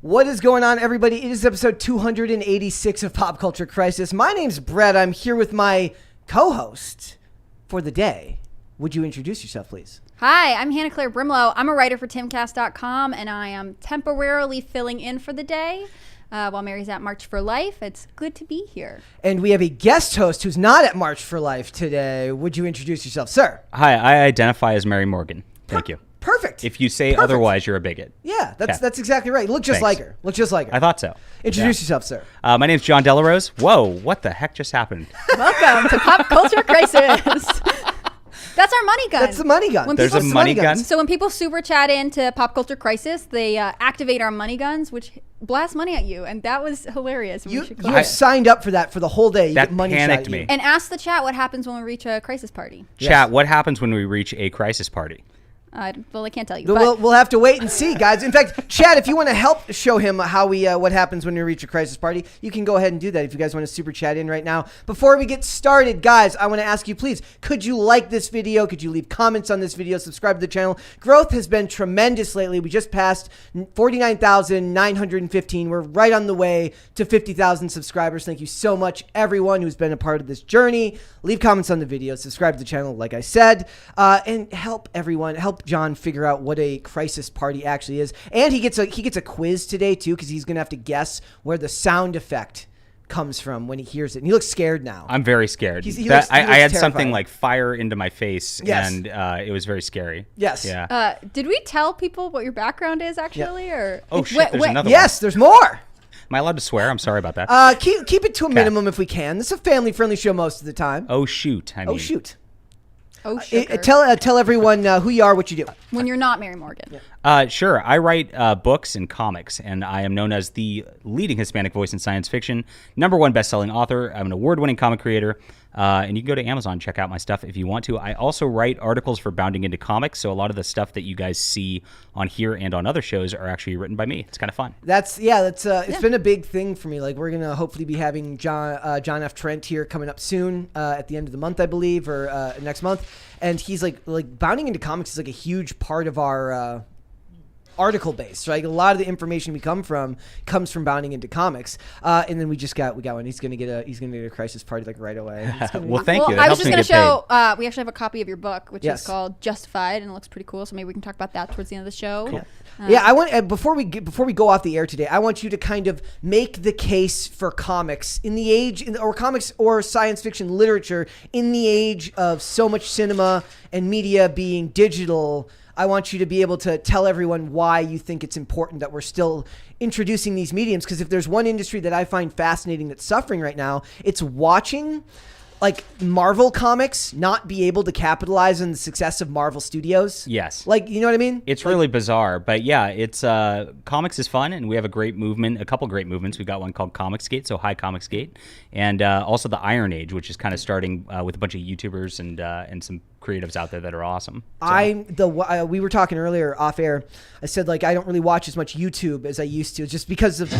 What is going on, everybody? It is episode 286 of Pop Culture Crisis. My name's Brett. I'm here with my co-host for the day. Would you introduce yourself, please? Hi, I'm Hannah Claire Brimlow. I'm a writer for timcast.com, and I am temporarily filling in for the day while Mary's at March for Life. It's good to be here. And we have a guest host who's not at March for Life today. Would you introduce yourself, sir? Hi, I identify as Mary Morgan. Thank you. Perfect. If you say otherwise, you're a bigot. Yeah, that's exactly right. Look just like her. Look just like her. I thought so. Introduce yourself, sir. My name's John Delarose. Whoa, what the heck just happened? Welcome to Pop Culture Crisis. That's our money gun. That's the money gun. There's a money gun? So when people super chat into Pop Culture Crisis, they activate our money guns, which blast money at you. And that was hilarious. You have signed up for that for the whole day. You that get money panicked shot at you. me. And ask the chat what happens when we reach a crisis party. Chat, what happens when we reach a crisis party? Well, I can't tell you. We'll have to wait and see, guys. In fact, Chad, if you want to help show him how what happens when we reach a crisis party, you can go ahead and do that if you guys want to super chat in right now. Before we get started, guys, I want to ask you, please, could you like this video? Could you leave comments on this video? Subscribe to the channel. Growth has been tremendous lately. We just passed 49,915. We're right on the way to 50,000 subscribers. Thank you so much, everyone who's been a part of this journey. Leave comments on the video. Subscribe to the channel, like I said, and help John figure out what a crisis party actually is. And he gets a quiz today too, because he's gonna have to guess where the sound effect comes from when he hears it. And he looks scared now. I'm very scared. He looks I had terrified. something like fire into my face, Yes. and it was very scary. Yes. Yeah. Did we tell people what your background is actually, or Oh shit! There's another Yes, there's more. one. Am I allowed to swear? I'm sorry about that. Keep it to a minimum if we can. This is a family-friendly show most of the time. Oh shoot! I mean, Oh shoot. oh, sugar. Tell everyone who you are, what you do. When you're not Mary Morgan. Sure. I write books and comics, and I am known as the leading Hispanic voice in science fiction, #1 best-selling author. I'm an award-winning comic creator, and you can go to Amazon and check out my stuff if you want to. I also write articles for Bounding Into Comics, so a lot of the stuff that you guys see on here and on other shows are actually written by me. It's kind of fun. It's been a big thing for me. Like, we're gonna hopefully be having John F. Trent here coming up soon at the end of the month, I believe, or next month. And he's like Bounding Into Comics is like a huge part of our article base, right? A lot of the information we comes from Bounding Into Comics, and then we got one. He's gonna get a crisis party like right away. Well, thank you. That I was helps just me going get to show, paid. we actually have a copy of your book, which Yes. is called Justified, and it looks pretty cool. So maybe we can talk about that towards the end of the show. Cool. Yeah, I want before we go off the air today, I want you to kind of make the case for comics or comics or science fiction literature in the age of so much cinema and media being digital. I want you to be able to tell everyone why you think it's important that we're still introducing these mediums. Because if there's one industry that I find fascinating that's suffering right now, it's watching like Marvel comics not be able to capitalize on the success of Marvel Studios. Yes. Like, you know what I mean? It's really bizarre, but yeah, it's comics is fun, and we have a couple great movements. We've got one called Comicsgate, so Hi Comicsgate, and also the Iron Age, which is kind of starting with a bunch of YouTubers and some creatives out there that are awesome. So. We were talking earlier off air. I said like I don't really watch as much YouTube as I used to, just because of.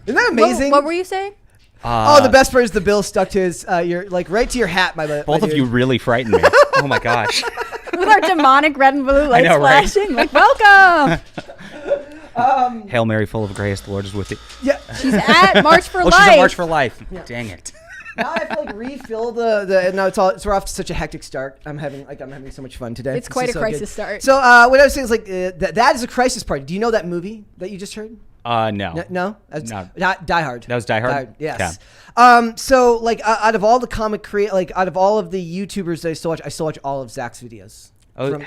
Isn't that amazing? What were you saying? The best part is the bill stuck to his, right to your hat, my Both of you really frightened me. Oh my gosh. With our demonic red and blue lights know, right? flashing. Like, welcome. Hail Mary, full of grace, the Lord is with you. Yeah. She's at March for Life. She's at March for Life. Yeah. Dang it. Now I have to like refill the now we're off to such a hectic start. I'm having so much fun today. It's quite a crisis start. So what I was saying is like that is a crisis party. Do you know that movie that you just heard? No. No? No. Not Die Hard. That was Die Hard? Yes. Yeah. So like out of all the out of all of the YouTubers that I still watch all of Zach's videos. Oh,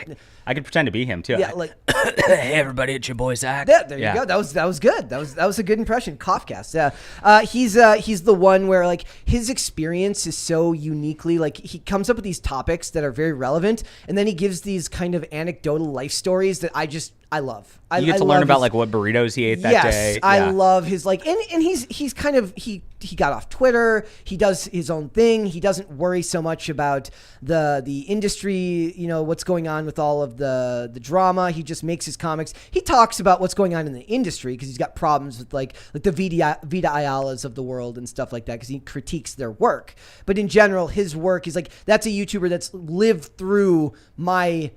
I could pretend to be him too. Yeah, like hey everybody, it's your boy Zach. there you go. That was good. That was a good impression. Coughcast. Yeah. He's the one where like his experience is so uniquely like he comes up with these topics that are very relevant, and then he gives these kind of anecdotal life stories that I love. You get to learn about like what burritos he ate that day. Yes, I love his like, and he's kind of he got off Twitter. He does his own thing. He doesn't worry so much about the industry. You know what's going on with all of the drama. He just makes his comics. He talks about what's going on in the industry because he's got problems with like the Vita Ayalas of the world and stuff like that because he critiques their work. But in general, his work is like that's a YouTuber that's lived through my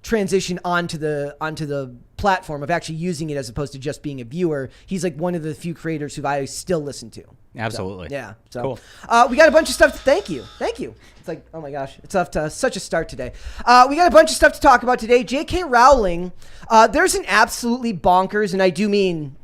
transition onto the platform of actually using it as opposed to just being a viewer. He's like one of the few creators who I still listen to. Absolutely. So, yeah. So cool. We got a bunch of stuff. Thank you. It's like, oh my gosh, it's off to such a start today. We got a bunch of stuff to talk about today. J.K. Rowling, there's an absolutely bonkers, and I do mean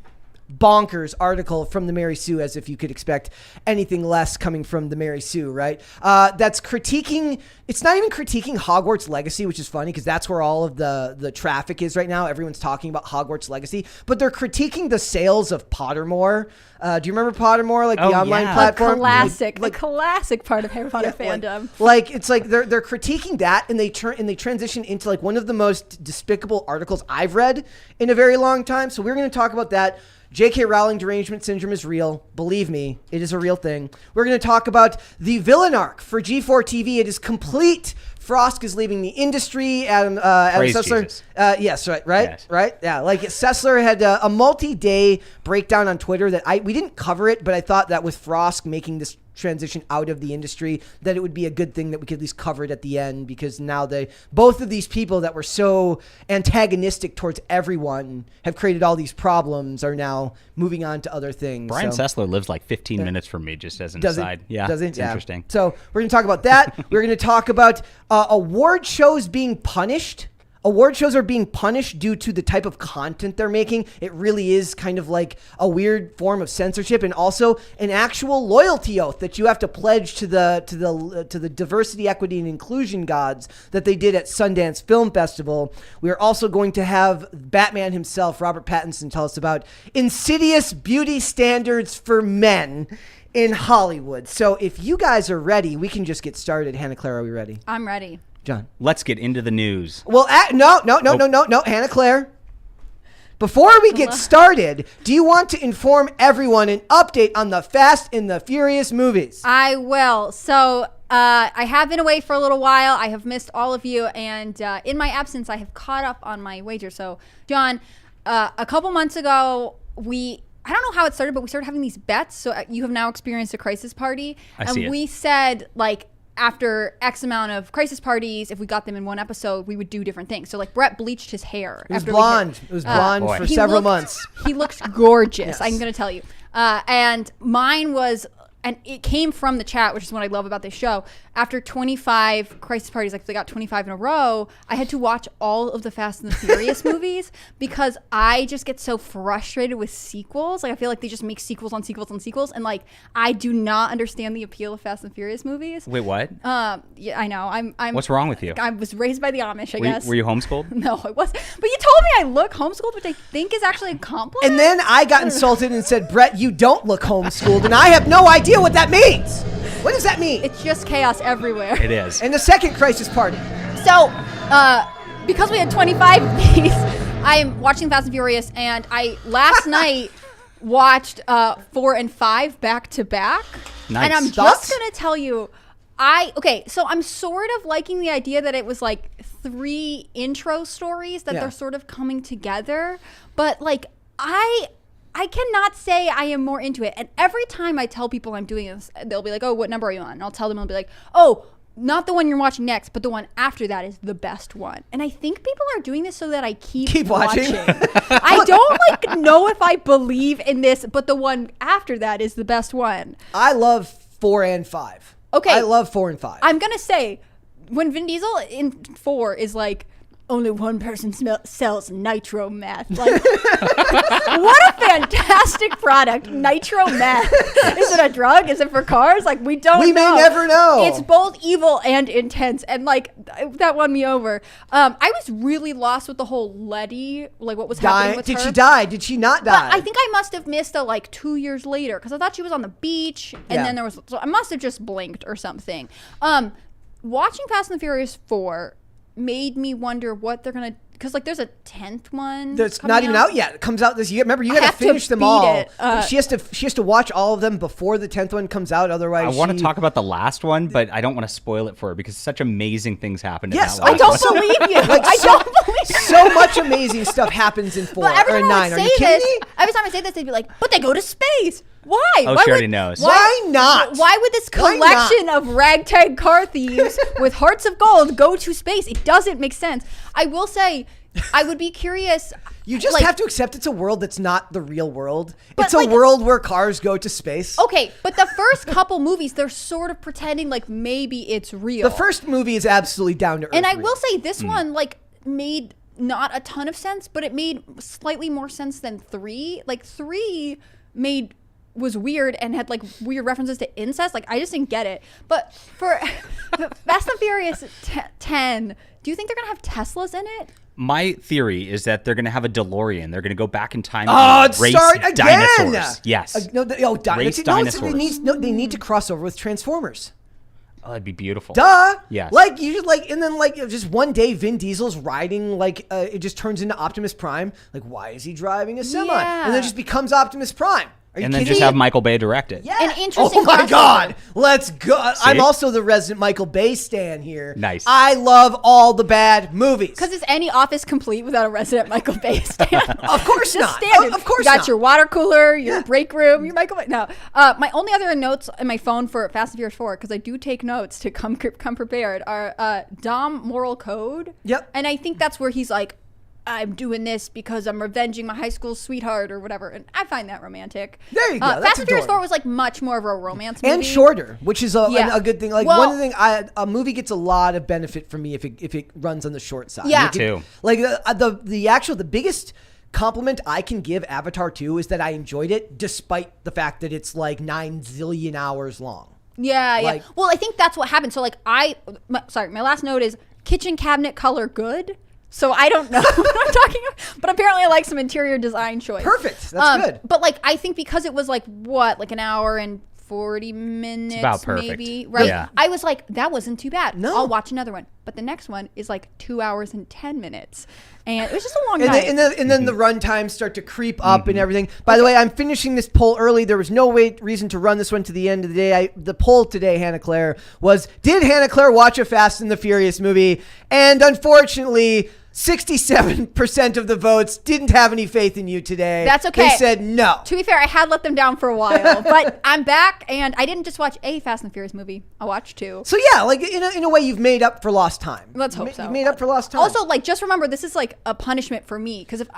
bonkers article from the Mary Sue, as if you could expect anything less coming from the Mary Sue, right? That's critiquing, it's not even critiquing Hogwarts Legacy, which is funny because that's where all of the traffic is right now. Everyone's talking about Hogwarts Legacy, but they're critiquing the sales of Pottermore. Do you remember Pottermore, like the online platform? The classic part of Harry Potter fandom. Like it's like they're critiquing that, and they transition into like one of the most despicable articles I've read in a very long time. So we're going to talk about that. J.K. Rowling derangement syndrome is real. Believe me, it is a real thing. We're going to talk about the villain arc for G4 TV. It is complete. Frost is leaving the industry. Adam Sessler. Yes, right. Yes. Right. Yeah. Like Sessler had a multi-day breakdown on Twitter that we didn't cover it, but I thought that with Frost making this transition out of the industry, that it would be a good thing that we could at least cover it at the end, because now both of these people that were so antagonistic towards everyone have created all these problems are now moving on to other things. Brian Sessler lives like 15 minutes from me, just as an aside. It's interesting. So we're going to talk about that. We're going to talk about award shows being punished. Award shows are being punished due to the type of content they're making. It really is kind of like a weird form of censorship, and also an actual loyalty oath that you have to pledge to the diversity, equity, and inclusion gods that they did at Sundance Film Festival. We are also going to have Batman himself, Robert Pattinson, tell us about insidious beauty standards for men in Hollywood. So if you guys are ready, we can just get started. Hannah Claire, are we ready? I'm ready. John. Let's get into the news. Well, no, Hannah Claire. Before we get started, do you want to inform everyone an update on the Fast and the Furious movies? I will. So I have been away for a little while. I have missed all of you, and in my absence, I have caught up on my wager. So, John, a couple months ago, I don't know how it started, but we started having these bets. So you have now experienced a crisis party. We said, like, after X amount of crisis parties, if we got them in one episode, we would do different things. So like Brett bleached his hair. It was blonde. It was blonde for several months. He looked gorgeous. Yes. I'm going to tell you. And mine was, and it came from the chat, which is what I love about this show. After 25 crisis parties, like they got 25 in a row, I had to watch all of the Fast and the Furious movies because I just get so frustrated with sequels. Like I feel like they just make sequels on sequels on sequels, and like I do not understand the appeal of Fast and Furious movies. Wait, what? Yeah, I know. I'm. What's wrong with you? I was raised by the Amish, I guess. Were you homeschooled? No, I wasn't. But you told me I look homeschooled, which I think is actually a compliment. And then I got insulted and said, Brett, you don't look homeschooled, and I have no idea what that means. What does that mean? It's just chaos everywhere. It is. And the second crisis party. So, because we had 25 of these, I'm watching Fast and Furious, and I last night watched 4 and 5 back to back. Nice. And I'm just going to tell you, so I'm sort of liking the idea that it was like 3 intro stories that they're sort of coming together. But like, I cannot say I am more into it. And every time I tell people I'm doing this, they'll be like, oh, what number are you on? And I'll tell them, I'll be like, oh, not the one you're watching next, but the one after that is the best one. And I think people are doing this so that I keep watching. I don't know if I believe in this, but the one after that is the best one. I love 4 and 5. Okay. I love 4 and 5. I'm going to say, when Vin Diesel in 4 is like, only one person sells nitro meth. Like, what a fantastic product. Nitro meth. Is it a drug? Is it for cars? Like, we don't know. We may never know. It's both evil and intense. And, like, that won me over. I was really lost with the whole Letty, like, what was happening with her. Did she die? Did she not die? But I think I must have missed her, like, 2 years later. Because I thought she was on the beach. And then there was... So I must have just blinked or something. Watching Fast and the Furious 4... made me wonder what they're going to because like there's a 10th one That's coming not even out yet. It comes out this year. Remember, you got to have to finish them beat all. it. She has to watch all of them before the 10th one comes out. Otherwise, I want to talk about the last one, but I don't want to spoil it for her because such amazing things happened. Yes, in that I last don't one. believe you. Like, I don't believe you. so much amazing stuff happens in 4 But every or time 9. I Are would you say kidding this, me? every time I say this, they'd be like, "But they go to space. Why? Oh, Why she already knows. Why not? Why would this Why not? collection of ragtag car thieves with hearts of gold go to space? It doesn't make sense. I will say, I would be curious. You just like, have to accept it's a world that's not the real world. But, It's a like- world where cars go to space. Okay, but the first couple movies, they're sort of pretending like maybe it's real. The first movie is absolutely down to earth. and I real. will say this one like made not a ton of sense, but it made slightly more sense than 3. Like 3 was weird and had like weird references to incest. Like I just didn't get it. But for Fast and Furious 10, do you think they're gonna have Teslas in it? My theory is that they're going to have a DeLorean. They're going to go back in time and and race start again. dinosaurs. Yes. Race Race dinosaurs. They need to cross over with Transformers. Oh, that'd be beautiful. Duh. Yes. Like you just like, and then like just one day Vin Diesel's riding like it just turns into Optimus Prime. Like why is he driving a semi? Yeah. And then it just becomes Optimus Prime. Are you And then kidding just me? have Michael Bay direct it. Yeah. An interesting Oh my crossover. God. Let's go. See? I'm also the resident Michael Bay stan here. Nice. I love all the bad movies. Because is any office complete without a resident Michael Bay stand? Of course Just not. standard. Of course you got not. your water cooler, your break room, your Michael Bay. No. My only other notes in my phone for Fast and Furious 4, because I do take notes to come prepared, are Dom moral code. Yep. And I think that's where he's like, I'm doing this because I'm revenging my high school sweetheart or whatever. And I find that romantic. There you go. That's Fast and Furious 4 adorable. was like much more of a romance movie. And shorter, which is a good thing. Like Well- one thing, a movie gets a lot of benefit from me if it runs on the short side. Yeah. Me too. Like the biggest compliment I can give Avatar 2 is that I enjoyed it despite the fact that it's like 9 zillion hours long. Yeah, Like- yeah. Well, I think that's what happened. So, like, my last note is kitchen cabinet color good. So I don't know what I'm talking about, but apparently I like some interior design choice. Perfect. That's good. But like, I think because it was like like an hour and 40 minutes, about perfect. maybe, right? Yeah. I was like, that wasn't too bad. No. I'll watch another one. But the next one is like 2 hours and 10 minutes, and it was just a long And night. then the run times start to creep up and everything. By the way, I'm finishing this poll early. There was no reason to run this one to the end of the day. The poll today, Hannah Claire, was, did Hannah Claire watch a Fast and the Furious movie? And unfortunately, 67% of the votes didn't have any faith in you today. That's okay. They said no. To be fair, I had let them down for a while, but I'm back, and I didn't just watch a Fast and Furious movie. I watched 2. So yeah, like in a way, you've made up for lost time. Let's hope so. You made up for lost time. Also, like, just remember, this is like a punishment for me because if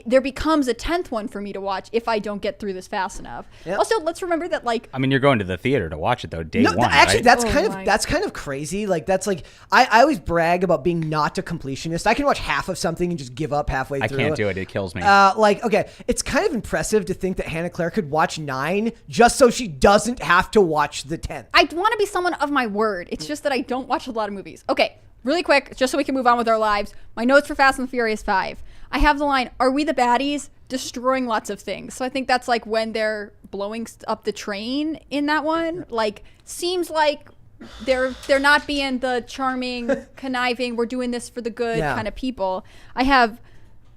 there becomes a 10th one for me to watch if I don't get through this fast enough. Yep. Also, let's remember that, like, I mean, you're going to the theater to watch it though, day one. actually, right? that's kind of crazy. Like that's like I always brag about being not a completionist. I can watch half of something and just give up halfway I through. can't do it. It kills me. Okay, it's kind of impressive to think that Hannah Claire could watch 9 just so she doesn't have to watch the 10th. I want to be someone of my word. It's just that I don't watch a lot of movies. Okay, really quick, just so we can move on with our lives. My notes for Fast and Furious 5. I have the line, are we the baddies? Destroying lots of things. So I think that's like when they're blowing up the train in that one. Like, seems like they're not being the charming, conniving, we're doing this for the good kind of people. I have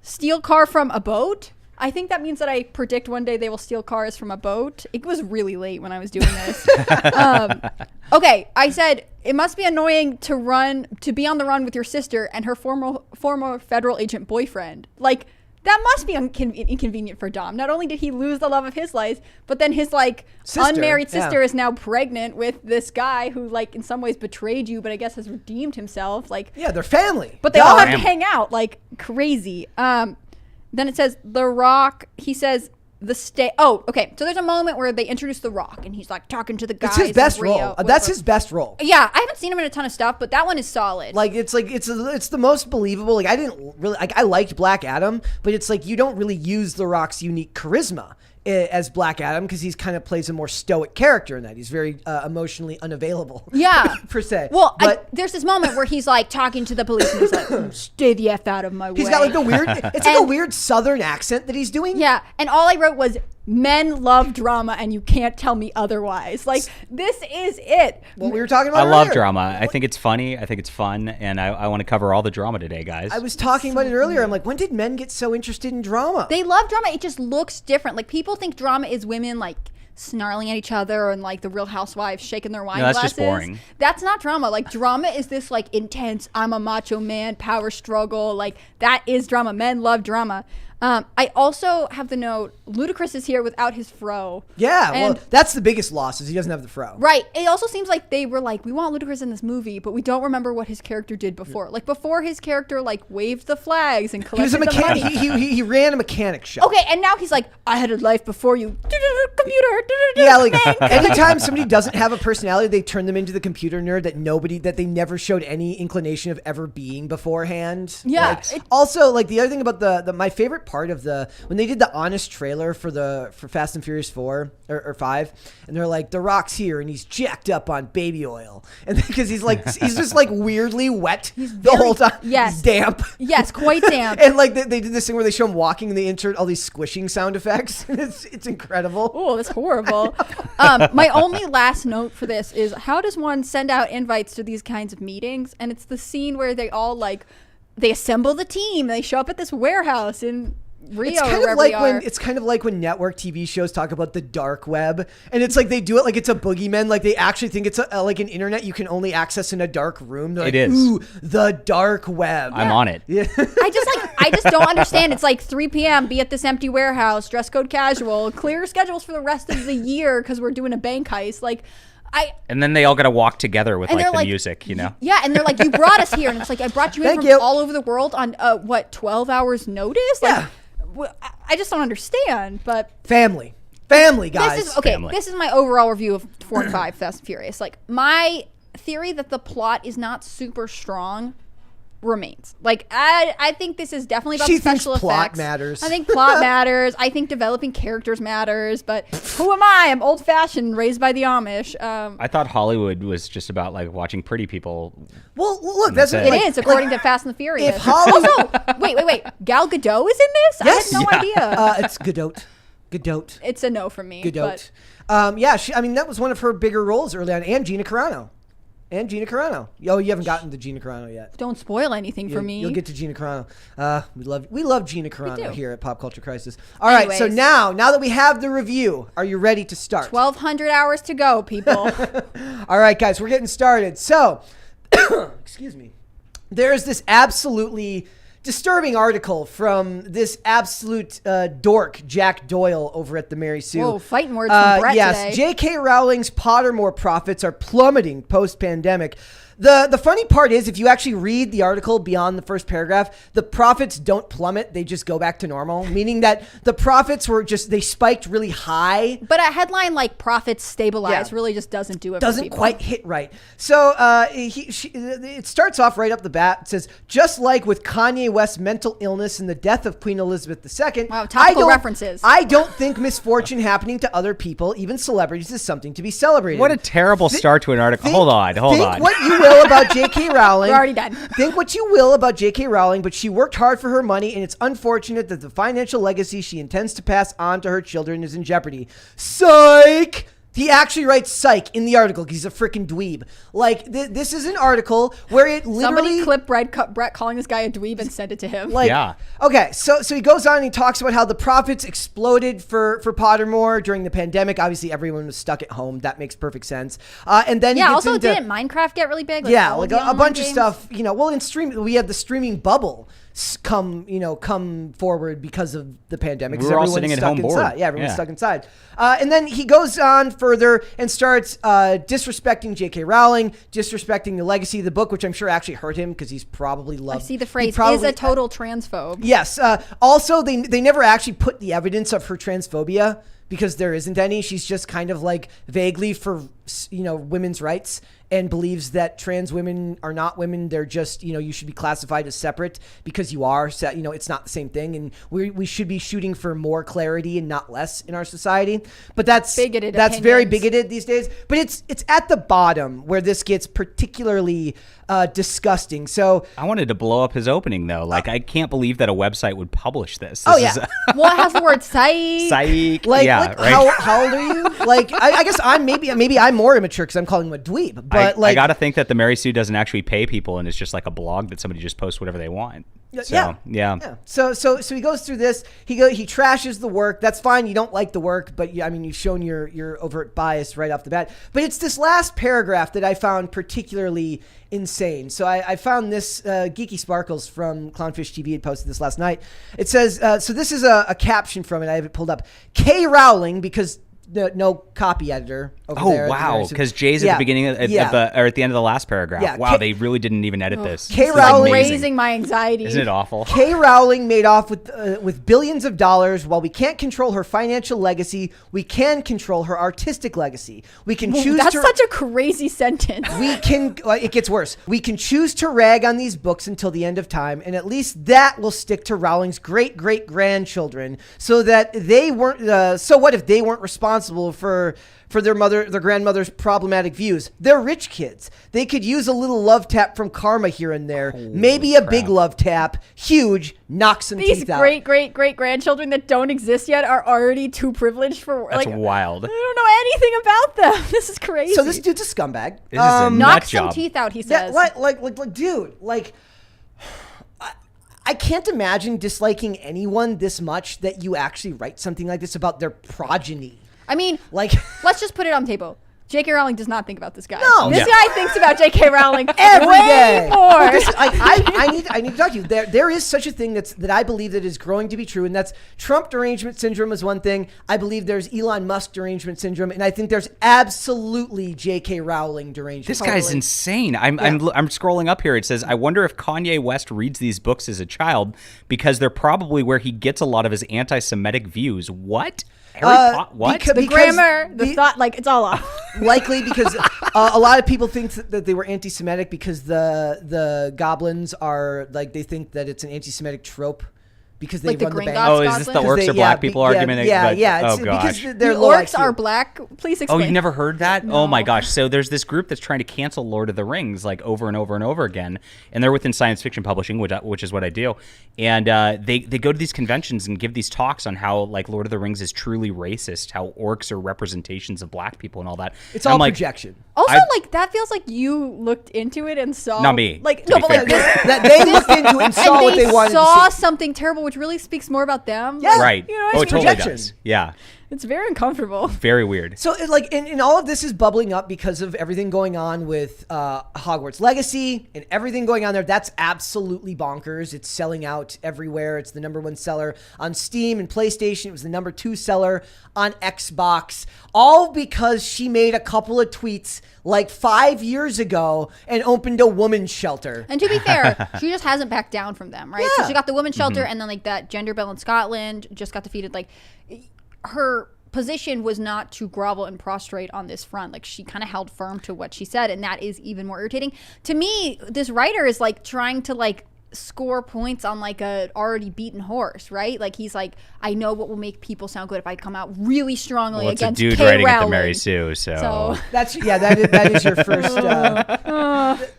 steal car from a boat. I think that means that I predict one day they will steal cars from a boat. It was really late when I was doing this. Okay, I said it must be annoying to be on the run with your sister and her former federal agent boyfriend. Like, that must be inconvenient for Dom. Not only did he lose the love of his life, but then his unmarried sister is now pregnant with this guy who in some ways betrayed you, but I guess has redeemed himself. Yeah, they're family. But they all have to hang out like crazy. Then it says The Rock. He says Oh, okay. So there's a moment where they introduce The Rock, and he's like talking to the guys. It's his best in Rio, role. That's his best role. Yeah, I haven't seen him in a ton of stuff, but that one is solid. It's the most believable. Like I didn't really I liked Black Adam, but it's like you don't really use The Rock's unique charisma as Black Adam because he's kind of plays a more stoic character in that. He's very emotionally unavailable. Yeah. per se. Well, but there's this moment where he's like talking to the police and he's like, stay the F out of my way. he's got like the weird, it's like a weird Southern accent that he's doing. Yeah. And all I wrote was Men love drama, and you can't tell me otherwise. Like, this is it. What we were talking about I love earlier. drama. I think it's funny. I think it's fun. And I want to cover all the drama today, guys. I was talking about it earlier. I'm like, when did men get so interested in drama? They love drama. It just looks different. Like, people think drama is women, like, snarling at each other and, like, the Real Housewives shaking their wine No, that's glasses. just boring. That's not drama. Like, drama is this, like, intense, I'm a macho man, power struggle. Like, that is drama. Men love drama. I also have the note, Ludacris is here without his fro. Yeah, And- well, that's the biggest loss is he doesn't have the fro. Right. It also seems like they were like, we want Ludacris in this movie, but we don't remember what his character did before. Like, before his character, like, waved the flags and He was collected a the mechanic. money. He ran a mechanic shop. Okay, and now he's like, I had a life before you. Computer. Yeah, like anytime somebody doesn't have a personality, they turn them into the computer nerd that they never showed any inclination of ever being beforehand. Yeah, Like, also, like the other thing about the my favorite part of when they did the honest trailer for Fast and Furious 4 or 5, and they're like, The Rock's here and he's jacked up on baby oil, and because he's just like weirdly wet the whole time. yes. He's damp. Yes, quite damp. And like they did this thing where they show him walking and they insert all these squishing sound effects. It's incredible. Oh, that's horrible. My only last note for this is, how does one send out invites to these kinds of meetings? And it's the scene where they all they assemble the team. They show up at this warehouse in Rio. It's kind or of wherever like when network TV shows talk about the dark web, and it's like they do it like it's a boogeyman. Like they actually think it's like an internet you can only access in a dark room. They're like, It is. Ooh, the dark web. I'm on it. Yeah. I just don't understand. It's like 3 p.m. Be at this empty warehouse. Dress code casual. Clear schedules for the rest of the year because we're doing a bank heist. Like, And then they all got to walk together with And like they're the like- music, you know? yeah, and they're like, you brought us here, and it's like, I brought you in Thank from you. all over the world on 12 hours notice. Like, Yeah. I just don't understand. But Family, guys. this is okay. Family. This is my overall review of 4 and 5 Fast and Furious. Like, my theory that the plot is not super strong remains. Like, I think this is definitely about She the special thinks plot effects. matters. I think plot matters. I think developing characters matters. But who am I? I'm old fashioned, raised by the Amish. I thought Hollywood was just about like watching pretty people. Well, look, that's That's what, it. It is, according to Fast and the Furious. if Hollywood- Also, wait. Gal Gadot is in this? Yes. I had no idea. it's Godot. It's a no from me. Godot. But Yeah, that was one of her bigger roles early on, and Gina Carano. Oh, you haven't gotten to Gina Carano yet. don't spoil anything for me. You'll get to Gina Carano. We love Gina do. Carano here at Pop Culture Crisis. All right, so Anyways. now that we have the review, are you ready to start? 1,200 hours to go, people. All right, guys, we're getting started. So, excuse me. There's this absolutely disturbing article from this absolute dork, Jack Doyle, over at the Mary Sue. Whoa, fighting words from Brett yes, today. J.K. Rowling's Pottermore profits are plummeting post-pandemic. The funny part is, if you actually read the article beyond the first paragraph, the profits don't plummet. They just go back to normal, meaning that the profits they spiked really high. But a headline like profits stabilize Yeah. really just doesn't do it for Doesn't people. quite hit right. So it starts off right up the bat. It says, just like with Kanye West's mental illness and the death of Queen Elizabeth II. Wow, topical references. I don't think misfortune happening to other people, even celebrities, is something to be celebrated. What a terrible start to an article. Think- Hold on. Think what you will about J.K. Rowling. We're already done. Think what you will about J.K. Rowling, but she worked hard for her money, and it's unfortunate that the financial legacy she intends to pass on to her children is in jeopardy. Psych! He actually writes psych in the article because he's a freaking dweeb. Like, this is an article where it literally... Somebody clip Brett calling this guy a dweeb and send it to him. Like, Yeah. Okay, so he goes on and he talks about how the profits exploded for Pottermore during the pandemic. Obviously, everyone was stuck at home. That makes perfect sense. And then he gets also into, didn't Minecraft get really big? yeah, all like the a online bunch of games? stuff. Well, in stream, we had the streaming bubble come forward because of the pandemic. We 'cause were all everyone's sitting at stuck home bored. inside. Yeah, everyone's Yeah. stuck inside. And then he goes on further and starts disrespecting J.K. Rowling, disrespecting the legacy of the book, which I'm sure actually hurt him because he's probably loved. I see the he phrase, probably- is a total transphobe. Yes. Also, they never actually put the evidence of her transphobia because there isn't any. She's just kind of like vaguely for, women's rights and believes that trans women are not women. They're just, you should be classified as separate because you are, it's not the same thing. And we should be shooting for more clarity and not less in our society. But that's Bigoted That's very opinions. bigoted these days. But it's at the bottom where this gets particularly disgusting. So I wanted to blow up his opening though. Like I can't believe that a website would publish this. Oh, This yeah. is Well, it has the word psych. psych. Like, yeah. Yeah, right. How old are you? Like, I guess I'm maybe I'm more immature because I'm calling him a dweeb. But I got to think that the Mary Sue doesn't actually pay people, and it's just like a blog that somebody just posts whatever they want. So, yeah. So he goes through this. He trashes the work. That's fine. You don't like the work, but you've shown your overt bias right off the bat. But it's this last paragraph that I found particularly insane. So I found this Geeky Sparkles from Clownfish TV had posted this last night. It says, so this is a caption from it. I have it pulled up. K. Rowling, because no copy editor over there. Oh, wow. Because Jay's at the beginning or at the end of the last paragraph. Yeah, wow, they really didn't even edit this. K. Rowling, raising my anxiety. Isn't it awful? K. Rowling made off with billions of dollars. While we can't control her financial legacy, we can control her artistic legacy. We can choose That's such a crazy sentence. We can. It gets worse. We can choose to rag on these books until the end of time, and at least that will stick to Rowling's great grandchildren, so that they weren't. So what if they weren't responsible for their grandmother's problematic views? They're rich kids. They could use a little love tap from karma here and there. Maybe a big love tap, huge, knock some teeth out. These great grandchildren that don't exist yet are already too privileged for. That's wild. I don't know anything about them. This is crazy. So this dude's a scumbag. This is a nut knock job. some teeth out. He says. Yeah, dude, I can't imagine disliking anyone this much that you actually write something like this about their progeny. I mean, let's just put it on the table. J.K. Rowling does not think about this guy. No. This guy thinks about J.K. Rowling Every day. more. I need to talk to you. There is such a thing that I believe that is growing to be true, and that's Trump derangement syndrome is one thing. I believe there's Elon Musk derangement syndrome, and I think there's absolutely J.K. Rowling derangement. This guy's insane. I'm scrolling up here. It says, I wonder if Kanye West reads these books as a child because they're probably where he gets a lot of his anti-Semitic views. What? What? The grammar, the thought, it's all off. Likely because a lot of people think that they were anti-Semitic because the goblins are they think that it's an anti-Semitic trope because they run the bank. Oh, is this the orcs are black people argument? Yeah. Oh gosh. Because the orcs are black. Please explain. Oh, you've never heard that? No. Oh my gosh. So there's this group that's trying to cancel Lord of the Rings over and over and over again, and they're within science fiction publishing, which is what I do. And they go to these conventions and give these talks on how Lord of the Rings is truly racist, how orcs are representations of black people and all that. It's all projection. Also, that feels like you looked into it and saw. Not me. That they looked into it and saw what they wanted to see. Saw something terrible, which really speaks more about them. Yeah. Right. It's it totally projection. does. Yeah. It's very uncomfortable. Very weird. So, and all of this is bubbling up because of everything going on with Hogwarts Legacy and everything going on there. That's absolutely bonkers. It's selling out everywhere. It's the #1 seller on Steam and PlayStation. It was the #2 seller on Xbox. All because she made a couple of tweets 5 years ago and opened a women's shelter. And to be fair, she just hasn't backed down from them, right? Yeah. So she got the women's shelter, and then that gender bill in Scotland just got defeated. Her position was not to grovel and prostrate on this front. She kind of held firm to what she said, and that is even more irritating. To me, this writer is trying to score points on a already beaten horse, right? He's I know what will make people sound good if I come out really strongly against it's a dude K. writing Rowling. at the Mary Sue, so. That is your first.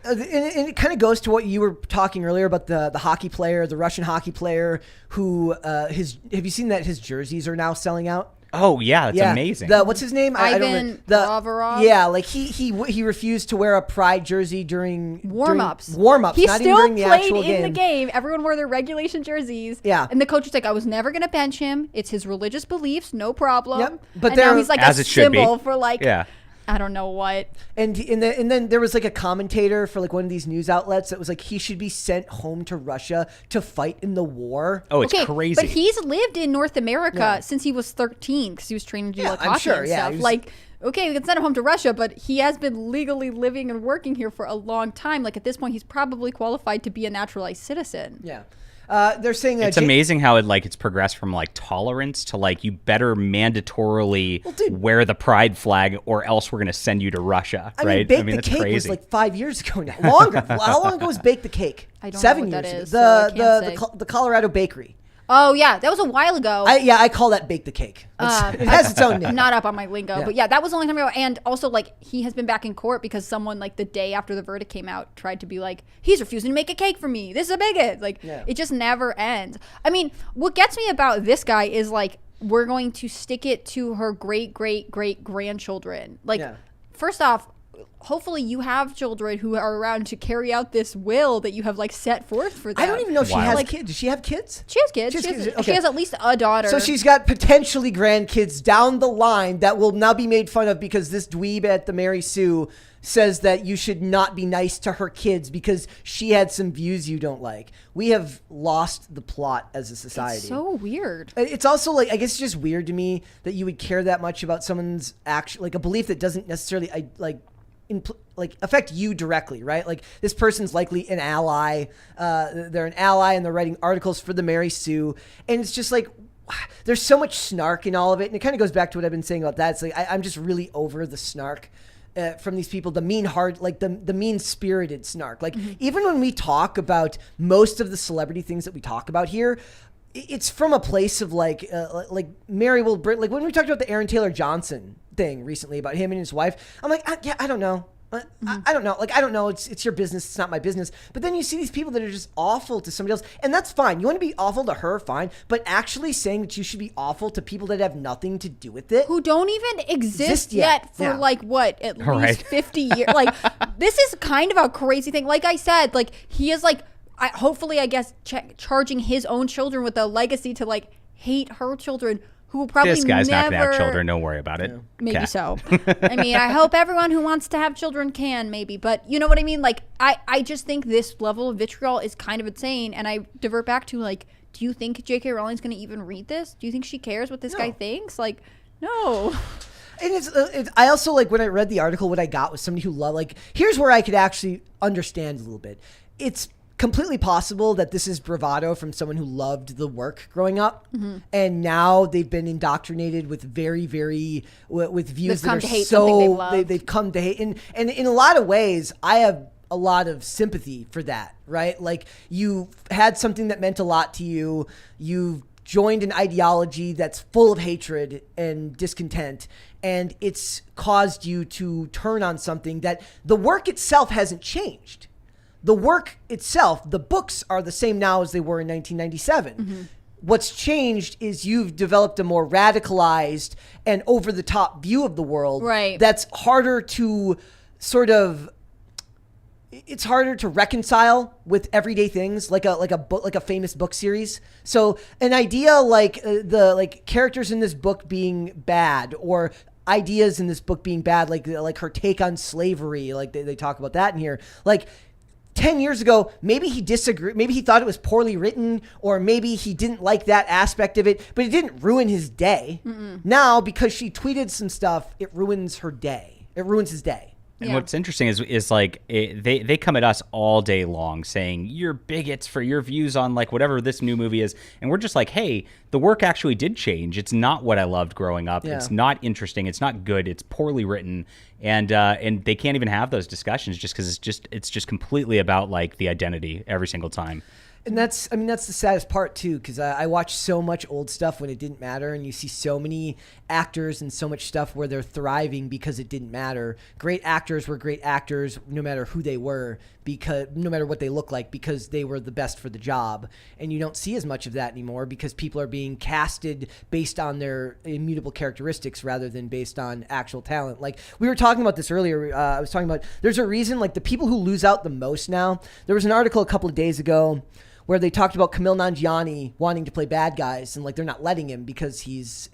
And it kind of goes to what you were talking earlier about the hockey player, the Russian hockey player who have you seen that his jerseys are now selling out? Oh yeah, that's amazing. What's his name? Ivan Provorov? Yeah, he refused to wear a Pride jersey during warm-ups. He not still even during the played actual in the game. Everyone wore their regulation jerseys. Yeah, and the coach was I was never going to bench him. It's his religious beliefs, no problem. Yep. But now he's as a it should symbol be. for yeah. I don't know what. And then there was a commentator for one of these news outlets that was he should be sent home to Russia to fight in the war. Oh, it's crazy. But he's lived in North America since he was 13 because he was training to do hockey and stuff. Okay, we can send him home to Russia, but he has been legally living and working here for a long time. At this point, he's probably qualified to be a naturalized citizen. Yeah. They're saying it's amazing how it's progressed from tolerance to you better mandatorily wear the pride flag or else we're going to send you to Russia, right? Bake the Cake crazy. Was 5 years ago now. Longer. How long ago was Bake the Cake? I don't 7 know what years that ago. is. The Colorado Bakery. Oh, yeah. That was a while ago. I call that Bake the Cake. It has its own name. Not up on my lingo. But that was a long time ago. And also, he has been back in court because someone, the day after the verdict came out, tried to be he's refusing to make a cake for me. This is a bigot. It just never ends. I mean, what gets me about this guy is, we're going to stick it to her great great great grandchildren. Like, first off, hopefully you have children who are around to carry out this will that you have like set forth for them. I don't even know if she has kids. Does she have kids? She has kids. She has at least a daughter. So she's got potentially grandkids down the line that will now be made fun of because this dweeb at the Mary Sue says that you should not be nice to her kids because she had some views you don't like. We have lost the plot as a society. It's so weird. It's also like, I guess it's just weird to me that you would care that much about someone's action, like a belief that doesn't necessarily affect you directly, right? Like, this person's likely an ally. They're an ally and they're writing articles for the Mary Sue. And it's just like, there's so much snark in all of it. And it kind of goes back to what I've been saying about that. It's like, I'm just really over the snark from these people, the mean heart, like the mean-spirited snark. Like, even when we talk about most of the celebrity things that we talk about here, it's from a place of like Mary will bring, like when we talked about the Aaron Taylor Johnson thing recently about him and his wife, I'm like, I don't know. I don't know. Like, I don't know. It's your business. It's not my business. But then you see these people that are just awful to somebody else. And that's fine. You want to be awful to her, fine. But actually saying that you should be awful to people that have nothing to do with it. Who don't even exist yet for like, what, at least 50 years. Like, this is kind of a crazy thing. Like I said, like, he is like, hopefully, I guess, charging his own children with a legacy to like hate her children. Who will probably this guy's never, not going to have children. Don't worry about it. Maybe so. I mean, I hope everyone who wants to have children can, maybe. But you know what I mean? Like, I just think this level of vitriol is kind of insane. And I divert back to, like, do you think J.K. Rowling's going to even read this? Do you think she cares what this guy thinks? Like, no. And it's I also, like, when I read the article, what I got was somebody who loved, like, here's where I could actually understand a little bit. It's completely possible that this is bravado from someone who loved the work growing up, and now they've been indoctrinated with very, very with views that are so they've come to hate. And in a lot of ways, I have a lot of sympathy for that. Right, like, you had something that meant a lot to you. You've joined an ideology that's full of hatred and discontent, and it's caused you to turn on something that the work itself hasn't changed. The work itself, the books are the same now as they were in 1997. What's changed is you've developed a more radicalized and over-the-top view of the world. Right. That's harder to it's harder to reconcile with everyday things, like a book, like a famous book series. So an idea like the characters in this book being bad, or ideas in this book being bad, like her take on slavery, like they talk about that in here, like. 10 years ago, maybe he disagreed, maybe he thought it was poorly written, or maybe he didn't like that aspect of it, but it didn't ruin his day. Now, because she tweeted some stuff, it ruins her day. It ruins his day. And what's interesting is like they come at us all day long saying you're bigots for your views on like whatever this new movie is, and we're just like, hey, the work actually did change. It's not what I loved growing up. Yeah. It's not interesting. It's not good. It's poorly written, and they can't even have those discussions just because it's just completely about like the identity every single time. And that's the saddest part too, because I watch so much old stuff when it didn't matter, and you see so many actors and so much stuff where they're thriving because it didn't matter. Great actors were great actors no matter who they were, because no matter what they look like, because they were the best for the job. And you don't see as much of that anymore because people are being casted based on their immutable characteristics rather than based on actual talent. Like, we were talking about this earlier. I was talking about, there's a reason, like, the people who lose out the most now. There was an article a couple of days ago where they talked about Kumail Nanjiani wanting to play bad guys, and like they're not letting him because he's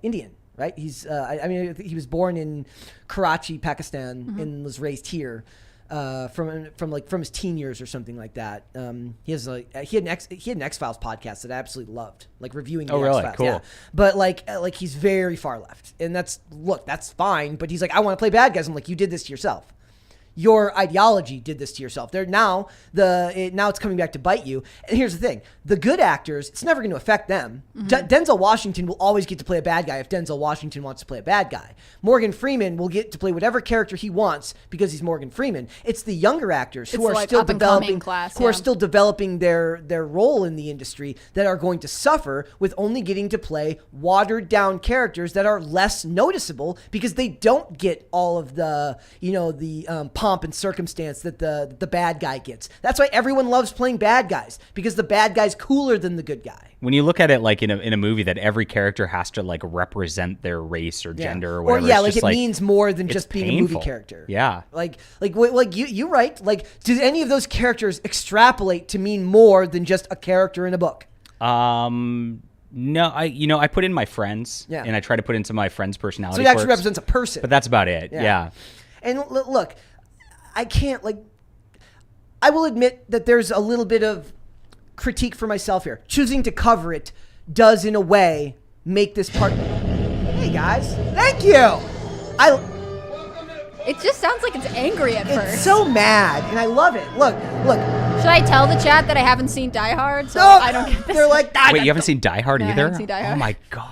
Indian, right? He's he was born in Karachi, Pakistan, and was raised here from his teen years or something like that. He had an X-Files podcast that I absolutely loved, like reviewing the X-Files. Cool. Yeah. But like he's very far left, and that's fine. But he's like, I want to play bad guys. I'm like, you did this to yourself. Your ideology did this to yourself. Now it's coming back to bite you. And here's the thing: the good actors, it's never going to affect them. Denzel Washington will always get to play a bad guy if Denzel Washington wants to play a bad guy. Morgan Freeman will get to play whatever character he wants because he's Morgan Freeman. It's the younger actors who are still developing their role in the industry that are going to suffer with only getting to play watered down characters that are less noticeable because they don't get all of the pomp and circumstance that the bad guy gets. That's why everyone loves playing bad guys, because the bad guy's cooler than the good guy. When you look at it like in a movie that every character has to like represent their race or gender or whatever, or like it means more than just being a movie character. Yeah, like you right. Like, do any of those characters extrapolate to mean more than just a character in a book? No, I put in my friends, and I try to put into my friends' personality. So it actually represents a person, but that's about it. Yeah. And look, I can't I will admit that there's a little bit of critique for myself here. Choosing to cover it does, in a way, make this part. Hey guys, thank you. It just sounds like it's angry at first. It's so mad, and I love it. Look. Should I tell the chat that I haven't seen Die Hard, so I don't get this? They're like, wait, you haven't seen Die Hard either? I haven't seen Die Hard. Oh my god.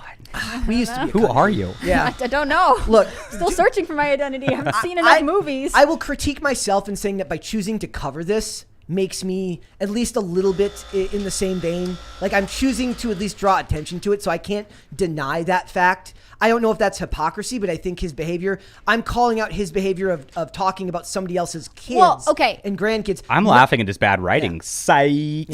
We used to be. Who are you? Yeah, I don't know. Look, still searching for my identity. I haven't seen enough movies. I will critique myself in saying that by choosing to cover this makes me at least a little bit in the same vein. Like, I'm choosing to at least draw attention to it, so I can't deny that fact. I don't know if that's hypocrisy, but I think his behavior, I'm calling out his behavior of talking about somebody else's kids and grandkids. I'm laughing at this bad writing. Psych.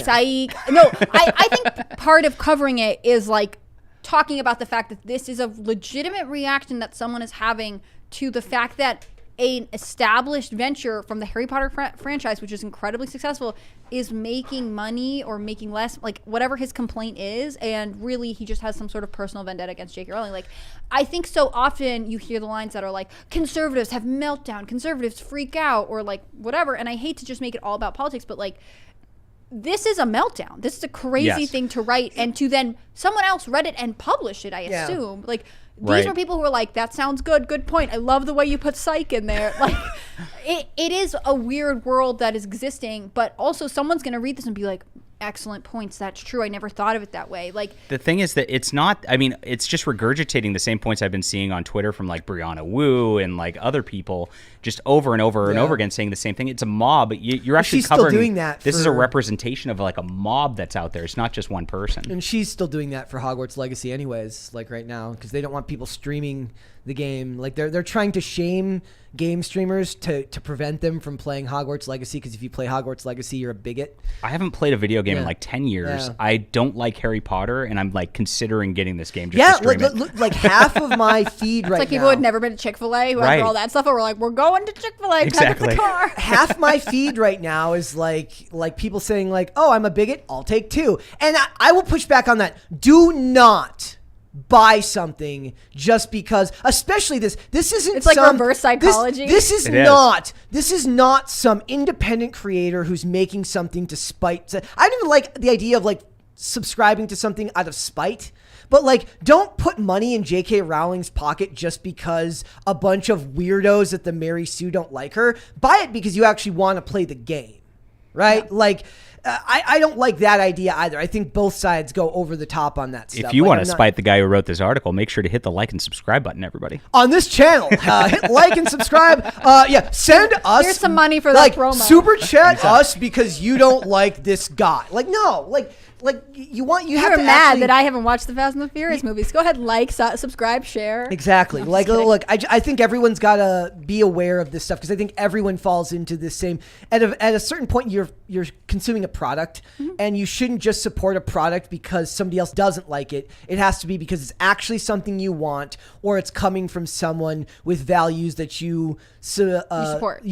No, I think part of covering it is like talking about the fact that this is a legitimate reaction that someone is having to the fact that an established venture from the Harry Potter franchise, which is incredibly successful, is making money or making less, like whatever his complaint is, and really he just has some sort of personal vendetta against J.K. Rowling. Like, I think so often you hear the lines that are like, conservatives have meltdown, conservatives freak out, or like whatever, and I hate to just make it all about politics, but like, this is a meltdown. This is a crazy thing to write, and to then someone else read it and published it, I assume. Like, these were people who were like, that sounds good, good point. I love the way you put psych in there. Like, it is a weird world that is existing, but also someone's going to read this and be like, excellent points. That's true. I never thought of it that way. Like, the thing is that it's not, I mean, it's just regurgitating the same points I've been seeing on Twitter from like Brianna Wu and like other people just over and over and over again saying the same thing. It's a mob. You're actually covering, still doing that. This is a representation of like a mob that's out there. It's not just one person. And she's still doing that for Hogwarts Legacy anyways, like right now, because they don't want people streaming the game. Like, they're trying to shame game streamers to prevent them from playing Hogwarts Legacy, because if you play Hogwarts Legacy, you're a bigot. I haven't played a video game in like 10 years. Yeah. I don't like Harry Potter, and I'm like considering getting this game just to stream it. Like half of my feed right now. It's like people who had never been to Chick-fil-A, who after all that stuff, we're like, we're going to Chick-fil-A, pack up the car. Half my feed right now is like people saying like, oh, I'm a bigot, I'll take two. And I will push back on that. Do not buy something just because, especially this isn't, it's like reverse psychology. This is not some independent creator who's making something to spite. I don't even like the idea of like subscribing to something out of spite, but like, don't put money in J.K. Rowling's pocket just because a bunch of weirdos at the Mary Sue don't like her. Buy it because you actually want to play the game, right? Yeah. Like, I don't like that idea either. I think both sides go over the top on that stuff. If you want to spite the guy who wrote this article, make sure to hit the like and subscribe button, everybody. On this channel, hit like and subscribe. Send us. Here's some money for that promo. Super chat us because you don't like this guy. Like, no, like you have to. You're mad that I haven't watched the Fast and the Furious movies. Go ahead, like, subscribe, share. Exactly. Like, look, I think everyone's got to be aware of this stuff, because I think everyone falls into this same. At a certain point, you're consuming a product, and you shouldn't just support a product because somebody else doesn't like it. It has to be because it's actually something you want, or it's coming from someone with values that you support.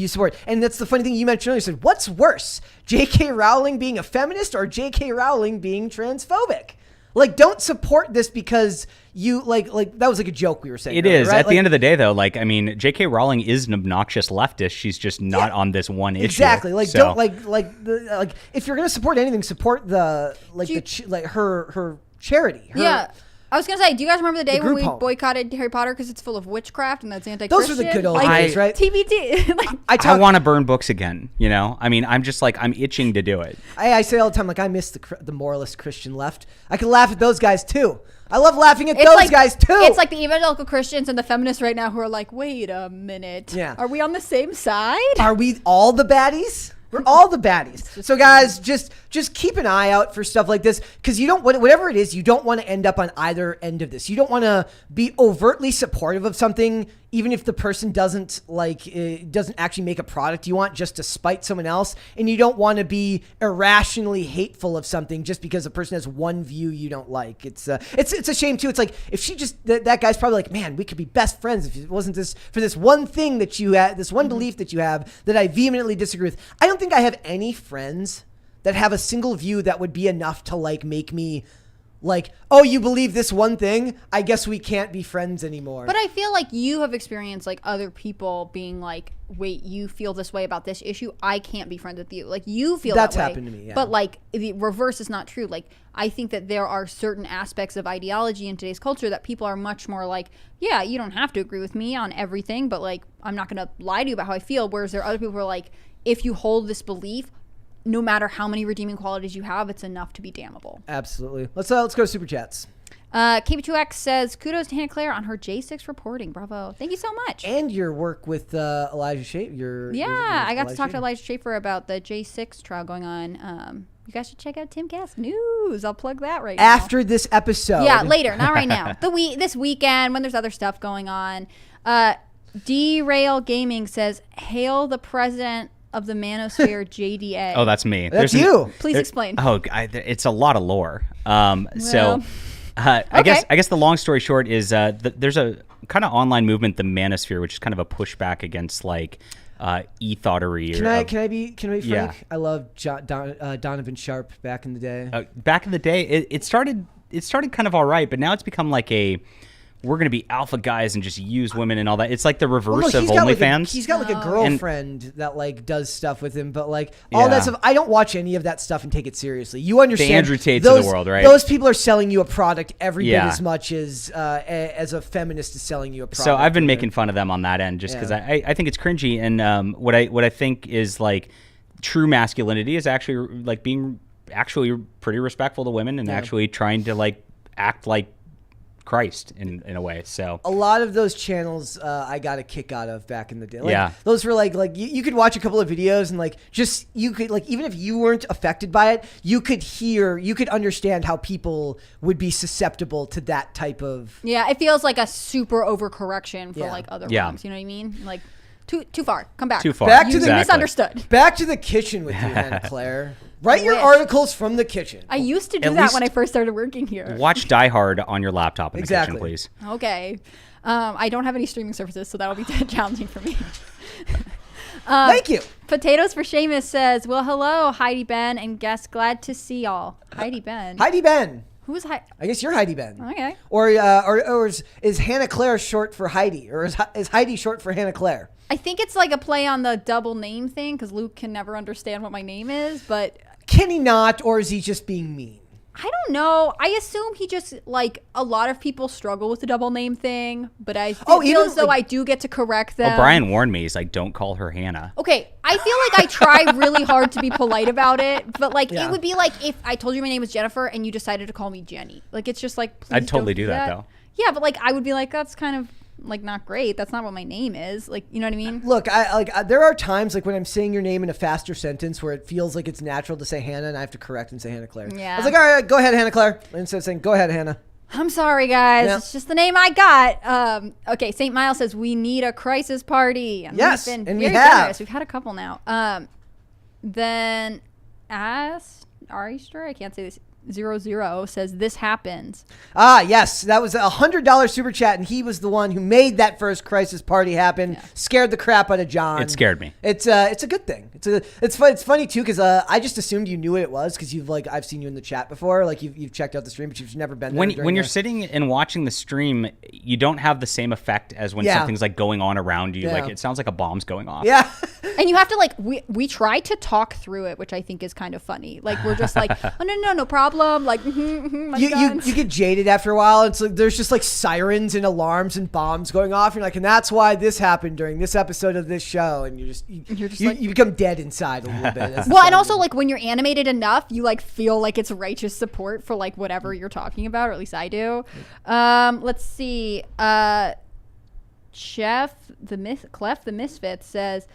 And that's the funny thing you mentioned earlier. You said, what's worse, J.K. Rowling being a feminist or J.K. Rowling being transphobic? Like, don't support this because you like that was like a joke we were saying. It earlier, is. Right? At the end of the day, though, like, I mean, J.K. Rowling is an obnoxious leftist. She's just not on this one issue. Exactly. Like, don't like if you're gonna support anything, support her charity. I was going to say, do you guys remember the day when we boycotted Harry Potter because it's full of witchcraft and that's anti-Christian? Those were the good old days, right? TBT. I want to burn books again, you know? I mean, I'm just like, I'm itching to do it. I say all the time, like, I miss the moralist Christian left. I can laugh at those guys, too. I love laughing at those guys, too. It's like the evangelical Christians and the feminists right now who are like, wait a minute. Yeah. Are we on the same side? Are we all the baddies? We're all the baddies. So guys, just keep an eye out for stuff like this, because you don't, whatever it is, you don't want to end up on either end of this. You don't want to be overtly supportive of something even if the person doesn't actually make a product you want just to spite someone else, and you don't want to be irrationally hateful of something just because a person has one view you don't like. It's a shame too. It's like if she just that guy's probably like, man, we could be best friends if it wasn't this for this one thing that you had, this one belief that you have that I vehemently disagree with. I don't think I have any friends that have a single view that would be enough to like make me like, oh, you believe this one thing? I guess we can't be friends anymore. But I feel like you have experienced like other people being like, wait, you feel this way about this issue? I can't be friends with you. Like you feel that's that way. happened to me. Yeah. But like the reverse is not true. Like I think that there are certain aspects of ideology in today's culture that people are much more like, yeah, you don't have to agree with me on everything, but like I'm not going to lie to you about how I feel. Whereas there are other people who are like, if you hold this belief, no matter how many redeeming qualities you have, it's enough to be damnable. Absolutely. Let's go to super chats. KB2X says, kudos to Hannah Claire on her J6 reporting. Bravo. Thank you so much. And your work with Elijah Schaefer. I got to talk to Elijah Schaefer about the J6 trial going on. You guys should check out Timcast News. I'll plug that right now. After this episode. Yeah, later. Not right now. This weekend when there's other stuff going on. Derail Gaming says, hail the president of the manosphere, JDA. Oh, that's me. That's you. Please explain. It's a lot of lore. I guess the long story short is there's a kind of online movement, the manosphere, which is kind of a pushback against like e-thoughterry. Can I be frank? Yeah. I love Donovan Sharp back in the day. Back in the day, it started kind of all right, but now it's become like we're going to be alpha guys and just use women and all that. It's like the reverse of OnlyFans. He's got like a girlfriend that like does stuff with him, but like all that stuff. I don't watch any of that stuff and take it seriously. You understand? The Andrew Tates of the world, right? Those people are selling you a product every bit as much as a feminist is selling you a product. So I've been making fun of them on that end just because I think it's cringy. And what I think is like true masculinity is actually like being actually pretty respectful to women and actually trying to like act like Christ in a way. So a lot of those channels I got a kick out of back in the day. Those were like you could watch a couple of videos and like just you could like, even if you weren't affected by it, you could understand how people would be susceptible to that type of. Yeah, it feels like a super overcorrection for like other moms. You know what I mean? Like too far. Come back. Too far. You misunderstood. Back to the kitchen with you, Hannah Claire. Write your articles from the kitchen. I used to do that when I first started working here. Watch Die Hard on your laptop in the kitchen, please. Okay. I don't have any streaming services, so that will be challenging for me. Thank you. Potatoes for Seamus says, well, hello, Heidi Ben and guests. Glad to see y'all. Heidi Ben. Heidi Ben. Who's Heidi? I guess you're Heidi Ben. Okay. Or is Hannah Claire short for Heidi? Or is Heidi short for Hannah Claire? I think it's like a play on the double name thing because Luke can never understand what my name is, but... Can he not, or is he just being mean? I don't know. I assume he just, like, a lot of people struggle with the double name thing, but I feel as though I do get to correct them. Well, Brian warned me. He's like, don't call her Hannah. Okay, I feel like I try really hard to be polite about it, but, like, it would be like if I told you my name was Jennifer and you decided to call me Jenny. Like, it's just like, please I'd totally don't do that, though. Yeah, but, like, I would be like, that's kind of... like not great. That's not what my name is. Like, you know what I mean? Look, there are times like when I'm saying your name in a faster sentence where it feels like it's natural to say Hannah and I have to correct and say Hannah Claire. Yeah. I was like, all right, go ahead, Hannah Claire. Instead of saying, go ahead, Hannah. I'm sorry, guys. Yeah. It's just the name I got. Okay, St. Miles says we need a crisis party. And yes, we've been and very we have. generous. We've had a couple now. Then Arister, I can't say this. 00 says this happens. Yes, that was $100 super chat, and he was the one who made that first crisis party happen. Yeah. Scared the crap out of John. It scared me. It's a good thing. It's funny too because I just assumed you knew what it was because I've seen you in the chat before. Like you've checked out the stream, but you've never been there. When you're sitting and watching the stream, you don't have the same effect as when something's like going on around you. Yeah. Like it sounds like a bomb's going off. Yeah. And you have to like we try to talk through it, which I think is kind of funny. Like we're just like, oh no problem. Like you get jaded after a while. It's like there's just like sirens and alarms and bombs going off. You're like, and that's why this happened during this episode of this show. And you become dead inside a little bit. Well, and also like when you're animated enough, you like feel like it's righteous support for like whatever you're talking about, or at least I do. Let's see. Clef the Misfit says,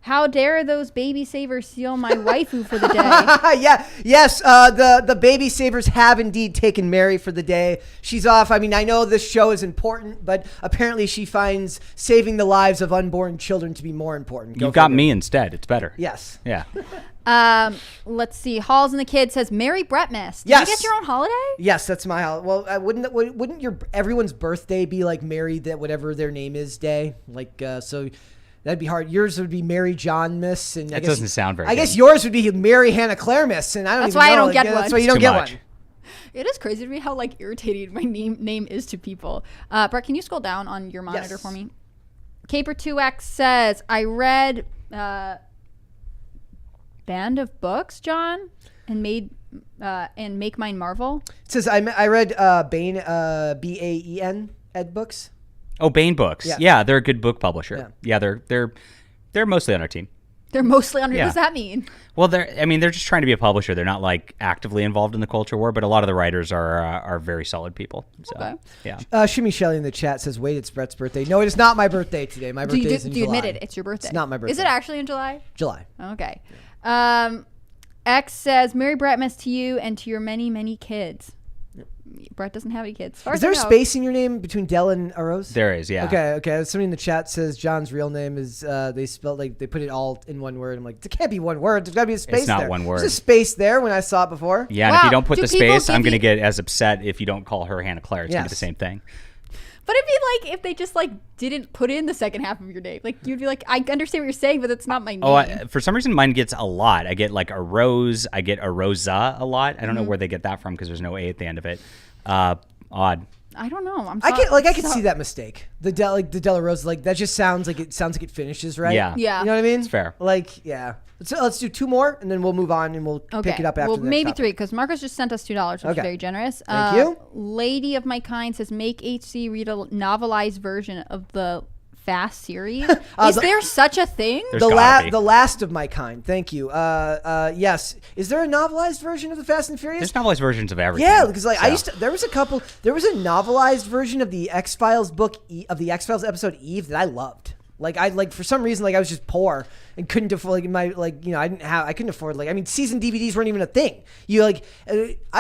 How dare those baby savers steal my waifu for the day? Yes. The baby savers have indeed taken Mary for the day. She's off. I mean, I know this show is important, but apparently she finds saving the lives of unborn children to be more important. You've got me instead. It's better. Yes. Yeah. Let's see. Halls in the Kid says, Merry Bretmas. Did Yes. you get your own holiday? Yes, that's my holiday. Well, wouldn't your everyone's birthday be like Mary, that whatever their name is day? Like, so that'd be hard. Yours would be Mary John Miss, and That doesn't sound very I good. guess yours would be Mary Hannah Claire Miss, and I don't That's even why know. I don't Like, get yeah, one. That's why you It's don't too get much. one. It is crazy to me how like irritating my name is to people. Brett, can you scroll down on your monitor Yes. for me? Caper2X says, I read Band of Books, John, and Make Mine Marvel. It says I read Baen Baen Ed books. Oh, Baen Books. Yeah. Yeah, they're a good book publisher. Yeah, they're mostly on our team. They're mostly under. Yeah. What does that mean? Well, they're just trying to be a publisher. They're not like actively involved in the culture war, but a lot of the writers are very solid people. So, Okay. yeah. Shimmy Shelley in the chat says, "Wait, it's Brett's birthday." No, it is not my birthday today. My Do birthday is in you July. admit it? It's your birthday. It's not my birthday. Is it actually in July? July. Okay. X says, Merry Bretmas to you and to your many, many kids. Brett doesn't have any kids. As far Is as there I a know. space in your name between Del and Arroz? There is, yeah. Okay. Somebody in the chat says John's real name is they spelled like they put it all in one word. I'm like, it can't be one word. There's got to be a space there. not one word. There's a space there when I saw it before. Yeah, and Wow. if you don't put Do the people space, I'm give going to you- get as upset if you don't call her Hannah Claire. It's going to be the Yes. same thing. But it'd be like if they just like didn't put in the second half of your name. Like you'd be like, I understand what you're saying, but it's not my name. Oh, for some reason, mine gets a lot. I get like a rose. I get a rosa a lot. I don't know where they get that from because there's no A at the end of it. Odd. I don't know. I could see that mistake. The Della Rose, like that just sounds like it finishes right. Yeah. Yeah. You know what I mean? It's fair. Like, yeah. So let's do two more and then we'll move on and we'll pick it up after well, the next maybe topic. three because Marcos just sent us $2, which Okay. is very generous. Thank you. Lady of My Kind says, make HC read a novelized version of the Fast series. Is there such a thing? There's gotta be. The last of my kind. Thank you. Yes. Is there a novelized version of the Fast and Furious? There's novelized versions of everything. Yeah, because like so. there was a novelized version of the X-Files book of the X-Files episode Eve that I loved. Like for some reason I was just poor and couldn't afford I couldn't afford season DVDs weren't even a thing. I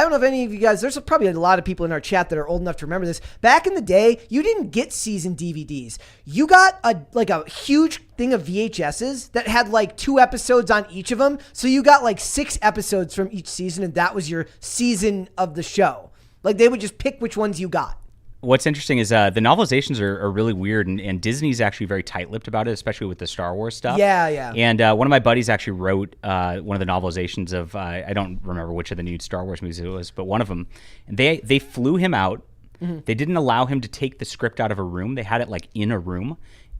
don't know if any of you guys, there's probably a lot of people in our chat that are old enough to remember this. Back in the day, you didn't get season DVDs. You got a huge thing of VHSs that had like 2 episodes on each of them. So you got like 6 episodes from each season and that was your season of the show. Like they would just pick which ones you got. What's interesting is the novelizations are really weird, and Disney's actually very tight-lipped about it, especially with the Star Wars stuff. Yeah. And one of my buddies actually wrote one of the novelizations of, I don't remember which of the new Star Wars movies it was, but one of them. And they flew him out. Mm-hmm. They didn't allow him to take the script out of a room. They had it like in a room.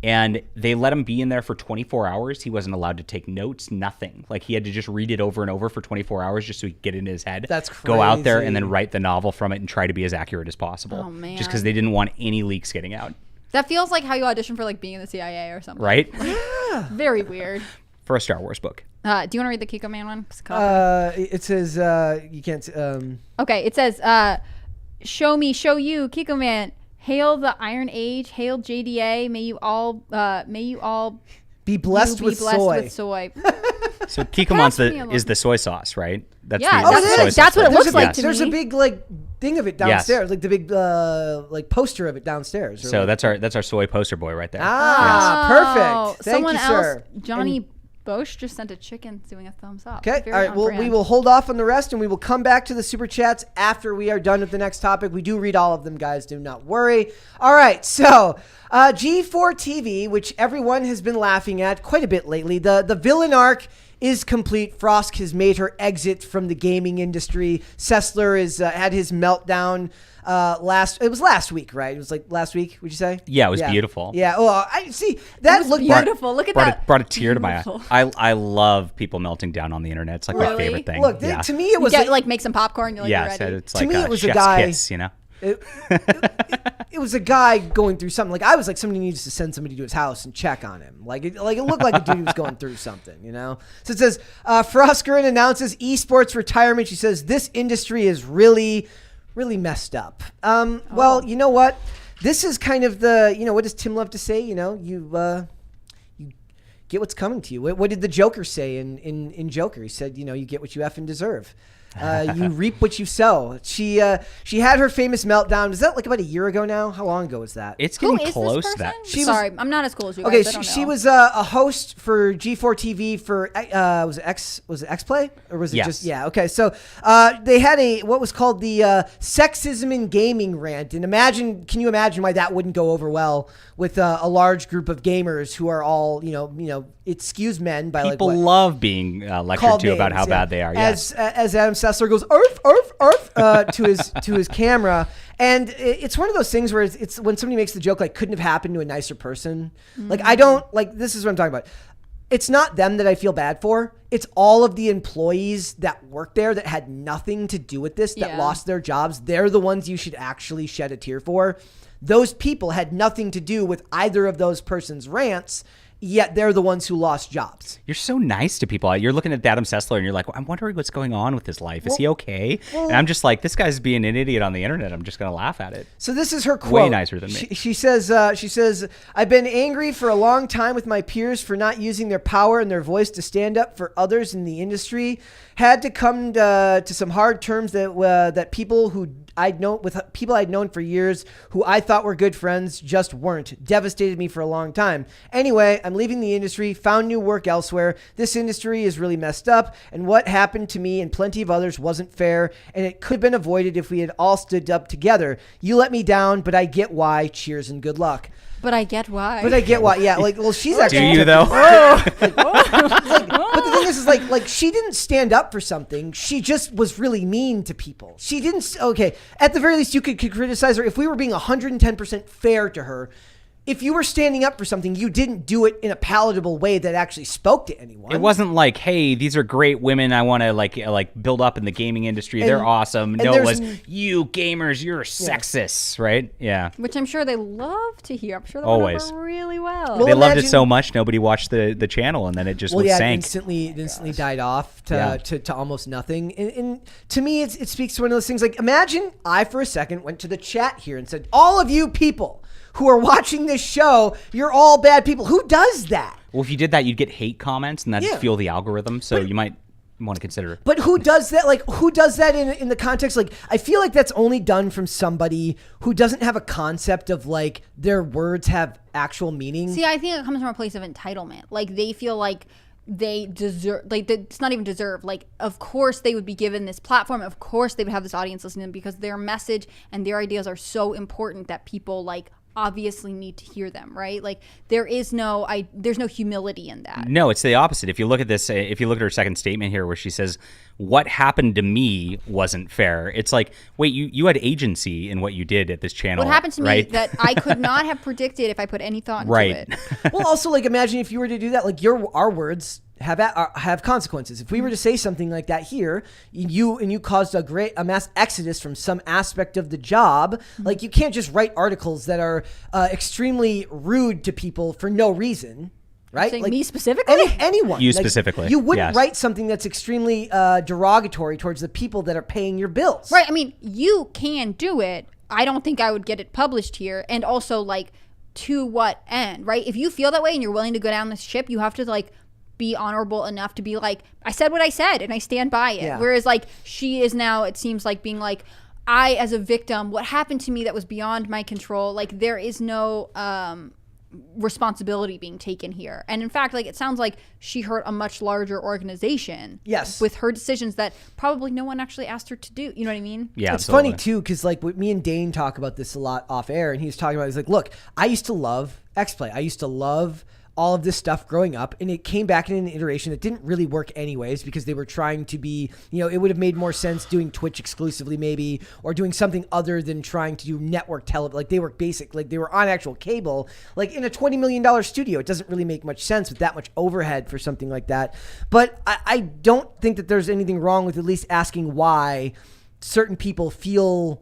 And they let him be in there for 24 hours. He wasn't allowed to take notes, nothing. Like he had to just read it over and over for 24 hours just so he could get it in his head. That's Go out there crazy. and then write the novel from it and try to be as accurate as possible. Oh, man. Just because they didn't want any leaks getting out. That feels like how you audition for like being in the CIA or something. Right? Very weird. For a Star Wars book. Do you want to read the Kiko Man one? 'Cause it cut off. It says you can't. Okay, it says, show me, show you, Kiko Man. Hail the Iron Age, hail JDA. May you all Be blessed be with blessed soy. with soy. So Kikomon's me a is the soy sauce, right? That's Yeah, the that's soy what sauce it- that's what it flavor. looks like to There's me. a big thing of it downstairs, like the big poster of it downstairs. So that's our soy poster boy right there. Ah, perfect. Thank Someone you, else, sir. Johnny Bosch just sent a chicken doing a thumbs up. Okay, Very all right. on Well, brand. we will hold off on the rest, and we will come back to the super chats after we are done with the next topic. We do read all of them, guys. Do not worry. All right, so G4 TV, which everyone has been laughing at quite a bit lately. The villain arc is complete. Frost has made her exit from the gaming industry. Sessler is had his meltdown. It was last week, right? It was like last week. Would you say? Yeah, it was beautiful. Yeah. Oh, I see that was looked beautiful. Look at that. Brought a tear to my Beautiful. eye. I love people melting down on the internet. It's like my Really? favorite thing. Look, yeah. to me it You was get, like make some popcorn. You're like, Yeah, you're so ready. it's like me, it was a chef's guy- kiss, you know? it was a guy going through something. Like I was like, somebody needs to send somebody to his house and check on him. Like it looked like a dude who was going through something, you know. So it says Froskerin announces esports retirement. She says this industry is really messed up. Well, you know what? This is kind of the, what does Tim love to say? You get what's coming to you. What did the Joker say in Joker? He said, you get what you effing deserve. You reap what you sow. She had her famous meltdown. Is that like about a year ago now? How long ago was that? It's Who getting is close this to that. person? Sorry, I'm not as cool as you guys. Okay, I don't she know. was a host for G4 TV for was it X Play or was it Yes. just okay? So they had what was called the sexism in gaming rant, and can you imagine why that wouldn't go over well with a large group of gamers who are all it skews men by People like what? love being lectured Called to about names, how bad they are. Yes. As Adam Sessler goes arf arf arf to his camera, and it's one of those things where it's when somebody makes the joke like couldn't have happened to a nicer person. Like I don't like this is what I'm talking about. It's not them that I feel bad for. It's all of the employees that work there that had nothing to do with this, that lost their jobs. They're the ones you should actually shed a tear for. Those people had nothing to do with either of those persons' rants, yet they're the ones who lost jobs. You're so nice to people. You're looking at Adam Sessler and you're like, I'm wondering what's going on with his life. Is he okay? And I'm just like, this guy's being an idiot on the internet. I'm just going to laugh at it. So this is her quote. Way nicer than me. She says, I've been angry for a long time with my peers for not using their power and their voice to stand up for others in the industry. Had to come to some hard terms that people I'd known for years who I thought were good friends just weren't. Devastated me for a long time. Anyway, I'm leaving the industry, found new work elsewhere. This industry is really messed up, and what happened to me and plenty of others wasn't fair, and it could have been avoided if we had all stood up together. You let me down, but I get why. Cheers and good luck. But I get why. Yeah, like, well, she's actually. Do you though? But the thing is like she didn't stand up for something. She just was really mean to people. She didn't. Okay, at the very least, you could criticize her if we were being 110% fair to her. If you were standing up for something, you didn't do it in a palatable way that actually spoke to anyone. It wasn't like, hey, these are great women I want to like build up in the gaming industry. They're awesome. No, it was, you gamers, you're sexist, right? Yeah. Which I'm sure they love to hear. I'm sure they Always. went over really well. Well, They loved it imagine- so much, nobody watched the channel, and then it just it sank. instantly died off to almost nothing. And to me, it speaks to one of those things. Like, imagine I, for a second, went to the chat here and said, all of you people who are watching this show, you're all bad people. Who does that? Well, if you did that, you'd get hate comments, and that'd fuel the algorithm, so you might want to consider it. But who does that? Like, who does that in the context? Like, I feel like that's only done from somebody who doesn't have a concept of, like, their words have actual meaning. See, I think it comes from a place of entitlement. Like, they feel like they deserve, like, it's not even deserve. Like, of course they would be given this platform. Of course they would have this audience listening to them because their message and their ideas are so important that people, like, obviously need to hear them, right? Like there's no humility in that. No, it's the opposite. If you look at this, if you look at her second statement here where she says, what happened to me wasn't fair. It's like, wait, you had agency in what you did at this channel. What happened to me right? that I could not have predicted if I put any thought into it. Well, also, like, imagine if you were to do that, like our words have consequences. If we were to say something like that here, you caused a mass exodus from some aspect of the job. Like, you can't just write articles that are extremely rude to people for no reason, right? Saying like me specifically? anyone. You Like, specifically, You wouldn't yes. write something that's extremely derogatory towards the people that are paying your bills. Right. I mean, you can do it. I don't think I would get it published here. And also, like, to what end, right? If you feel that way and you're willing to go down this ship, you have to, like, be honorable enough to be like, I said what I said and I stand by it. Yeah. Whereas, like, she is now, it seems like, being like, I, as a victim, what happened to me that was beyond my control, like, there is no responsibility being taken here. And in fact, like, it sounds like she hurt a much larger organization. Yes. With her decisions that probably no one actually asked her to do. You know what I mean? Yeah, It's absolutely. funny too, because like me and Dane talk about this a lot off air, and he was talking about, he's like, look, I used to love X-Play. I used to love all of this stuff growing up, and it came back in an iteration that didn't really work anyways, because they were trying to be, it would have made more sense doing Twitch exclusively maybe, or doing something other than trying to do network television. Like, they were basic, like they were on actual cable, like in a $20 million studio. It doesn't really make much sense with that much overhead for something like that. But I don't think that there's anything wrong with at least asking why certain people feel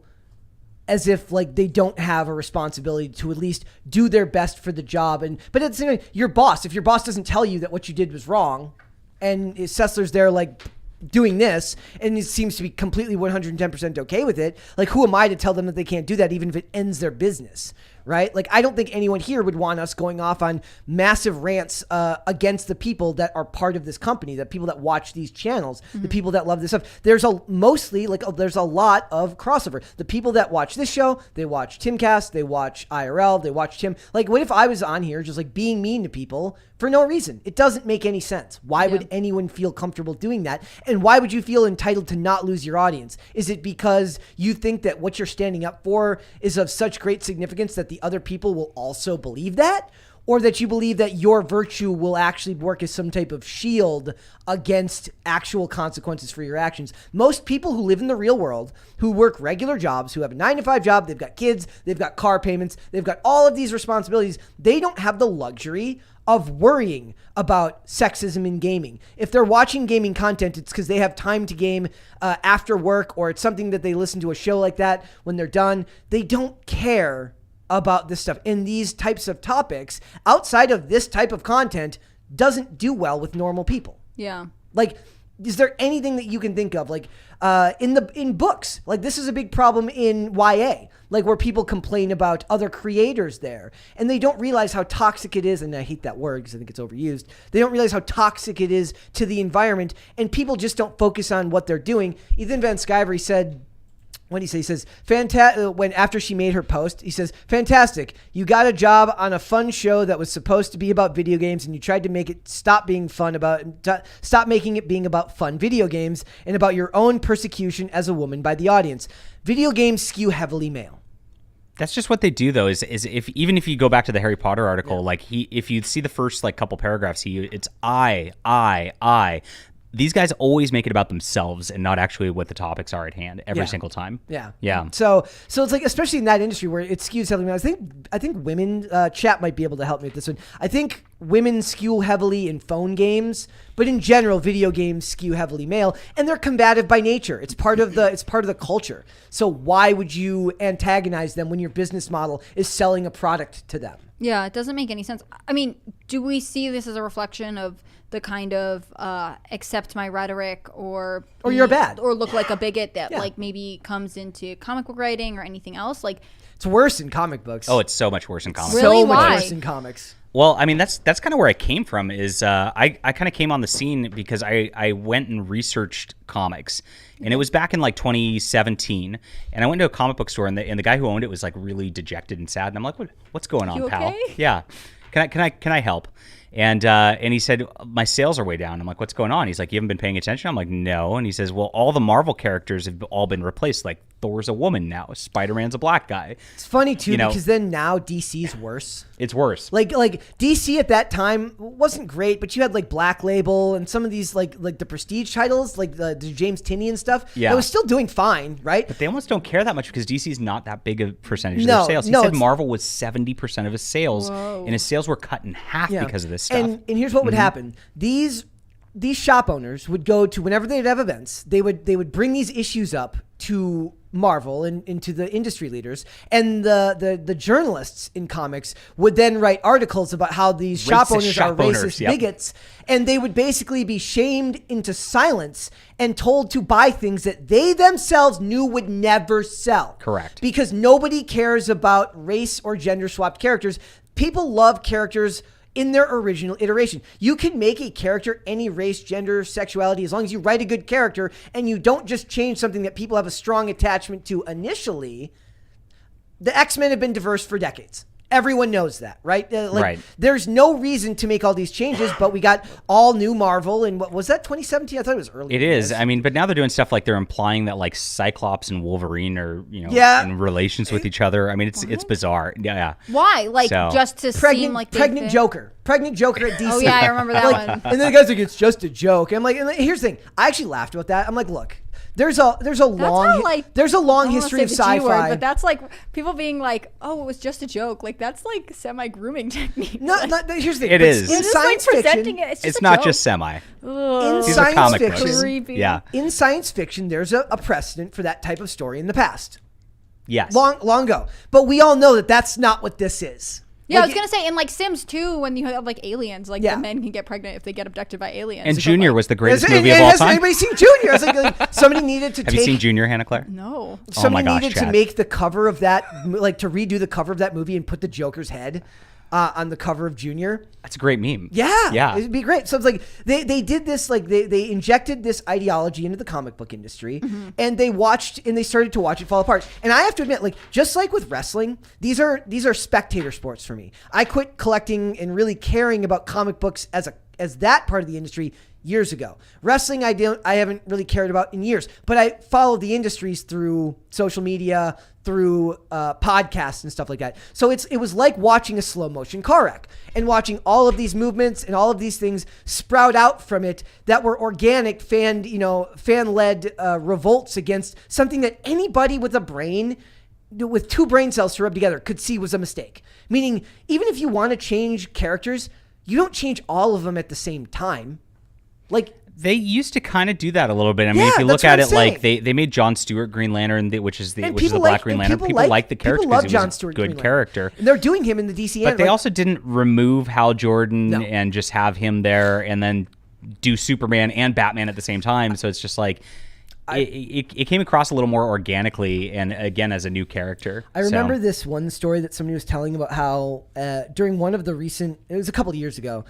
as if, like, they don't have a responsibility to at least do their best for the job. But at the same time, your boss, if your boss doesn't tell you that what you did was wrong, and Sessler's there, like, doing this, and it seems to be completely 110% okay with it, like, who am I to tell them that they can't do that, even if it ends their business, right? Like, I don't think anyone here would want us going off on massive rants against the people that are part of this company, the people that watch these channels, the people that love this stuff. There's there's a lot of crossover. The people that watch this show, they watch Timcast, they watch IRL, they watch Tim. Like, what if I was on here just like being mean to people for no reason? It doesn't make any sense. Why would anyone feel comfortable doing that? And why would you feel entitled to not lose your audience? Is it because you think that what you're standing up for is of such great significance that the other people will also believe that? Or that you believe that your virtue will actually work as some type of shield against actual consequences for your actions? Most people who live in the real world, who work regular jobs, who have a 9-to-5 job, they've got kids, they've got car payments, they've got all of these responsibilities. They don't have the luxury of worrying about sexism in gaming. If they're watching gaming content, it's because they have time to game after work, or it's something that they listen to a show like that when they're done. They don't care about this stuff. And these types of topics outside of this type of content doesn't do well with normal people. Yeah. Like, is there anything that you can think of, like in books? Like, this is a big problem in YA, like where people complain about other creators there, and they don't realize how toxic it is. And I hate that word because I think it's overused. They don't realize how toxic it is to the environment, and people just don't focus on what they're doing. Ethan Van Sciver said, what did he say? He says, when after she made her post, he says, "Fantastic. You got a job on a fun show that was supposed to be about video games, and you tried to make it stop making it being about fun video games and about your own persecution as a woman by the audience. Video games skew heavily male." That's just what they do, though. Is if even if you go back to the Harry Potter article, if you see the first like couple paragraphs, it's I. These guys always make it about themselves and not actually what the topics are at hand every single time. Yeah. So it's like, especially in that industry where it skews heavily male. I think women, chat might be able to help me with this one. I think women skew heavily in phone games, but in general, video games skew heavily male, and they're combative by nature. It's part of the culture. So why would you antagonize them when your business model is selling a product to them? Yeah, it doesn't make any sense. I mean, do we see this as a reflection of the kind of accept my rhetoric or you're bad or look like a bigot that like maybe comes into comic book writing or anything else? Like, it's worse in comic books. Oh, it's so much worse in comics. Really? So much Why? worse in comics. Well, I mean, that's kind of where I came from. Is I kind of came on the scene because I went and researched comics, and it was back in like 2017. And I went to a comic book store, and the guy who owned it was like really dejected and sad. And I'm like, what's going on, You pal? okay? Yeah, can I help? And he said, my sales are way down. I'm like, what's going on? He's like, you haven't been paying attention? I'm like, no. And he says, well, all the Marvel characters have all been replaced. Like, Thor's a woman now. Spider-Man's a black guy. It's funny, too, because then now DC's worse. It's worse. Like DC at that time wasn't great, but you had like Black Label and some of these like the prestige titles, like the James Tinney and stuff. Yeah. That was still doing fine, right? But they almost don't care that much because DC's not that big a percentage of their sales. He said Marvel was 70% of his sales, and his sales were cut in half because of this stuff. And here's what would happen. These shop owners would go to, whenever they'd have events, they would bring these issues up to Marvel and to the industry leaders, and the journalists in comics would then write articles about how these shop owners are racist bigots, and they would basically be shamed into silence and told to buy things that they themselves knew would never sell. Correct. Because nobody cares about race or gender swapped characters. People love characters in their original iteration. You can make a character any race, gender, sexuality, as long as you write a good character and you don't just change something that people have a strong attachment to initially. The X-Men have been diverse for decades. Everyone knows that, right? Right. There's no reason to make all these changes, but we got all new Marvel, and what was that, 2017? I thought it was early. It is. I mean, but now they're doing stuff like they're implying that like Cyclops and Wolverine are, in relations with each other. I mean, it's bizarre. Yeah. Why? Like, just to seem like pregnant Joker at DC. Oh yeah, I remember that one. And then the guy's like, it's just a joke. And I'm like, and here's the thing. I actually laughed about that. I'm like, look. There's a long history of sci-fi. But that's like people being like, "Oh, it was just a joke." Like that's like semi-grooming technique. No, here's the thing. It is. In science fiction, it's not just semi. In These are science comic fiction, books. Creepy. Yeah. In science fiction, there's a precedent for that type of story in the past. Yes. Long ago. But we all know that that's not what this is. Yeah, Like, I was gonna say in like Sims 2, when you have like aliens, like Yeah. the men can get pregnant if they get abducted by aliens. And But, Junior like, was the greatest has, movie and of all has time. anybody seen Junior? I was like somebody needed to Have you seen Junior, Hannah Claire? no. Somebody gosh, needed to Chad. make the cover of that, like to redo the cover of that movie and put the Joker's head on the cover of Junior. That's a great meme. Yeah, it'd be great. So it's like they did this, like they injected this ideology into the comic book industry, and they started to watch it fall apart. And I have to admit, like just like with wrestling, these are spectator sports for me. I quit collecting and really caring about comic books as that part of the industry years ago. Wrestling, I haven't really cared about in years, but I followed the industries through social media, through podcasts and stuff like that. So it was like watching a slow motion car wreck and watching all of these movements and all of these things sprout out from it that were organic, fan-led revolts against something that anybody with a brain, with two brain cells to rub together, could see was a mistake. Meaning, even if you want to change characters, you don't change all of them at the same time. Like, They used to kind of do that a little bit. I mean, Yeah, if you that's look at what it, I'm like they made Jon Stewart Green Lantern, which is the Black Green Lantern. People like the character People love because he Jon was a Stewart good Green Lantern. character. And they're doing him in the DC. But they also didn't remove Hal Jordan No. and just have him there and then do Superman and Batman at the same time. So it's just like it came across a little more organically and again as a new character. I remember this one story that somebody was telling about how during one of the recent, it was a couple of years ago,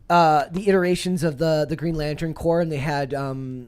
the iterations of the Green Lantern Corps, and they had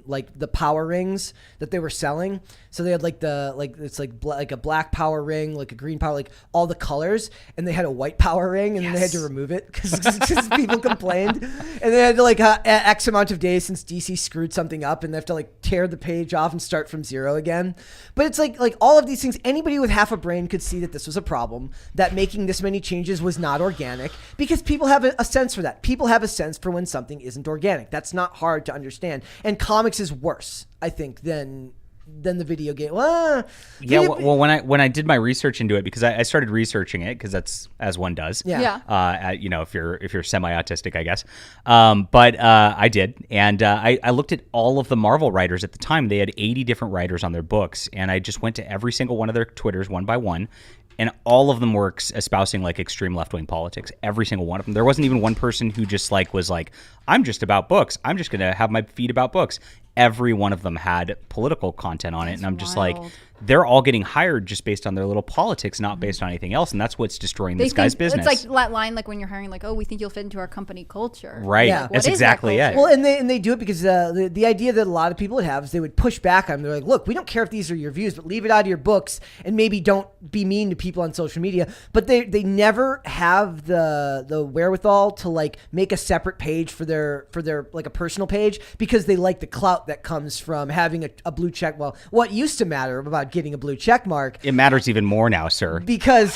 like the power rings that they were selling. So they had like like a black power ring, like a green power, like all the colors, and they had a white power ring, and then they had to remove it because people complained, and they had to like X amount of days since DC screwed something up, and they have to like tear the page off and start from zero again. But it's like all of these things, anybody with half a brain could see that this was a problem, that making this many changes was not organic, because people have a sense for that. People have a sense for when something isn't organic. That's not hard to understand. And comics is worse, I think, than the video game. Well, when I did my research into it, because I started researching it because that's as one does. Yeah. If you're semi-autistic, I guess. But I did, and I looked at all of the Marvel writers at the time. They had 80 different writers on their books, and I just went to every single one of their Twitters one by one. And all of them were espousing like extreme left-wing politics. Every single one of them. There wasn't even one person who just was like, I'm just about books. I'm just going to have my feed about books. Every one of them had political content on it. And I'm just like, they're all getting hired just based on their little politics, not based on anything else. And that's what's destroying this guy's business. It's like that line, like when you're hiring, like, oh, we think you'll fit into our company culture. Right. Yeah. That's exactly it. Well, and they do it because the idea that a lot of people would have is they would push back on them. They're like, look, we don't care if these are your views, but leave it out of your books and maybe don't be mean to people on social media. But they never have the wherewithal to like make a separate page for their like a personal page, because they like the clout that comes from having a blue check. Well, what used to matter about getting a blue check mark, it matters even more now, sir. because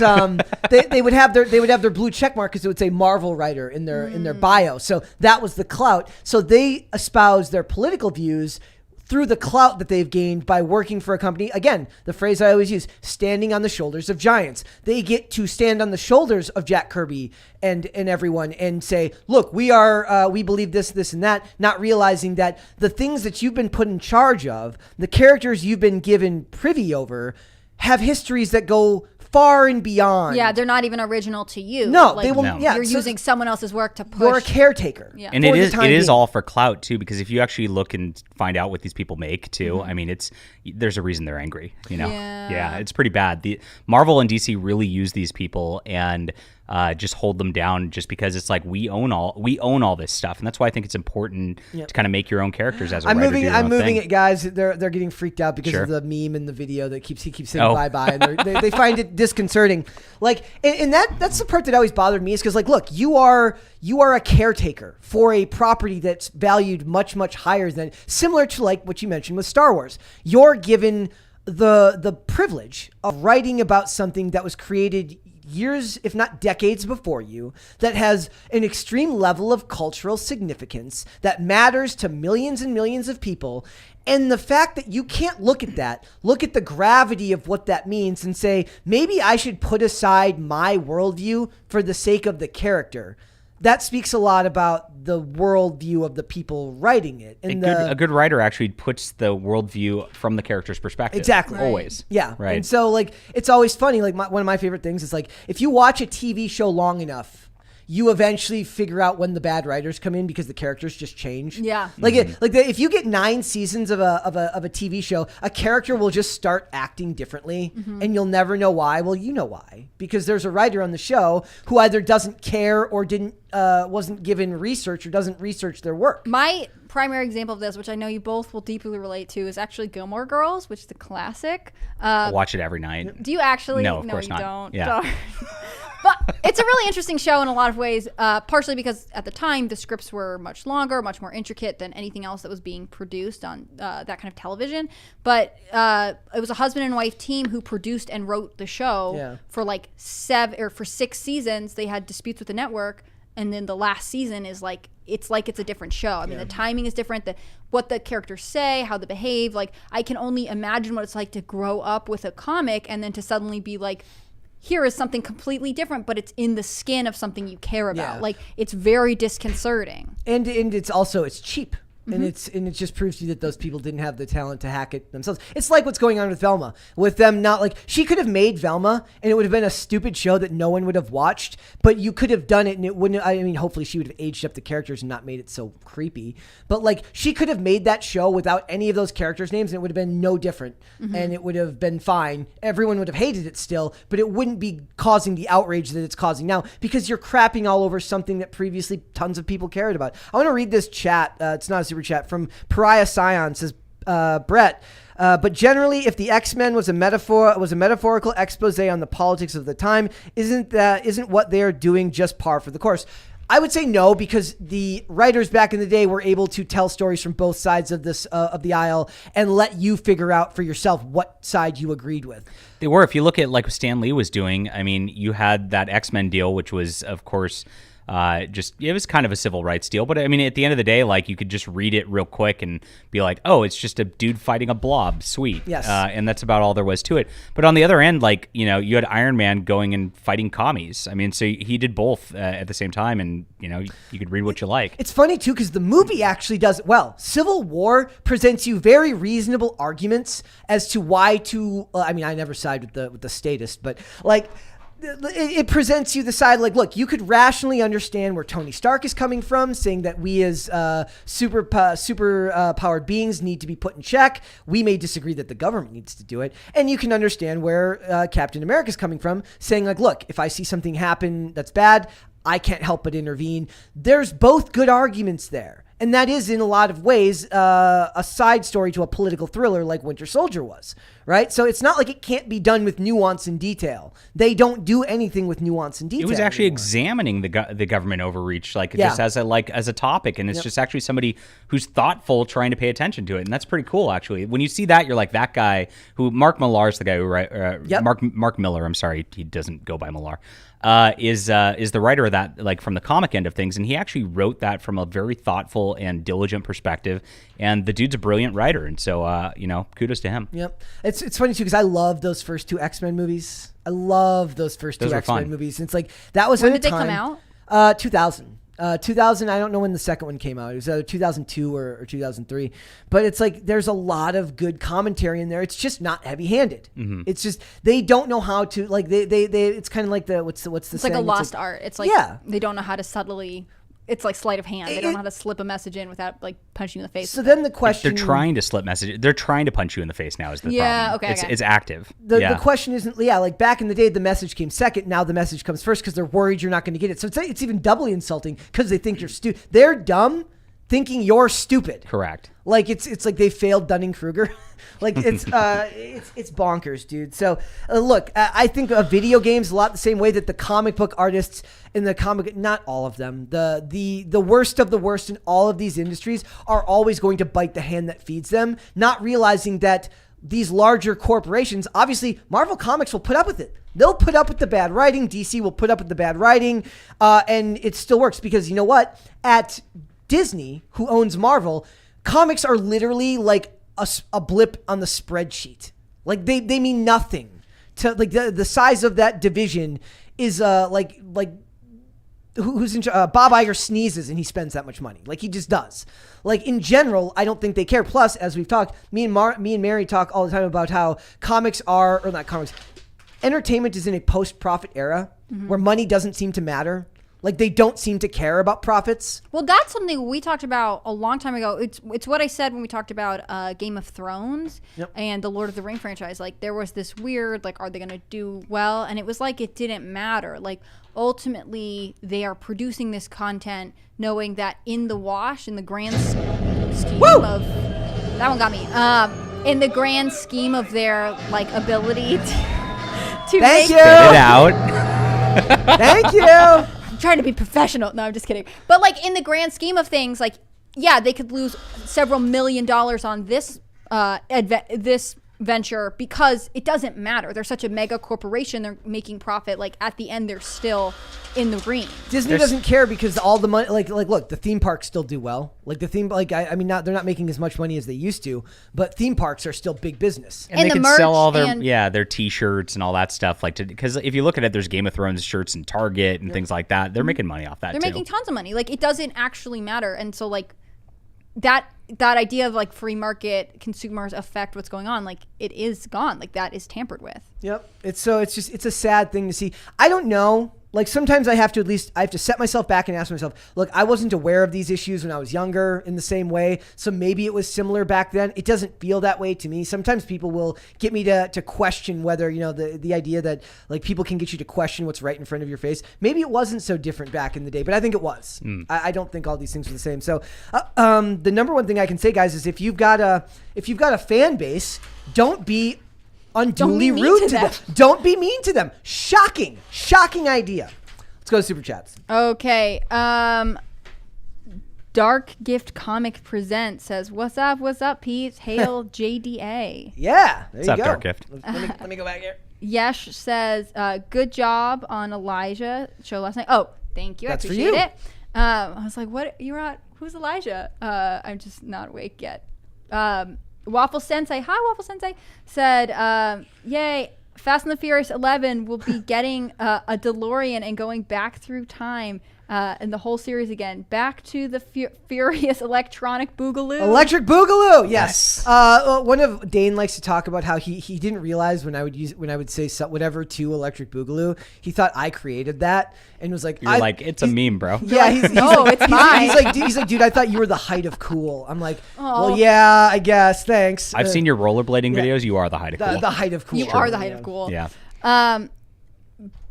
they would have their blue check mark because it would say Marvel writer in their bio. So that was the clout. So they espouse their political views through the clout that they've gained by working for a company. Again, the phrase I always use, standing on the shoulders of giants. They get to stand on the shoulders of Jack Kirby and everyone and say, look, we believe this, and that, not realizing that the things that you've been put in charge of, the characters you've been given privy over, have histories that go far and beyond. Yeah, they're not even original to you. No, like, they will. No. Yeah, you're so using someone else's work to push. You're a caretaker. Yeah. And for it the is time being. all for clout too, because if you actually look and find out what these people make too, I mean, there's a reason they're angry. Yeah. It's pretty bad. The Marvel and DC really use these people and just hold them down, just because it's like we own all this stuff, and that's why I think it's important to kind of make your own characters as a writer. I'm moving it, guys. They're getting freaked out because Sure. of the meme in the video that he keeps saying bye, and they find it disconcerting. Like, and that's the part that always bothered me, is because, like, look, you are a caretaker for a property that's valued much, much higher than, similar to like what you mentioned with Star Wars. You're given the privilege of writing about something that was created years, if not decades before you, that has an extreme level of cultural significance that matters to millions and millions of people. And the fact that you can't look at the gravity of what that means and say, maybe I should put aside my worldview for the sake of the character. that speaks a lot about the worldview of the people writing it. And a good writer actually puts the worldview from the character's perspective. Exactly. Right. Always. Yeah. Right. And so, like, it's always funny. Like, one of my favorite things is, like, if you watch a TV show long enough, you eventually figure out when the bad writers come in because the characters just change. Yeah. Like, if you get 9 seasons of a TV show, a character will just start acting differently, and you'll never know why. Well, you know why, because there's a writer on the show who either doesn't care or wasn't given research or doesn't research their work. My primary example of this, which I know you both will deeply relate to, is actually Gilmore Girls, which is the classic. I watch it every night. Do you actually? No, of course you not. Don't. Yeah. But it's a really interesting show in a lot of ways, partially because at the time the scripts were much longer, much more intricate than anything else that was being produced on that kind of television. But it was a husband and wife team who produced and wrote the show for like 6 seasons. They had disputes with the network, and then the last season is like it's a different show. I mean, the timing is different. What the characters say, how they behave. Like, I can only imagine what it's like to grow up with a comic and then to suddenly be like, here is something completely different, but it's in the skin of something you care about. Yeah. Like, it's very disconcerting. And it's cheap. And it just proves to you that those people didn't have the talent to hack it themselves. It's like what's going on with Velma. With them not like, she could have made Velma and it would have been a stupid show that no one would have watched, but you could have done it and it wouldn't. I mean, hopefully she would have aged up the characters and not made it so creepy. But like, she could have made that show without any of those characters' names and it would have been no different. And it would have been fine. Everyone would have hated it still, but it wouldn't be causing the outrage that it's causing now because you're crapping all over something that previously tons of people cared about. I want to read this chat. It's not a super chat from Pariah Scion. Says Brett, but generally, if the X-Men was a metaphorical expose on the politics of the time, isn't what they are doing just par for the course? I would say no, because the writers back in the day were able to tell stories from both sides of this of the aisle and let you figure out for yourself what side you agreed with. They were. If you look at like what Stan Lee was doing, I mean, you had that X-Men deal, which was, of course, it was kind of a civil rights deal, but I mean, at the end of the day, like, you could just read it real quick and be like, oh, it's just a dude fighting a blob. Sweet. Yes. And that's about all there was to it. But on the other end, like, you know, you had Iron Man going and fighting commies. I mean, so he did both at the same time, and, you know, you could read what you like. It's funny, too, because the movie actually does it well. Civil War presents you very reasonable arguments as to why to, I mean, I never side with the statist, but, like, it presents you the side like, look, you could rationally understand where Tony Stark is coming from, saying that we as super powered beings need to be put in check. We may disagree that the government needs to do it. And you can understand where Captain America is coming from, saying like, look, if I see something happen that's bad, I can't help but intervene. There's both good arguments there. And that is, in a lot of ways, a side story to a political thriller like Winter Soldier was, right? So it's not like it can't be done with nuance and detail. They don't do anything with nuance and detail. It was actually anymore. examining the government overreach, like just as a topic, and it's just actually somebody who's thoughtful, trying to pay attention to it, and that's pretty cool. Actually, when you see that, you're like, that guy who Mark Millar's the guy who Mark Miller. I'm sorry, he doesn't go by Millar. Is the writer of that, like, from the comic end of things, and he actually wrote that from a very thoughtful and diligent perspective, and the dude's a brilliant writer, and so you know, kudos to him. Yep. It's funny too because I love those first 2 X-Men movies. I love those first 2 Those are X-Men fun. movies. And it's like that was When at a did they time, come out? 2000. 2000, I don't know when the second one came out. It was either 2002 or 2003. But it's like there's a lot of good commentary in there. It's just not heavy-handed. Mm-hmm. It's just they don't know how to, like, they it's kind of like the what's the It's saying? like a lost art. It's like they don't know how to subtly. It's like sleight of hand. They don't know how to slip a message in without, like, punching you in the face. So then the question... They're trying to slip messages. They're trying to punch you in the face now is the problem. Yeah, okay. It's active. The question isn't... Yeah, like, back in the day, the message came second. Now the message comes first because they're worried you're not going to get it. So it's even doubly insulting because they think you're stupid. They're dumb thinking you're stupid. Correct. Like, it's like they failed Dunning-Kruger. Like, it's bonkers, dude. So, look, I think a video game's a lot the same way that the comic book artists in the comic, not all of them, the worst of the worst in all of these industries are always going to bite the hand that feeds them, not realizing that these larger corporations, obviously, Marvel Comics will put up with it. They'll put up with the bad writing. DC will put up with the bad writing, and it still works because, you know what? At Disney, who owns Marvel, comics are literally like a blip on the spreadsheet. Like they mean nothing to, like, the size of that division is like who's in Bob Iger sneezes and he spends that much money. Like, he just does. Like, in general, I don't think they care. Plus, as we've talked, me and Mary talk all the time about how entertainment is in a post-profit era where money doesn't seem to matter. Like, they don't seem to care about profits. Well, that's something we talked about a long time ago. It's what I said when we talked about Game of Thrones and the Lord of the Ring franchise. Like, there was this weird, like, are they going to do well? And it was like it didn't matter. Like, ultimately, they are producing this content knowing that in the wash, in the grand scheme of... That one got me. In the grand scheme of their, like, ability to Thank you. Spit it out. Thank you. Trying to be professional. No, I'm just kidding. But like in the grand scheme of things, like, yeah, they could lose several $1 million on this this venture because it doesn't matter. They're such a mega corporation. They're making profit. Like, at the end, they're still in the green. Disney doesn't care because all the money, like, look, the theme parks still do well. Like, I mean, they're not making as much money as they used to, but theme parks are still big business. And they could sell all their T-shirts and all that stuff. Like, because if you look at it, there's Game of Thrones shirts in Target and things like that. They're making money off that. They're making tons of money. Like, it doesn't actually matter. And so, like, that idea of like free market consumers affect what's going on, like, it is gone. Like, that is tampered with. Yep. It's a sad thing to see. I don't know. Like, sometimes I have to set myself back and ask myself, look, I wasn't aware of these issues when I was younger in the same way. So maybe it was similar back then. It doesn't feel that way to me. Sometimes people will get me to question whether, you know, the idea that like people can get you to question what's right in front of your face. Maybe it wasn't so different back in the day, but I think it was. I don't think all these things are the same. So the number one thing I can say, guys, is if you've got a fan base, don't be unduly rude to them. Don't be mean to them. Shocking idea. Let's go to super chats. Okay. Dark Gift Comic Present says, what's up, Pete? Hail JDA. Yeah, there what's you up, go. Dark Gift? Let me go back here. Yesh says, good job on Elijah show last night. Oh, thank you. That's I appreciate for you. it. I was like, what? You're at, who's Elijah? I'm just not awake yet. Waffle Sensei, hi Waffle Sensei, said, yay, Fast and the Furious 11 will be getting a DeLorean and going back through time in the whole series again. Back to the furious electronic boogaloo. Electric boogaloo, yes. One of Dane likes to talk about how he didn't realize when I would say whatever to electric boogaloo, he thought I created that and was like, You're like, it's a meme, bro. Yeah, he's mine. He's like, dude, I thought you were the height of cool. I'm like, well, yeah, I guess, thanks. I've seen your rollerblading videos. You are the height of cool. The height of cool. You are the height of cool. Yeah.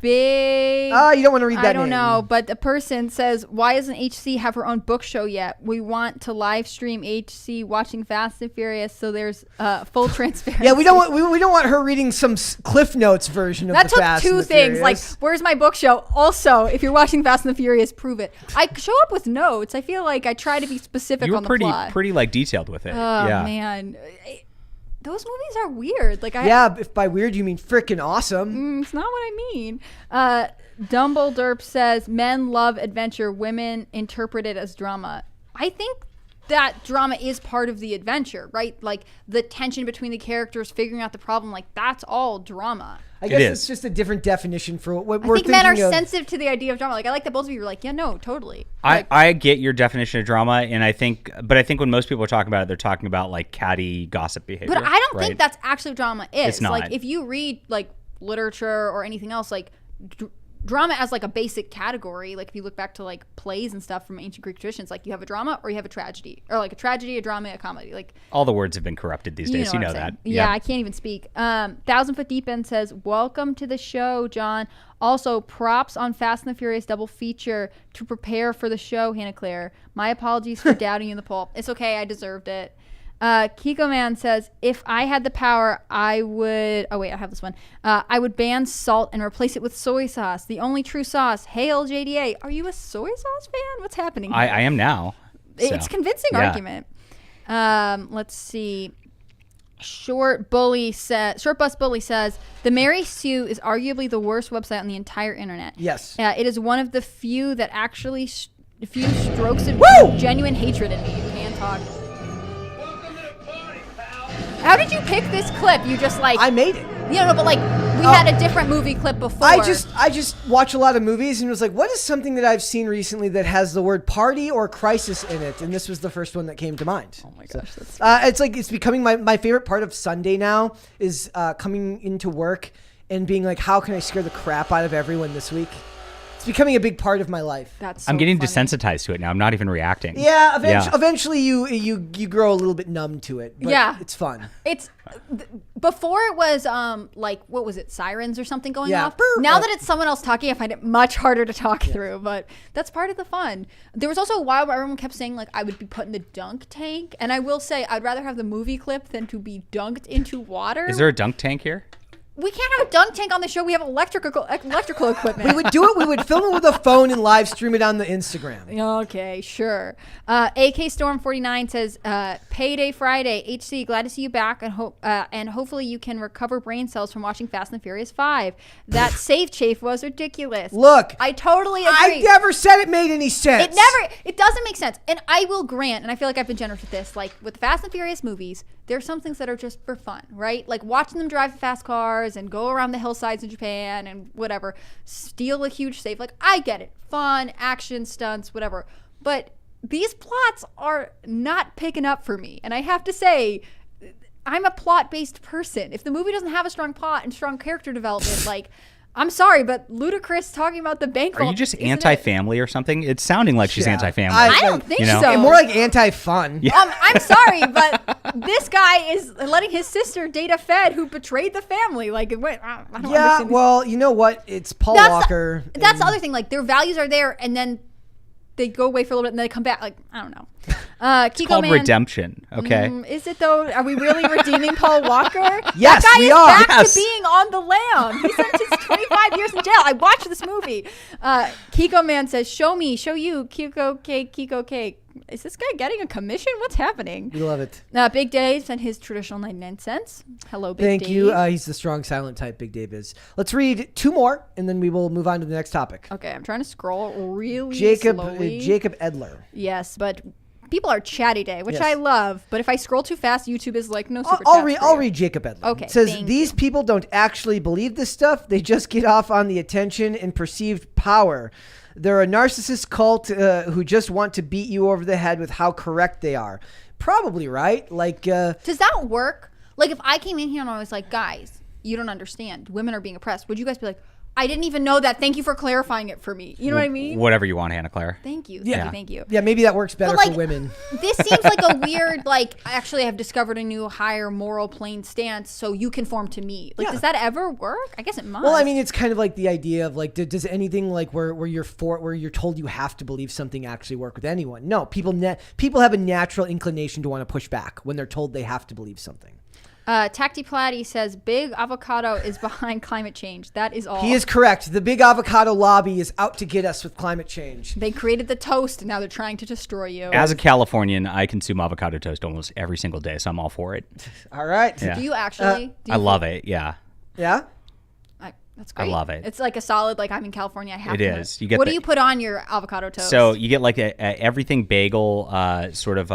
Big. You don't want to read that. I don't name. know, but the person says, "Why doesn't HC have her own book show yet? We want to live stream HC watching Fast and Furious, so there's full transparency." Yeah, we don't want her reading some Cliff Notes version of that the Fast took and two the things. Furious. Like, where's my book show? Also, if you're watching Fast and the Furious, prove it. I show up with notes. I feel like I try to be specific You were on the plot. pretty like detailed with it. Oh yeah. man. Those movies are weird. Like, if by weird you mean freaking awesome. It's not what I mean. Dumbledore says, men love adventure, women interpret it as drama. I think that drama is part of the adventure, right? Like, the tension between the characters, figuring out the problem, like, that's all drama. I guess it's just a different definition for what we're thinking. I think men are sensitive to the idea of drama. Like, I like that both of you are like, yeah, no, totally. I get your definition of drama, and I think when most people are talking about it, they're talking about like catty gossip behavior. But I don't think that's actually what drama is. It's not. Like, if you read like literature or anything else, like drama as like a basic category, like if you look back to like plays and stuff from ancient Greek traditions, like you have a drama or you have a tragedy, or like a tragedy, a drama, a comedy. Like, all the words have been corrupted these days. You know that. Yeah, I can't even speak. 1,000 Foot Deep End says, welcome to the show, John. Also, props on Fast and the Furious double feature to prepare for the show, Hannah Claire. My apologies for doubting you in the poll. It's okay, I deserved it. Kiko Man says, if I had the power, I would... Oh, wait, I have this one. I would ban salt and replace it with soy sauce. The only true sauce. Hail JDA. Are you a soy sauce fan? What's happening here? I am now. It's convincing argument. Let's see. Short Bus Bully says, the Mary Sue is arguably the worst website on the entire internet. Yes. It is one of the few that actually... few strokes of genuine hatred in me. You can talk. Welcome to the party, pal. How did you pick this clip? You just like... I made it. But like we had a different movie clip before. I just watch a lot of movies and was like, what is something that I've seen recently that has the word party or crisis in it? And this was the first one that came to mind. Oh my gosh, that's it's like it's becoming my favorite part of Sunday now is coming into work and being like, how can I scare the crap out of everyone this week? It's becoming a big part of my life. That's so I'm getting funny. desensitized to it now. I'm not even reacting. Yeah, eventually you grow a little bit numb to it. But Yeah. it's fun. It's before it was like what was it, sirens or something going Yeah. off. Now that it's someone else talking, I find it much harder to talk through. But that's part of the fun. There was also a while where everyone kept saying like I would be put in the dunk tank, and I will say I'd rather have the movie clip than to be dunked into water. Is there a dunk tank here? We can't have a dunk tank on the show. We have electrical equipment. We would do it. We would film it with a phone and live stream it on the Instagram. Okay, sure. AK Storm 49 says, "Payday Friday, HC. Glad to see you back, and hopefully you can recover brain cells from watching Fast and the Furious 5. That safe chafe was ridiculous." Look, I totally agree. I never said it made any sense. It doesn't make sense. And I will grant, and I feel like I've been generous with this, like with Fast and Furious movies, there are some things that are just for fun, right? Like watching them drive fast cars and go around the hillsides in Japan and whatever, steal a huge safe. Like I get it. Fun, action, stunts, whatever. But these plots are not picking up for me. And I have to say, I'm a plot-based person. If the movie doesn't have a strong plot and strong character development, like, I'm sorry, but Ludacris talking about the bank Are you just anti-family or something? It's sounding like she's Yeah. anti-family. I don't think so. And more like anti-fun. Yeah. I'm sorry, but this guy is letting his sister date a Fed who betrayed the family. Like, wait, I don't Yeah, understand. well, you know what? It's Paul That's Walker. That's the other thing. Like, their values are there, and then they go away for a little bit, and then they come back. Like, I don't know. It's Kiko called Man, redemption, okay? Is it though? Are we really redeeming Paul Walker? Yes, that guy we is are. back Yes. to being on the lam. He sentenced 25 years in jail. I watched this movie. Kiko Man says, "Show me, show you, Kiko Cake, Kiko Cake." Is this guy getting a commission? What's happening? We love it. Big Dave sent his traditional 99 cents. Hello, Big Dave. Thank you. He's the strong, silent type, Big Dave is. Let's read two more, and then we will move on to the next topic. Okay, I'm trying to scroll really Jacob slowly. Edler. Yes, but people are chatty day, which Yes. I love. But if I scroll too fast, YouTube is like, no super I'll chats read. for I'll you. read Jacob Edler. Okay, It says thank these you. people don't actually believe this stuff. They just get off on the attention and perceived power. They're a narcissist cult who just want to beat you over the head with how correct they are. Probably right. Like, Does that work? Like, if I came in here and I was like, guys, you don't understand. Women are being oppressed. Would you guys be like, I didn't even know that. Thank you for clarifying it for me. You know what I mean? Whatever you want, Hannah Claire. Thank you. Yeah. Thank you. yeah, maybe that works better But, like, for women. This seems like a weird, like, actually I've discovered a new higher moral plane stance, so you conform to me. Like, Yeah. does that ever work? I guess it must. Well, I mean, it's kind of like the idea of like, does anything like where you're told you have to believe something actually work with anyone? No, people have a natural inclination to want to push back when they're told they have to believe something. Tacti Platy says Big Avocado is behind climate change. That is all. He is correct. The big avocado lobby is out to get us with climate change. They created the toast, and now they're trying to destroy you. As a Californian, I consume avocado toast almost every single day, so I'm all for it. All right. Yeah. Do you actually? I love it. Yeah. Yeah. That's great. love it. It's like a solid, like I'm in California. I have It to. is. You get what the- do you put on your avocado toast? So you get like a everything bagel sort of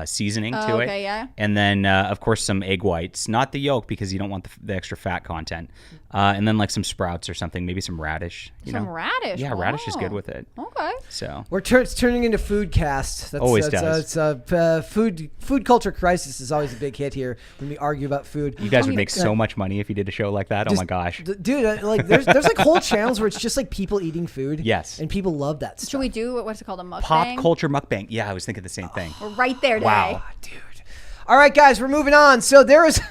seasoning to it. Okay, yeah. And then, of course, some egg whites. Not the yolk because you don't want the extra fat content. And then like some sprouts or something. Maybe some radish. Some radish. Yeah, radish is good Wow. with it. Okay. So It's turning into food cast. That's, Always that's, does. Food culture crisis is always a big hit here when we argue about food. you guys would me make so much money if you did a show like that. Oh my gosh. Dude, like there's like whole channels where it's just like people eating food. Yes. And people love that stuff. Should we do what's it called, a mukbang? Pop culture mukbang. Yeah, I was thinking the same thing. We're right there today. Wow. Dude. All right, guys, we're moving on. So there is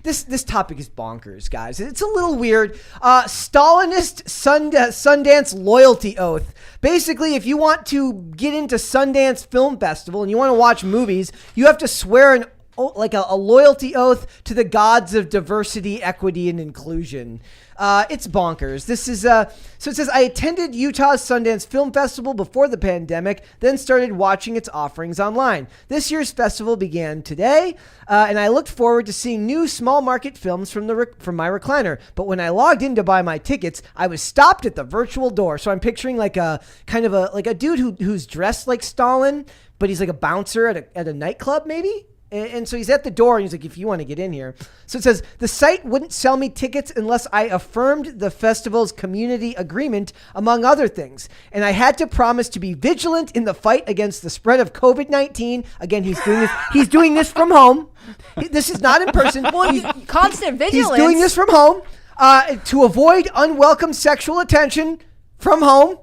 this topic is bonkers, guys. It's a little weird. Stalinist Sundance loyalty oath. Basically, if you want to get into Sundance Film Festival and you want to watch movies, you have to swear a loyalty oath to the gods of diversity, equity, and inclusion. It's bonkers. This is so it says I attended Utah's Sundance Film Festival before the pandemic, then started watching its offerings online. This year's festival began today, and I looked forward to seeing new small market films from my recliner. But when I logged in to buy my tickets, I was stopped at the virtual door. So I'm picturing like a kind of a dude who's dressed like Stalin, but he's like a bouncer at a nightclub, maybe. And so he's at the door and he's like, if you want to get in here. So it says, the site wouldn't sell me tickets unless I affirmed the festival's community agreement, among other things. And I had to promise to be vigilant in the fight against the spread of COVID-19. Again, he's doing this from home. This is not in person. Constant vigilance. He's doing this from home to avoid unwelcome sexual attention from home.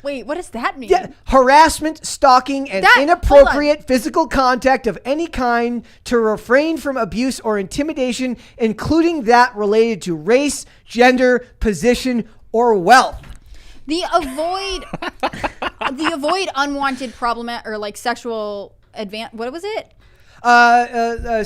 Wait, what does that mean? Yeah, harassment, stalking, and inappropriate physical contact of any kind, to refrain from abuse or intimidation, including that related to race, gender, position, or wealth. The avoid unwanted problem or like sexual what was it?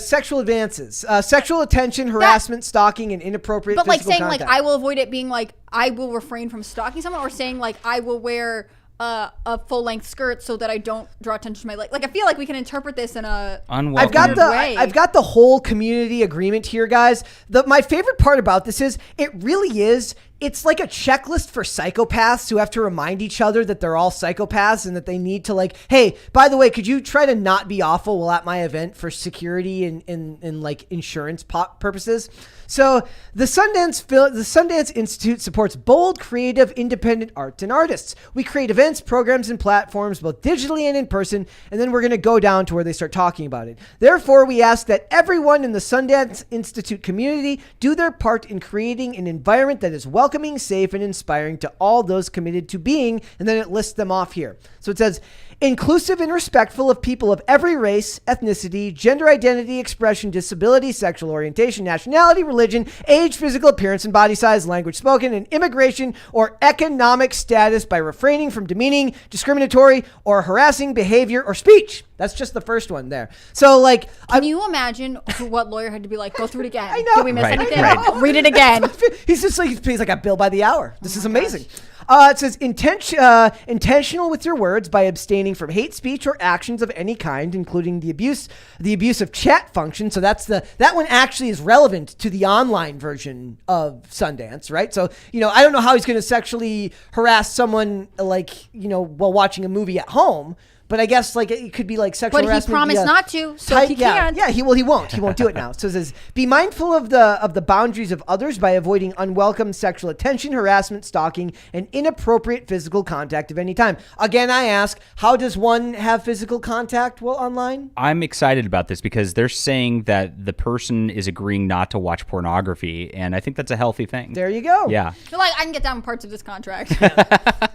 Sexual advances, sexual attention, harassment, stalking, and inappropriate but like physical saying contact. like I will avoid it being like I will refrain from stalking someone, or saying like I will wear a full-length skirt so that I don't draw attention to my leg. Like I feel like we can interpret this in a unwelcome way. I've got the whole community agreement here, guys. My favorite part about this is it really is. It's like a checklist for psychopaths who have to remind each other that they're all psychopaths and that they need to like, hey, by the way, could you try to not be awful while at my event for security and like insurance purposes? So the Sundance Institute supports bold, creative, independent arts and artists. We create events, programs, and platforms, both digitally and in person, and then we're going to go down to where they start talking about it. Therefore, we ask that everyone in the Sundance Institute community do their part in creating an environment that is welcoming, safe, and inspiring to all those committed to being, and then it lists them off here. So it says, inclusive and respectful of people of every race, ethnicity, gender identity, expression, disability, sexual orientation, nationality, religion, age, physical appearance, and body size, language spoken, and immigration or economic status, by refraining from demeaning, discriminatory, or harassing behavior or speech. That's just the first one there. So like, can you imagine what lawyer had to be like, go through it again? I know. Did we miss anything? Right. Read it again. He's just like, he pays like a bill by the hour. This is amazing. It says intentional with your words by abstaining from hate speech or actions of any kind, including the abuse of chat function. So that one actually is relevant to the online version of Sundance, right? So, I don't know how he's going to sexually harass someone like, while watching a movie at home. But I guess like it could be like sexual harassment. But he promised not to, so he can't. Yeah, he won't. He won't do it now. So it says, be mindful of the boundaries of others by avoiding unwelcome sexual attention, harassment, stalking, and inappropriate physical contact of any time. Again, I ask, how does one have physical contact while online? I'm excited about this because they're saying that the person is agreeing not to watch pornography, and I think that's a healthy thing. There you go. Yeah. I feel like I can get down parts of this contract.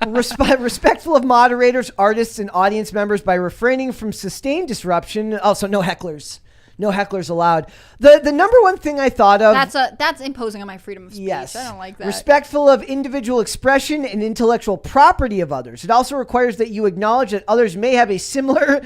Respectful of moderators, artists, and audience members by refraining from sustained disruption. Also, no hecklers. No hecklers allowed. The number one thing I thought of... That's imposing on my freedom of speech. Yes. I don't like that. Respectful of individual expression and intellectual property of others. It also requires that you acknowledge that others may have a similar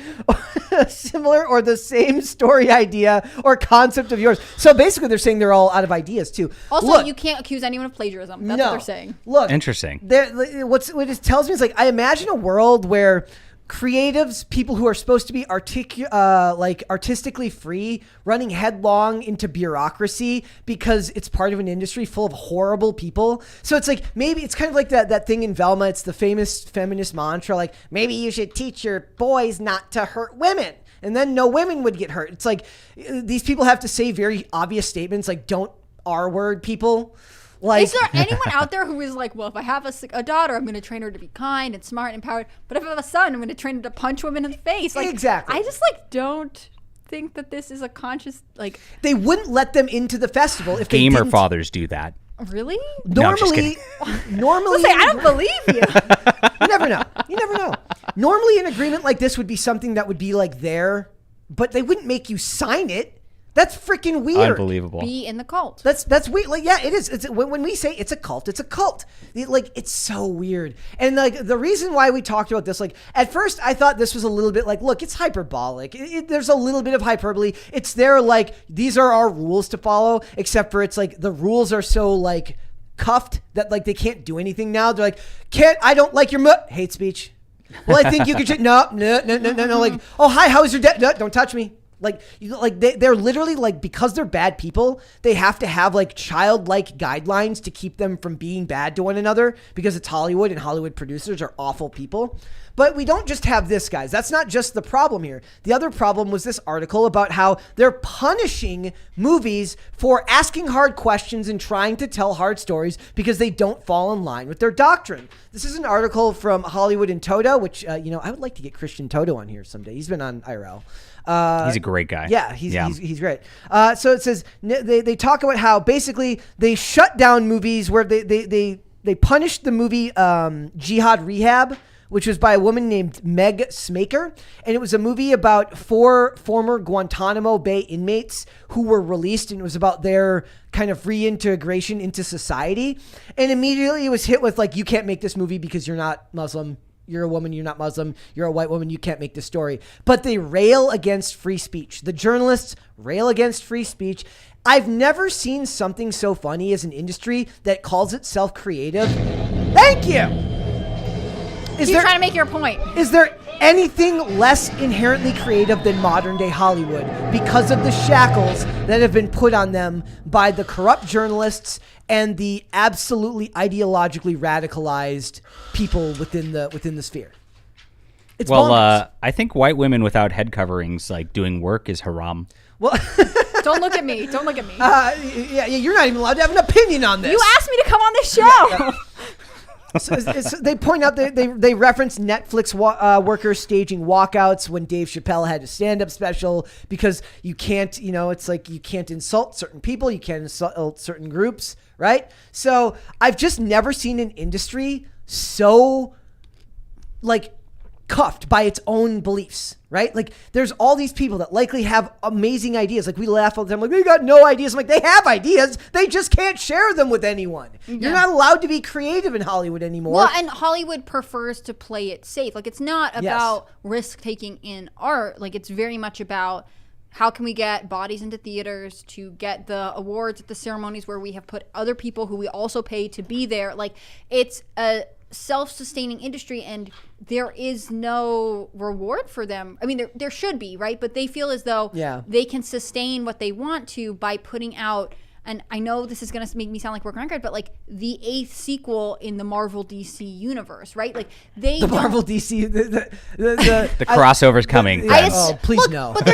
or the same story, idea, or concept of yours. So basically they're saying they're all out of ideas too. Also, you can't accuse anyone of plagiarism. That's what they're saying. Look. Interesting. What it tells me is like, I imagine a world where creatives, people who are supposed to be artistically free, running headlong into bureaucracy because it's part of an industry full of horrible people. So it's like, maybe it's kind of like that thing in Velma. It's the famous feminist mantra, like, maybe you should teach your boys not to hurt women, and then no women would get hurt. It's like these people have to say very obvious statements like, don't R-word people. Like, is there anyone out there who is like, well, if I have a daughter, I'm going to train her to be kind and smart and empowered. But if I have a son, I'm going to train him to punch women in the face. Like, exactly. I just don't think that this is a conscious, like... They wouldn't let them into the festival if they didn't. Gamer fathers do that. Really? Normally, I don't believe you. You never know. Normally an agreement like this would be something that would be like there, but they wouldn't make you sign it. That's freaking weird. Unbelievable. Be in the cult. That's weird. Like, yeah, it is. It's when we say it's a cult, it's a cult. It's so weird. And like the reason why we talked about this, like at first I thought this was a little bit like, look, it's hyperbolic. There's a little bit of hyperbole. It's there, like, these are our rules to follow, except for it's like the rules are so like cuffed that like they can't do anything now. They're like, I don't like your hate speech. Well, I think you could no. Like, oh, hi, how's your dad? No, don't touch me. Like, they're literally like, because they're bad people, they have to have like childlike guidelines to keep them from being bad to one another because it's Hollywood and Hollywood producers are awful people. But we don't just have this, guys. That's not just the problem here. The other problem was this article about how they're punishing movies for asking hard questions and trying to tell hard stories because they don't fall in line with their doctrine. This is an article from Hollywood and Toto, which, I would like to get Christian Toto on here someday. He's been on IRL. He's a great guy. Yeah, he's great. So it says they talk about how basically they shut down movies where they punished the movie Jihad Rehab, which was by a woman named Meg Smaker. And it was a movie about 4 former Guantanamo Bay inmates who were released, and it was about their kind of reintegration into society. And immediately it was hit with like, you can't make this movie because you're not Muslim. You're a woman, you're not Muslim, you're a white woman, you can't make this story. But they rail against free speech. The journalists rail against free speech. I've never seen something so funny as an industry that calls itself creative. Thank you. You're trying to make your point. Is there anything less inherently creative than modern day Hollywood because of the shackles that have been put on them by the corrupt journalists and the absolutely ideologically radicalized people within the sphere? It's bonkers. I think white women without head coverings like doing work is haram. Well, don't look at me. Don't look at me. Yeah, you're not even allowed to have an opinion on this. You asked me to come on this show. So they point out they reference Netflix workers staging walkouts when Dave Chappelle had a stand-up special because you can't, it's like you can't insult certain people, you can't insult certain groups, right? So I've just never seen an industry so like cuffed by its own beliefs, right? Like there's all these people that likely have amazing ideas. Like we laugh all the time, like they got no ideas. I'm like, they have ideas. They just can't share them with anyone. Yeah. You're not allowed to be creative in Hollywood anymore. Well, and Hollywood prefers to play it safe. Like it's not about risk taking in art. Like it's very much about how can we get bodies into theaters to get the awards at the ceremonies where we have put other people who we also pay to be there. Like it's a self-sustaining industry and there is no reward for them. I mean, there should be, right? But they feel as though they can sustain what they want to by putting out, and I know this is going to make me sound like we're record, but like the 8th sequel in the Marvel DC universe, right? Like the Marvel DC, the crossover's coming. Please no. But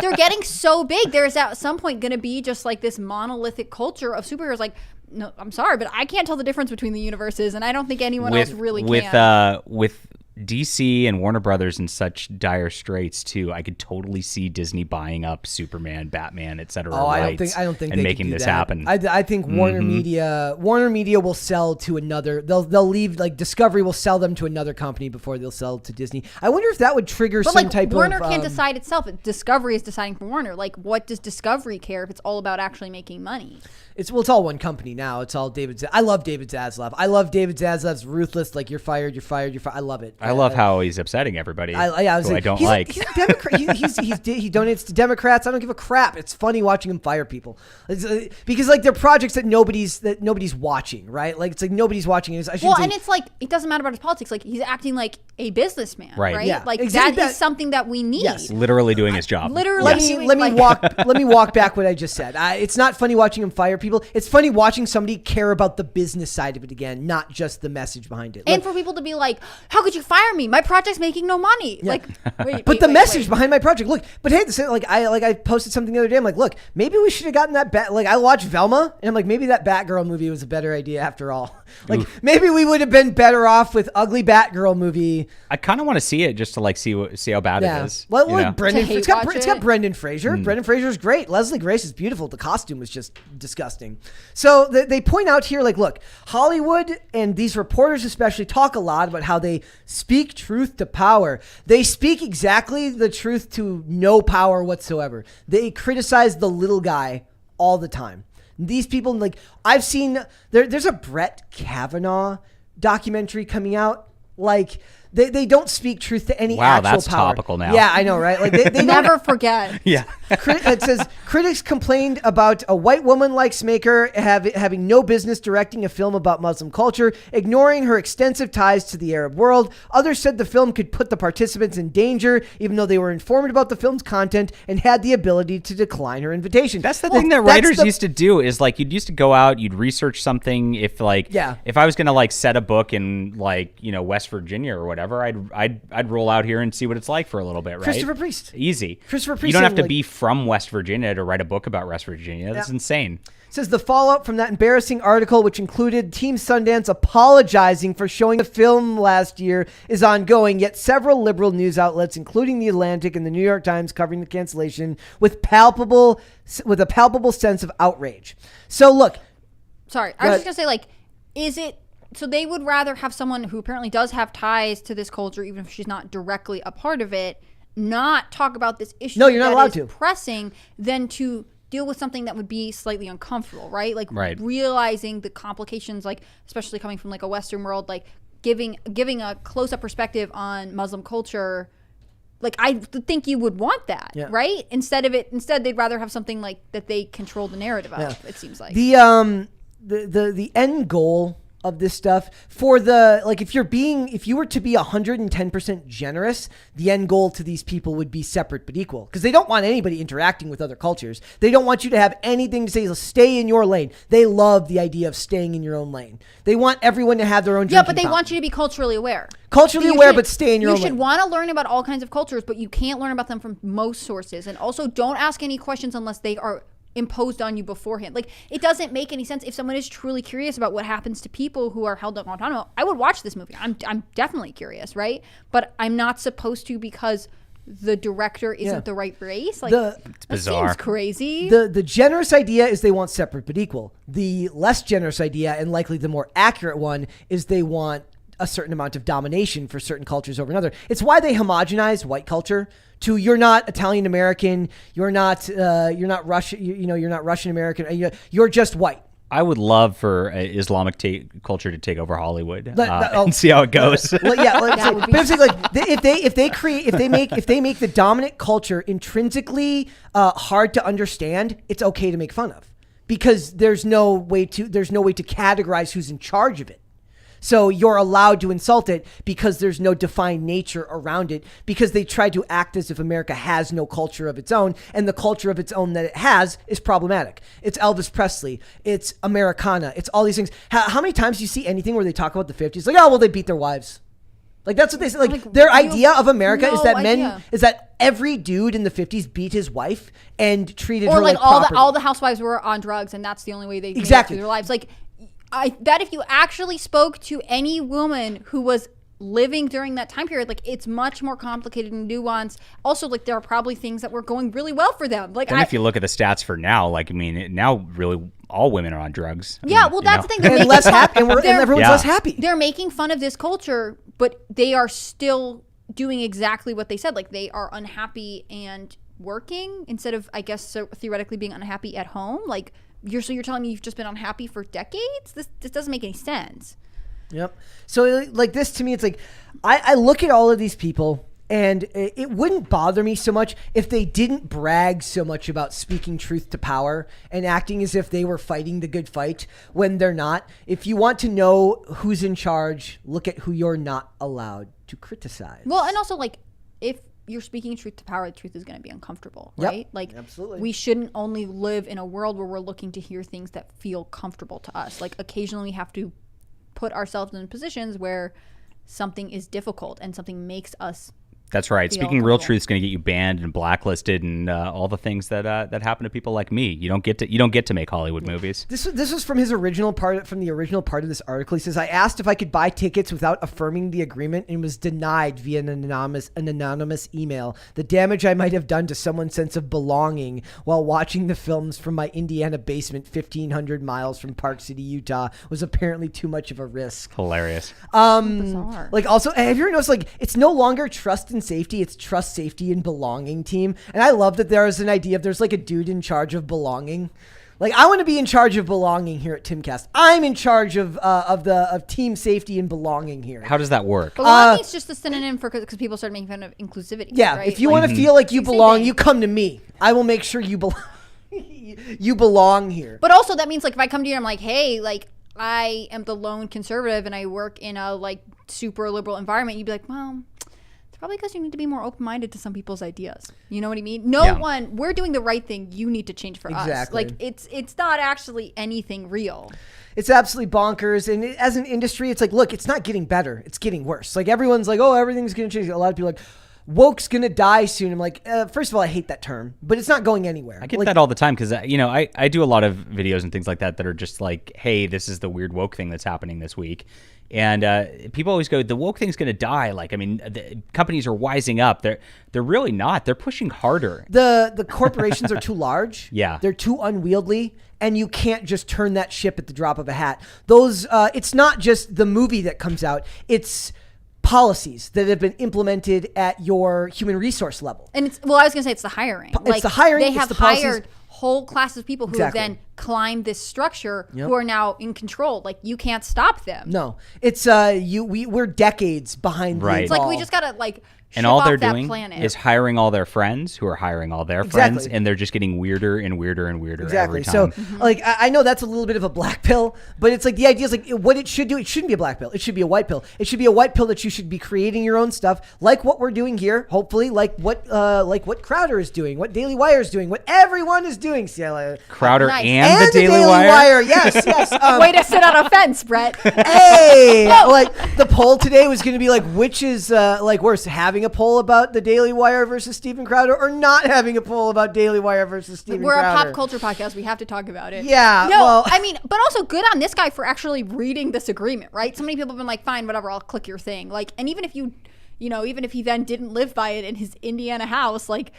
they're getting so big. There's at some point going to be just like this monolithic culture of superheroes. Like, no, I'm sorry, but I can't tell the difference between the universes, and I don't think anyone else really can. With DC and Warner Brothers in such dire straits too, I could totally see Disney buying up Superman, Batman, etc. I don't think and they making can do this that. happen. I think Warner Media will sell to another. They'll leave, like Discovery will sell them to another company before they'll sell to Disney. I wonder if that would trigger some type Warner of. Warner can't decide itself. Discovery is deciding for Warner. Like, what does Discovery care if it's all about actually making money? It's all one company now. It's all David. I love David Zaslav. I love David Zaslav's ruthless. Like you're fired. You're fired. You're fired. I love it. I love how he's upsetting everybody. I don't like. He's a Democrat. He donates to Democrats. I don't give a crap. It's funny watching him fire people because like they're projects that nobody's watching, right? Like it's like nobody's watching it. And it's like it doesn't matter about his politics. Like he's acting like a businessman, right? Yeah. Like exactly that is something that we need. Yes. Literally doing his job. Literally. Let me walk back what I just said. It's not funny watching him fire people. It's funny watching somebody care about the business side of it again, not just the message behind it. And for people to be like, how could you fire me? My project's making no money. Yeah. Like, but the message behind my project, look, but hey, I posted something the other day. I'm like, look, maybe we should have gotten that bat. Like I watched Velma and I'm like, maybe that Batgirl movie was a better idea after all. Like maybe we would have been better off with ugly Batgirl movie. I kind of want to see it just to like see how bad it is. Well, like Brendan, it's got Brendan Fraser. Brendan Fraser's great. Leslie Grace is beautiful. The costume was just disgusting. So they point out here, like, look, Hollywood and these reporters especially talk a lot about how they speak truth to power. They speak exactly the truth to no power whatsoever. They criticize the little guy all the time. These people, like, I've seen, there's a Brett Kavanaugh documentary coming out. Like, They don't speak truth to any Wow, actual that's power. topical now. Yeah, I know, right? Like they Never forget. Yeah. It says critics complained about a white woman like Smaker having no business directing a film about Muslim culture, ignoring her extensive ties to the Arab world. Others said the film could put the participants in danger, even though they were informed about the film's content and had the ability to decline her invitation. That's the thing that writers used to do is like you'd used to go out, you'd research something. If I was gonna like set a book in like West Virginia or whatever, I'd roll out here and see what it's like for a little bit, right? Christopher Priest. Easy. Christopher Priest. You don't have to be from West Virginia to write a book about West Virginia. That's insane. It says the fallout from that embarrassing article, which included Team Sundance apologizing for showing the film last year, is ongoing. Yet several liberal news outlets, including The Atlantic and the New York Times, covering the cancellation with a palpable sense of outrage. So look, sorry, I was just gonna say, like, is it? So they would rather have someone who apparently does have ties to this culture, even if she's not directly a part of it, not talk about this issue. No, you're not allowed to. Pressing than to deal with something that would be slightly uncomfortable, right? Like realizing the complications, like especially coming from like a Western world, like giving a close-up perspective on Muslim culture. Like I think you would want that, right? Instead they'd rather have something like that they control the narrative of. It seems like the end goal of this stuff for the, like, if you were to be 110% generous, the end goal to these people would be separate but equal, because they don't want anybody interacting with other cultures. They don't want you to have anything to say. Stay in your lane. They love the idea of staying in your own lane. They want everyone to have their own drinking but they fountain. want you to be culturally aware. But stay in your own lane. You should want to learn about all kinds of cultures, but you can't learn about them from most sources. And also, don't ask any questions unless they are imposed on you beforehand. Like, it doesn't make any sense. If someone is truly curious about what happens to people who are held at Guantanamo, I would watch this movie. I'm definitely curious, right? But I'm not supposed to because the director isn't the right race. Like, it's bizarre. That seems crazy. The generous idea is they want separate but equal. The less generous idea, and likely the more accurate one, is they want a certain amount of domination for certain cultures over another. It's why they homogenize white culture to, you're not Italian American, you're not Russian, you're not Russian American, you're just white. I would love for Islamic culture to take over Hollywood and see how it goes. But if they make the dominant culture intrinsically hard to understand, it's okay to make fun of, because there's no way to categorize who's in charge of it. So you're allowed to insult it because there's no defined nature around it, because they try to act as if America has no culture of its own, and the culture of its own that it has is problematic. It's Elvis Presley. It's Americana. It's all these things. How many times do you see anything where they talk about the 50s? Like, oh, well, they beat their wives. Like, that's what they say. Like their idea of America is that every dude in the 50s beat his wife and treated her like property. all the housewives were on drugs, and that's the only way they made it through their lives. Like, I bet if you actually spoke to any woman who was living during that time period, like, it's much more complicated and nuanced. Also, like, there are probably things that were going really well for them. Like, and if you look at the stats for now, like, I mean, now really all women are on drugs. That's the thing. They're less happy, and everyone's less happy. They're making fun of this culture, but they are still doing exactly what they said. Like, they are unhappy and working instead of, I guess, so theoretically being unhappy at home. Like, you're telling me you've just been unhappy for decades? This doesn't make any sense. Yep. So, like, this to me, it's like, I look at all of these people, and it wouldn't bother me so much if they didn't brag so much about speaking truth to power and acting as if they were fighting the good fight when they're not. If you want to know who's in charge, look at who you're not allowed to criticize. Well, and also, like, if you're speaking truth to power, the truth is going to be uncomfortable, right? Like, absolutely. We shouldn't only live in a world where we're looking to hear things that feel comfortable to us. Like, occasionally we have to put ourselves in positions where something is difficult and something makes us. That's right. Speaking real truth is going to get you banned and blacklisted and all the things that happen to people like me. You don't get to make Hollywood movies. This was from the original part of this article. He says, I asked if I could buy tickets without affirming the agreement and was denied via an anonymous email. The damage I might have done to someone's sense of belonging while watching the films from my Indiana basement 1,500 miles from Park City, Utah was apparently too much of a risk. Hilarious. Bizarre. Like, also, have you ever noticed, like, it's no longer trust and safety, it's trust, safety, and belonging team. And I love that there is an idea of there's like a dude in charge of belonging. Like, I want to be in charge of belonging here at Timcast. I'm in charge of team safety and belonging here. How does that work? Belonging is just a synonym for because people started making fun of inclusivity. Yeah, right? if you want to feel like you Same belong, thing. you come to me. I will make sure you belong. You belong here. But also that means like if I come to you and I'm like, hey, like I am the lone conservative and I work in a like super liberal environment, you'd be like, well, it's probably because you need to be more open-minded to some people's ideas. You know what I mean? We're doing the right thing. You need to change for us. Like it's not actually anything real. It's absolutely bonkers. And as an industry, it's like, look, it's not getting better. It's getting worse. Like everyone's like, oh, everything's going to change. A lot of people are like, woke's going to die soon. I'm like, first of all, I hate that term, but it's not going anywhere. I get that all the time because, I do a lot of videos and things like that are just like, hey, this is the weird woke thing that's happening this week. And people always go, the woke thing's going to die. Like, I mean, the companies are wising up. They're really not. They're pushing harder. The corporations are too large. Yeah. They're too unwieldy. And you can't just turn that ship at the drop of a hat. Those, it's not just the movie that comes out. It's policies that have been implemented at your human resource level. And I was going to say it's the hiring. It's the hiring. They have hired whole classes of people who have then climbed this structure who are now in control. Like you can't stop them. No, it's we're decades behind. Right. It's like we just gotta like. And all they're that doing planet. is hiring all their friends who are hiring all their friends, and they're just getting weirder and weirder and weirder every time. So, like, I know that's a little bit of a black pill, but it's like the idea is like what it should do. It shouldn't be a black pill. It should be a white pill. It should be a white pill that you should be creating your own stuff, like what we're doing here. Hopefully, like what Crowder is doing, what Daily Wire is doing, what everyone is doing. Crowder Nice. and the Daily Wire. Yes. Way to sit on a fence, Brett. Hey, like the poll today was going to be like, which is like worse, having a poll about the Daily Wire versus Steven Crowder, or not having a poll about Daily Wire versus Steven We're Crowder. a pop culture podcast. We have to talk about it. Yeah. No, well, I mean, but also good on this guy for actually reading this agreement, right? So many people have been like, fine, whatever, I'll click your thing. Like, and even if even if he then didn't live by it in his Indiana house, like,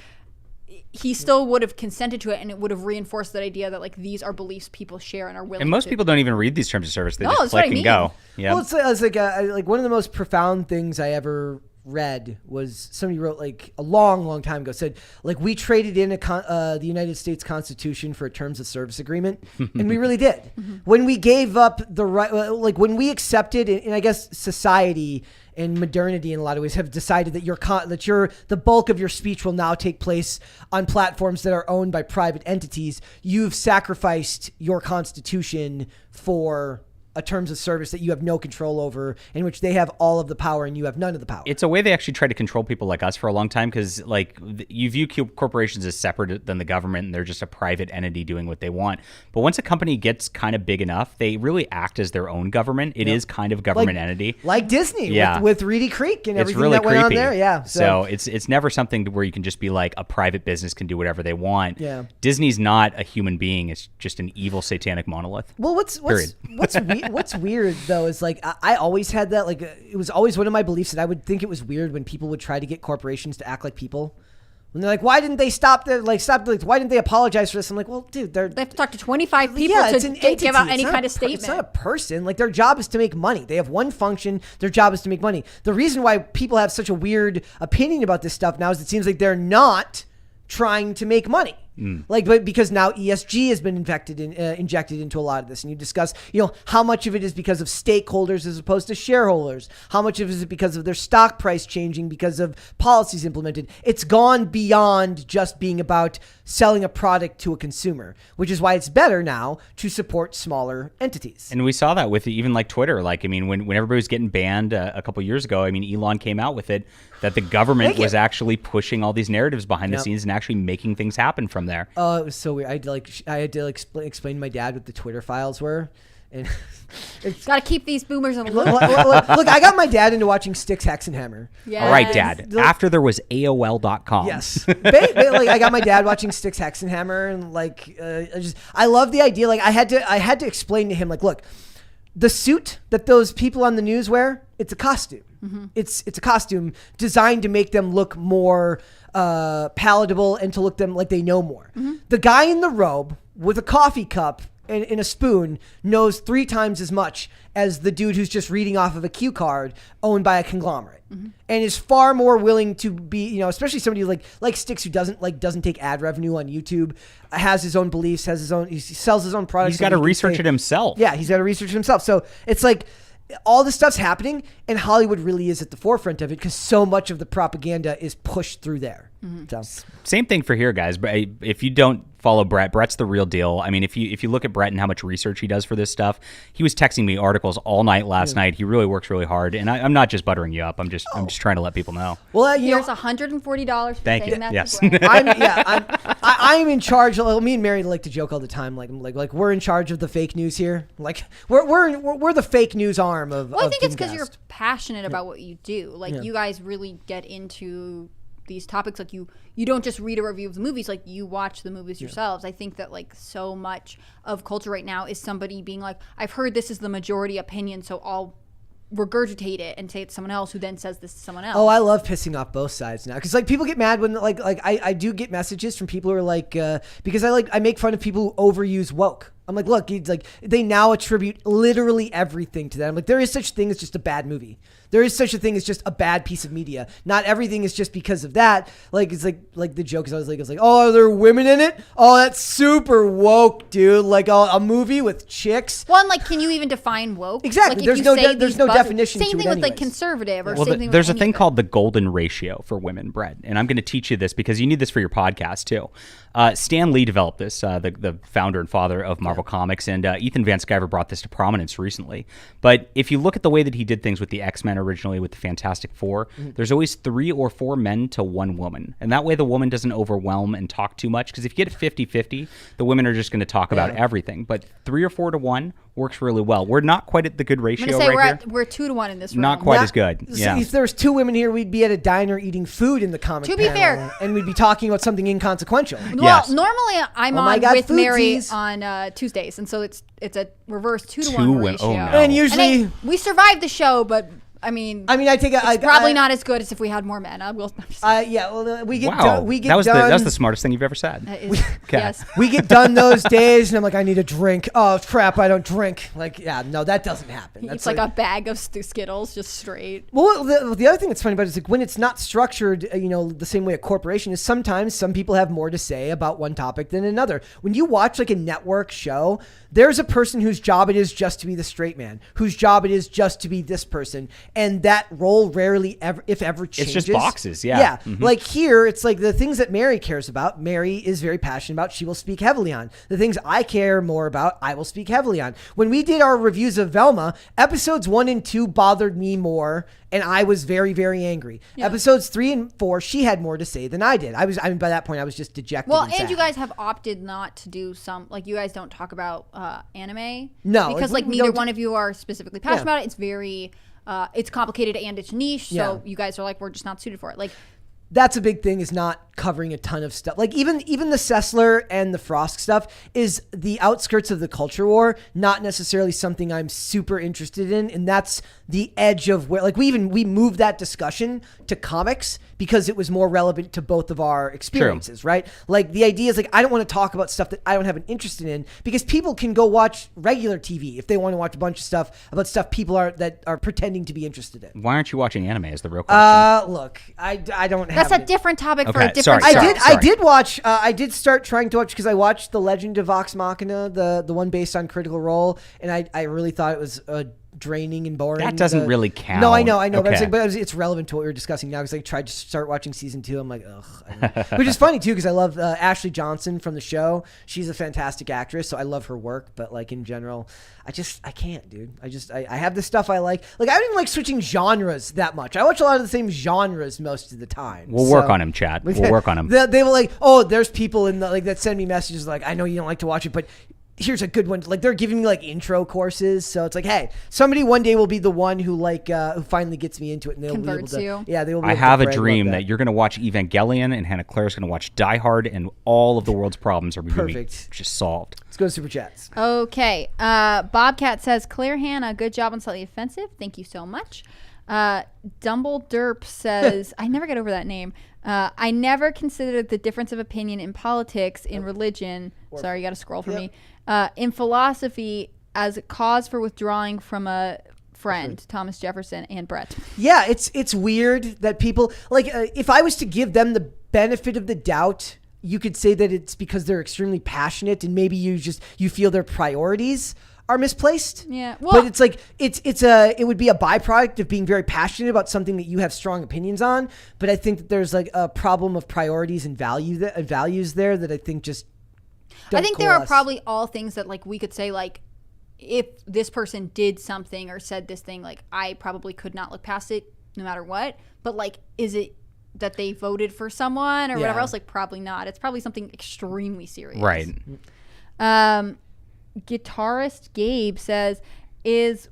he still would have consented to it, and it would have reinforced that idea that like these are beliefs people share and are willing. And most to. people don't even read these terms of service; they No, just that's what click I and go. Yeah. Well, it's like one of the most profound things I ever read was somebody wrote like a long time ago, said like we traded in the United States Constitution for a terms of service agreement, and we really did. When we gave up the right, like when we accepted, and I guess society and modernity in a lot of ways have decided that the bulk of your speech will now take place on platforms that are owned by private entities. You've sacrificed your Constitution for a terms of service that you have no control over, in which they have all of the power and you have none of the power. It's a way they actually try to control people like us for a long time, because like you view corporations as separate than the government, and they're just a private entity doing what they want. But once a company gets kind of big enough, they really act as their own government. It is kind of government entity, like Disney, Yeah. with Reedy Creek and everything really that went on creepy. there. Yeah, so it's never something where you can just be like a private business can do whatever they want. Yeah. Disney's not a human being; it's just an evil satanic monolith. Well, what's weird though is like I always had that, like it was always one of my beliefs that I would think it was weird when people would try to get corporations to act like people. When they're like, why didn't they stop? Why didn't they apologize for this? I'm like, well, dude, they have to talk to 25 people it's to an entity. give out It's any not kind of statement. It's not a person. Like their job is to make money. They have one function. Their job is to make money. The reason why people have such a weird opinion about this stuff now is it seems like they're not trying to make money. But because now ESG has been injected into a lot of this, and you discuss, how much of it is because of stakeholders as opposed to shareholders, how much of it is because of their stock price changing because of policies implemented. It's gone beyond just being about selling a product to a consumer, which is why it's better now to support smaller entities. And we saw that with even like Twitter. Like, I mean, when everybody was getting banned a couple years ago, I mean, Elon came out with it that the government was actually pushing all these narratives behind the scenes and actually making things happen from there. Oh, it was so weird. I had to explain to my dad what the Twitter files were. And it's got to keep these boomers in the look, loop. I got my dad into watching Styx, Hexenhammer. Yes. All right, Dad. After there was AOL.com. Yes. I got my dad watching Styx, Hexenhammer, and I love the idea. Like I had to explain to him, like, look, the suit that those people on the news wear, it's a costume. It's a costume designed to make them look more palatable and to look them like they know more. The guy in the robe with a coffee cup in a spoon knows 3 times as much as the dude who's just reading off of a cue card owned by a conglomerate, and is far more willing to be, especially somebody like Styx, who doesn't take ad revenue on YouTube, has his own beliefs, he sells his own products. He's got to research it himself. Yeah, he's got to research it himself. So it's like all this stuff's happening, and Hollywood really is at the forefront of it because so much of the propaganda is pushed through there. So. Same thing for here, guys. But if you don't follow Brett's the real deal. I mean, if you look at Brett and how much research he does for this stuff, he was texting me articles all night last night. He really works really hard, and I'm not just buttering you up. I'm just trying to let people know. Well, here's $140. For Thank you. that Yes. I'm in charge. Me and Mary like to joke all the time, like we're in charge of the fake news here. Like we're the fake news arm of. Well, I think it's because Doomcast. you're passionate about what you do. Like you guys really get into these topics. Like you don't just read a review of the movies, like you watch the movies yourselves. I think that like so much of culture right now is somebody being like, I've heard this is the majority opinion, so I'll regurgitate it and say it's someone else who then says this to someone else. Oh, I love pissing off both sides now, because like people get mad when I do get messages from people who are like because I make fun of people who overuse woke. I'm like, look, it's like they now attribute literally everything to that. I'm like, there is such a thing as just a bad movie. There is such a thing as just a bad piece of media. Not everything is just because of that. Like it's like the joke is I was like, oh, are there women in it? Oh, that's super woke, dude. Like a movie with chicks. Well, and like, can you even define woke? Exactly. Like, there's no definition. Same to thing it with like anyways. conservative or Well, same thing. there's with a thing any of called the golden ratio for women, Brett, and I'm going to teach you this because you need this for your podcast too. Stan Lee developed this, the founder and father of Marvel Comics, and Ethan Van Sciver brought this to prominence recently. But if you look at the way that he did things with the X-Men originally, with the Fantastic Four, there's always 3 or 4 men to 1 woman. And that way the woman doesn't overwhelm and talk too much, because if you get it 50-50, the women are just going to talk about everything. But 3 or 4 to 1 works really well. We're not quite at the good ratio I'm gonna say right here. we're 2 to 1 in this room. Not quite as good. Yeah. If there was 2 women here, we'd be at a diner eating food in the comic To be panel, fair. and we'd be talking about something inconsequential. Well, Yes. normally I'm Oh my on God, with Mary foodsies. on Tuesdays, and so it's a reverse 2 to 2 1 women. ratio. Oh, no. And usually, And we survived the show, but I mean, I take a. it's probably not as good as if we had more men. I will. Yeah, well, we get Wow. done. We get that was done. that's the smartest thing you've ever said. Yes. We get done those days, and I'm like, I need a drink. Oh crap, I don't drink. Like, yeah, no, that doesn't happen. That's It's like a bag of Skittles, just straight. Well, the other thing that's funny about it is like when it's not structured, the same way a corporation is. Sometimes some people have more to say about one topic than another. When you watch like a network show, there's a person whose job it is just to be the straight man, whose job it is just to be this person, and that role rarely ever, if ever, changes. It's just boxes, yeah. Yeah, Mm-hmm. like here, it's like the things that Mary cares about, Mary is very passionate about, she will speak heavily on. The things I care more about, I will speak heavily on. When we did our reviews of Velma, episodes 1 and 2 bothered me more, and I was very, very angry. Yeah. Episodes 3 and 4, she had more to say than I did. I mean, by that point, I was just dejected. Well, and and sad. you guys have opted not to do you guys don't talk about anime. No, because like, we neither don't one of you are specifically passionate Yeah. about it. It's very, it's complicated and it's niche. So Yeah. you guys are like, we're just not suited for it. Like, that's a big thing, is not covering a ton of stuff. Like even the Sessler and the Frost stuff is the outskirts of the culture war, not necessarily something I'm super interested in. And that's the edge of where, like, we moved that discussion to comics because it was more relevant to both of our experiences, right? Like the idea is like, I don't want to talk about stuff that I don't have an interest in, because people can go watch regular TV if they want to watch a bunch of stuff about stuff people are pretending to be interested in. Why aren't you watching anime is the real question. Look, I don't have that's a different topic for a Okay, different sorry, show. sorry. I did watch. I did start trying to watch, because I watched The Legend of Vox Machina, the one based on Critical Role, and I really thought it was draining and boring. That doesn't really count. No, I know, but, Okay. but it's relevant to what we were discussing now, because I tried to start watching season 2. I'm like, ugh. Which is funny too, because I love Ashley Johnson from the show. She's a fantastic actress, so I love her work. But like in general, I can't, dude. I have the stuff I like. Like I don't even like switching genres that much. I watch a lot of the same genres most of the time. We'll work on him, Chad. We'll work on him. They were like, oh, there's people in the, like that send me messages like, I know you don't like to watch it, but here's a good one. Like they're giving me like intro courses, so it's like, hey, somebody one day will be the one who who finally gets me into it, and they'll Converts be able to. you. Yeah, they will. Be I able to have a brag about dream that you're going to watch Evangelion, and Hannah Claire's going to watch Die Hard, and all of the world's problems are going to be Perfect. just solved. Let's go to Super Chats. Okay. Bobcat says, Claire Hannah, good job on Slightly Offensive. Thank you so much. Dumble Derp says, I never get over that name. I never considered the difference of opinion in politics, in religion. Sorry, you got to scroll for me. In philosophy, as a cause for withdrawing from a friend, Thomas Jefferson and Brett. Yeah, it's weird that people like if I was to give them the benefit of the doubt, you could say that it's because they're extremely passionate and maybe you feel their priorities are misplaced. Yeah. Well, but it's like it would be a byproduct of being very passionate about something that you have strong opinions on. But I think that there's like a problem of priorities and values there that I think just don't there are coalesce. probably all things that like we could say like if this person did something or said this thing, like I probably could not look past it no matter what. But like, is it that they voted for someone or whatever else? Like probably not. It's probably something extremely serious. Right. Guitarist Gabe says, is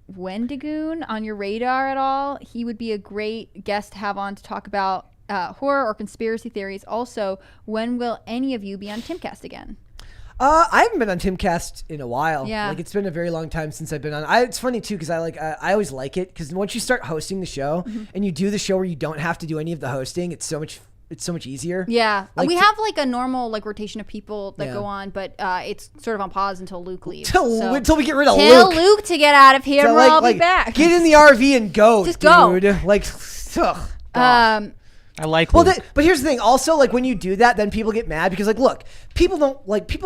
Wendigoon on your radar at all? He would be a great guest to have on to talk about horror or conspiracy theories. Also, when will any of you be on Timcast again? I haven't been on Timcast in a while. Yeah. Like it's been a very long time since I've been on. It's funny too because I always like it because once you start hosting the show and you do the show where you don't have to do any of the hosting, it's so much easier. Yeah. Like we have like a normal like rotation of people that go on, but it's sort of on pause until Luke leaves. Until we get rid of Tell Luke. Luke to get out of here, So, or I'll be back. Get in the RV and go, Just dude. go. Like, ugh. I like Well, Luke. but here's the thing. Also, like when you do that, then people get mad because, like, look, people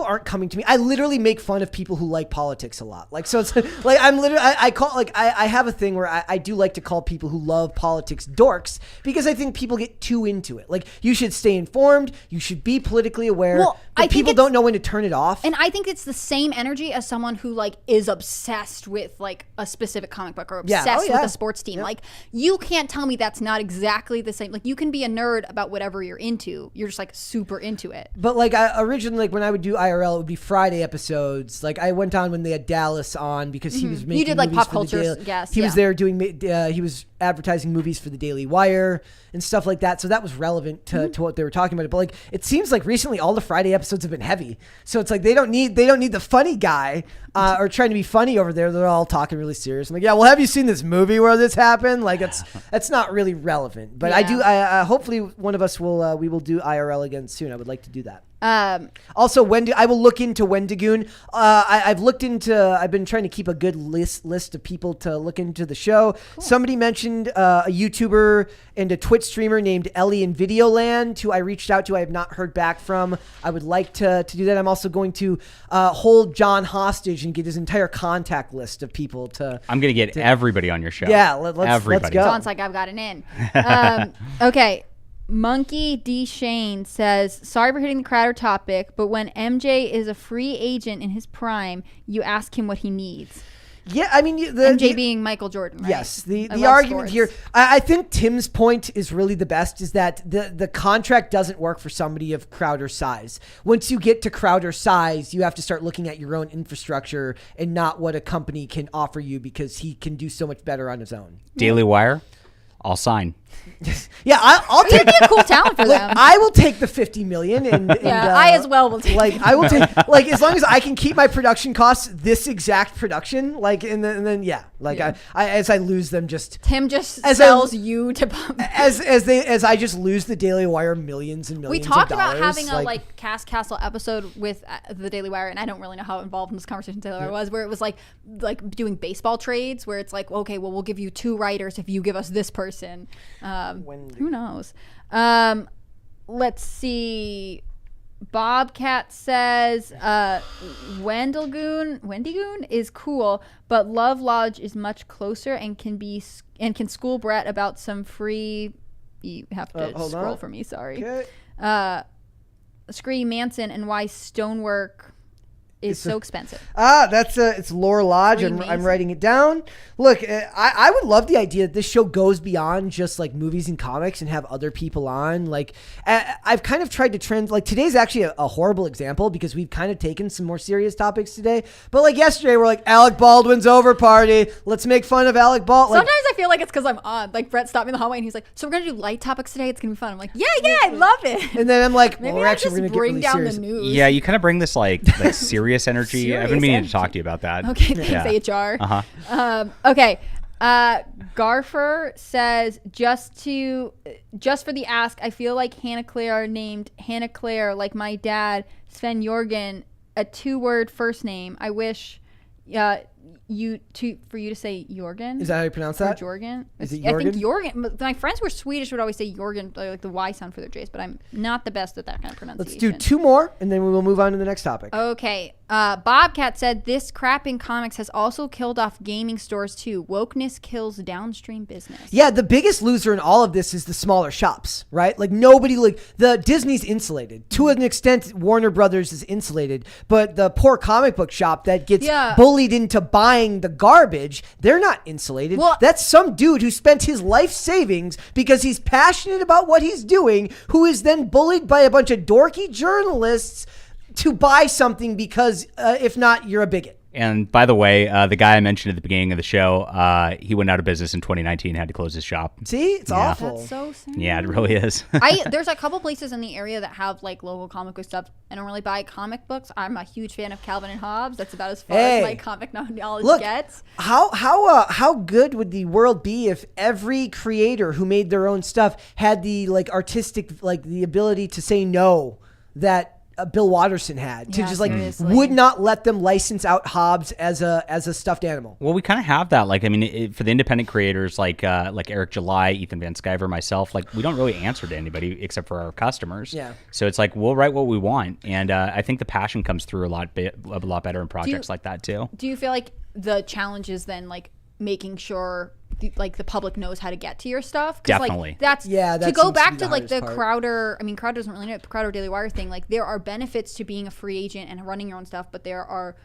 aren't coming to me. I literally make fun of people who like politics a lot. Like, so it's like I have a thing where I do like to call people who love politics dorks because I think people get too into it. Like, you should stay informed. You should be politically aware. Well, I but think people don't know when to turn it off. And I think it's the same energy as someone who like is obsessed with like a specific comic book or obsessed with a sports team. Like you can't tell me that's not exactly the same. Like you can be a nerd about whatever you're into. You're just like super into it. But like originally, like when I would do IRL, it would be Friday episodes. Like I went on when they had Dallas on because he was making You did like movies pop for the culture Daily- guests. He was there doing. He was advertising movies for the Daily Wire and stuff like that. So that was relevant to what they were talking about. But like it seems like recently all the Friday episodes have been heavy. So it's like they don't need the funny guy or trying to be funny over there. They're all talking really serious. I'm like, yeah, well, have you seen this movie where this happened? Like that's not really relevant. But I do. I hopefully one of us will we will do IRL again soon. I would like to do that. Also, I will look into Wendigoon. I've been trying to keep a good list of people to look into the show. Cool. Somebody mentioned a YouTuber and a Twitch streamer named Ellie in Videoland, who I reached out to. I have not heard back from. I would like to do that. I'm also going to hold John hostage and get his entire contact list of people to. I'm going to get everybody on your show. Yeah, let's go. John's like, I've got an in. Okay. Monkey D. Shane says, sorry for hitting the Crowder topic, but when MJ is a free agent in his prime, you ask him what he needs. Yeah, I mean, MJ being Michael Jordan, right? Yes, the argument here, I think Tim's point is really the best, is that the contract doesn't work for somebody of Crowder's size. Once you get to Crowder's size, you have to start looking at your own infrastructure and not what a company can offer you because he can do so much better on his own. Daily Wire, I'll sign. Yeah, I'll take. You'd be a cool talent for them. I will take the $50 million, and I as well will take. I will take as long as I can keep my production costs this exact production, and then I as I lose them, Tim just sells you to as I just lose the Daily Wire millions and millions. We talked of dollars, about having a Cast Castle episode with the Daily Wire, and I don't really know how involved in this conversation Daily Wire was, where it was like doing baseball trades, where it's like, okay, well, we'll give you 2 writers if you give us this person. Who knows? Let's see. Bobcat says Wendigoon is cool, but Love Lodge is much closer and can school Brett about some free. You have to scroll for me. Sorry. Okay. Scree Manson and why stonework is so expensive. It's Lore Lodge. I'm writing it down. Look, I would love the idea that this show goes beyond just like movies and comics and have other people on. Like, I've kind of tried to today's actually a horrible example because we've kind of taken some more serious topics today. But like yesterday, we're like, Alec Baldwin's over party. Let's make fun of Alec Baldwin. Sometimes I feel like it's because I'm on. Like Brett stopped me in the hallway and he's like, "So we're gonna do light topics today. It's gonna be fun." I'm like, "Yeah, I love it." And then I'm like, Maybe "Well, we're actually gonna bring get down really serious." the news. Yeah, you kind of bring this like serious energy. I've been meaning to talk to you about that. Okay, thanks, HR. Uh-huh. Okay, Garfer says, just for the ask, I feel like Hannah Claire named Hannah Claire like my dad, Sven Jorgen, a 2-word first name. I wish for you to say Jorgen. Is that how you pronounce that? Or Jorgen? Is it I Jorgen? think Jorgen. My friends who were Swedish would always say Jorgen, like the Y sound for their J's, but I'm not the best at that kind of pronunciation. Let's do 2 more, and then we will move on to the next topic. Okay. Bobcat said, this crap in comics has also killed off gaming stores too. Wokeness kills downstream business. Yeah, the biggest loser in all of this is the smaller shops, right? Like nobody, like the Disney's insulated. To an extent, Warner Brothers is insulated, but the poor comic book shop that gets bullied into buying the garbage, they're not insulated. Well, that's some dude who spent his life savings because he's passionate about what he's doing, who is then bullied by a bunch of dorky journalists to buy something because if not, you're a bigot. And by the way, the guy I mentioned at the beginning of the show, he went out of business in 2019, had to close his shop. See, it's awful. That's so sad. Yeah, it really is. There's a couple places in the area that have like local comic book stuff. I don't really buy comic books. I'm a huge fan of Calvin and Hobbes. That's about as far as my comic knowledge gets. How good would the world be if every creator who made their own stuff had the like artistic, like the ability to say no that Bill Watterson had, to just like seriously. would not let them license out Hobbes as a stuffed animal. Well, we kind of have that. Like, I mean, for the independent creators like Eric July, Ethan Van Sciver, myself, like we don't really answer to anybody except for our customers. Yeah. So it's like we'll write what we want, and I think the passion comes through a lot better in projects like that too. Do you feel like the challenge is then like making sure the public knows how to get to your stuff? Definitely. Like, that's that to go seems back be to like the hardest part. Crowder. I mean, Crowder doesn't really know it, but Crowder Daily Wire thing. Like, there are benefits to being a free agent and running your own stuff, but there are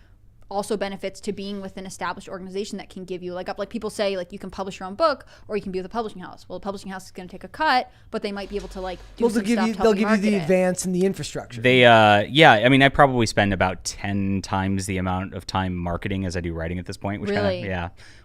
also benefits to being with an established organization that can give you like people say like you can publish your own book or you can be with a publishing house. Well, the publishing house is going to take a cut, but they might be able to like do some stuff to help they'll give you market the it. advance and the infrastructure. They I mean, I probably spend about 10 times the amount of time marketing as I do writing at this point, which Really?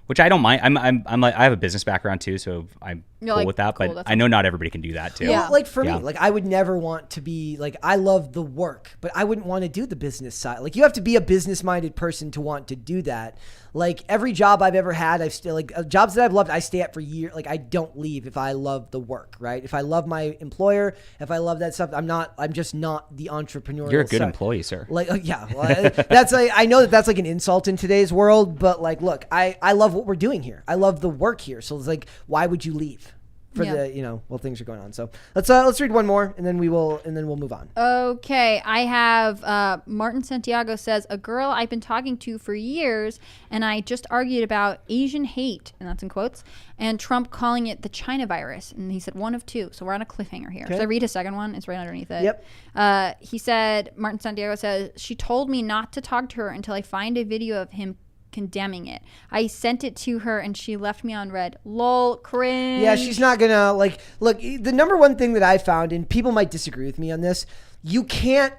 which I don't mind. I'm like, I have a business background too, so I'm You're cool like, with that, cool, but that's I know not everybody can do that too. Yeah. Well, like for Yeah. me, like I would never want to be like, I love the work, but I wouldn't want to do the business side. Like you have to be a business minded person to want to do that. Like every job I've ever had, I've still like jobs that I've loved, I stay at for years. Like I don't leave if I love the work, right? If I love my employer, if I love that stuff, I'm just not the entrepreneurial You're a good side. employee, sir. Like, yeah, well, that's like, I know that's like an insult in today's world, but like, look, I love what we're doing here. I love the work here. So it's like, why would you leave for things are going on. So let's read one more and then we'll move on. Okay, I have Martin Santiago says, a girl I've been talking to for years and I just argued about Asian hate, and that's in quotes, and Trump calling it the China virus. And he said one of two. So we're on a cliffhanger here. Okay. Should I read his second one? It's right underneath it. Yep. He said, Martin Santiago says, she told me not to talk to her until I find a video of him condemning it. I sent it to her and she left me on red. Lol, cringe. Yeah, she's not gonna look, the number one thing that I found, and people might disagree with me on this, you can't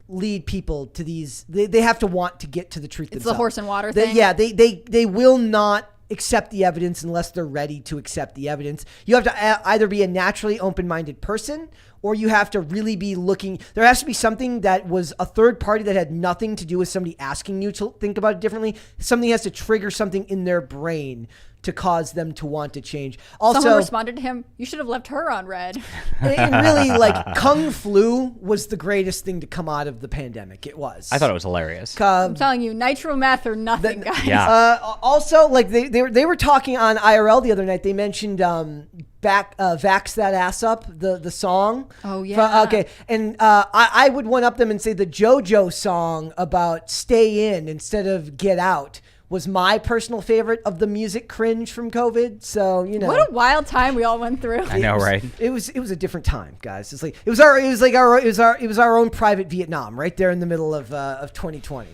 lead people to these, they have to want to get to the truth It's themselves. the horse and water thing. Yeah, they will not accept the evidence unless they're ready to accept the evidence. You have to either be a naturally open-minded person, or you have to really be looking. There has to be something that was a third party that had nothing to do with somebody asking you to think about it differently. Something has to trigger something in their brain to cause them to want to change. Also, someone responded to him, you should have left her on red. and really, like, Kung Flu was the greatest thing to come out of the pandemic. It was. I thought it was hilarious. I'm telling you, nitro meth or nothing, guys. Yeah. Also, like they were talking on IRL the other night. They mentioned Vax That Ass Up, the song. Oh, yeah. Okay. And I would one up them and say the JoJo song about stay in instead of get out was my personal favorite of the music cringe from COVID. So, you know. What a wild time we all went through. I know, right? It was a different time, guys. It's like it was our own private Vietnam right there in the middle of 2020.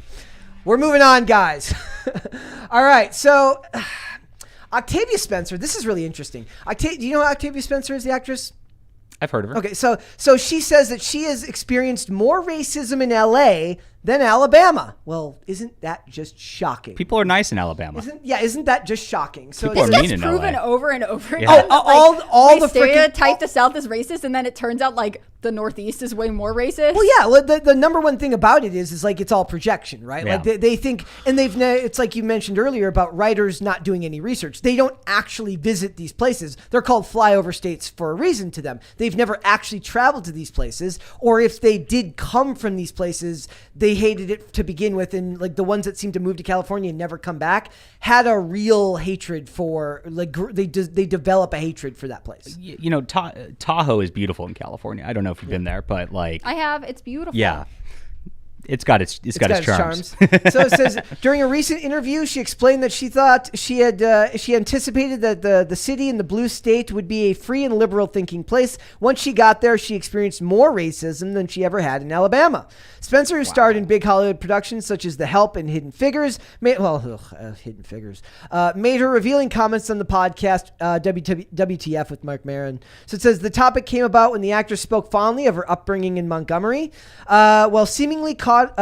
We're moving on, guys. All right. So Octavia Spencer, this is really interesting. Do you know who Octavia Spencer is, the actress? I've heard of her. Okay, so she says that she has experienced more racism in LA Then Alabama. Well, isn't that just shocking? People are nice in Alabama. Isn't that just shocking? So People are This mean gets in proven LA. over and over Yeah. again. all the freaking stereotype the South as racist, and then it turns out like the Northeast is way more racist. Well, yeah. The number one thing about it is like it's all projection, right? Yeah. Like they think, and it's like you mentioned earlier about writers not doing any research. They don't actually visit these places. They're called flyover states for a reason to them. They've never actually traveled to these places, or if they did come from these places, they hated it to begin with, and like the ones that seem to move to California and never come back had a real hatred for like they develop a hatred for that place. You know, Tahoe is beautiful in California. I don't know if you've been there, but like, I have. It's beautiful. yeah, it's got its charms. So it says during a recent interview, she explained that she thought she anticipated that the city in the blue state would be a free and liberal thinking place. Once she got there, she experienced more racism than she ever had in Alabama. Spencer, who starred in big Hollywood productions such as The Help and Hidden Figures, made her revealing comments on the podcast WTF with Mark Maron. So it says the topic came about when the actress spoke fondly of her upbringing in Montgomery, while seemingly caught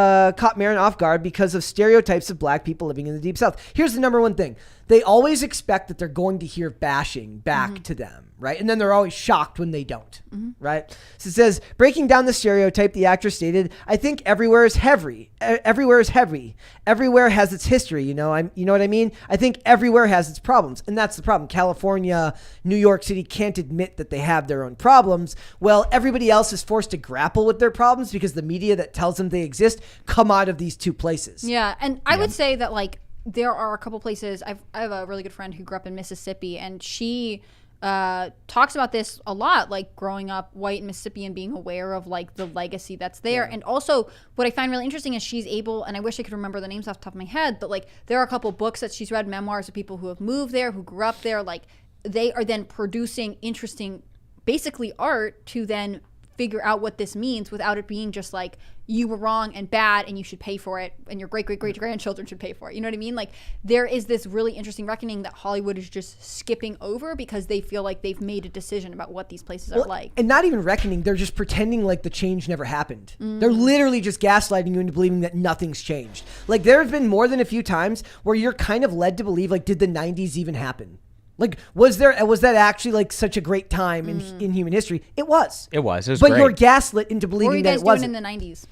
Maron off guard because of stereotypes of black people living in the Deep South. Here's the number one thing. They always expect that they're going to hear bashing back to them, right? And then they're always shocked when they don't, right? So it says, breaking down the stereotype, the actress stated, I think everywhere is heavy. Everywhere is heavy. Everywhere has its history, you know what I mean? I think everywhere has its problems. And that's the problem. California, New York City can't admit that they have their own problems. Well, everybody else is forced to grapple with their problems because the media that tells them they exist come out of these two places. Yeah, and I would say that like there are a couple places. I have a really good friend who grew up in Mississippi, and she talks about this a lot, like growing up white in Mississippi and being aware of like the legacy that's there. And also what I find really interesting is she's able, and I wish I could remember the names off the top of my head, but like there are a couple books that she's read, memoirs of people who have moved there, who grew up there. Like they are then producing interesting, basically art to then figure out what this means without it being just like you were wrong and bad and you should pay for it and your great grandchildren should pay for it. You know what I mean? Like there is this really interesting reckoning that Hollywood is just skipping over because they feel like they've made a decision about what these places are like. And not even reckoning, they're just pretending like the change never happened. They're literally just gaslighting you into believing that nothing's changed. Like there have been more than a few times where you're kind of led to believe like, did the 90s even happen? Like, was that actually like such a great time in human history? It was. It was but great. you're gaslit into believing that it wasn't. What were you guys doing in the 90s?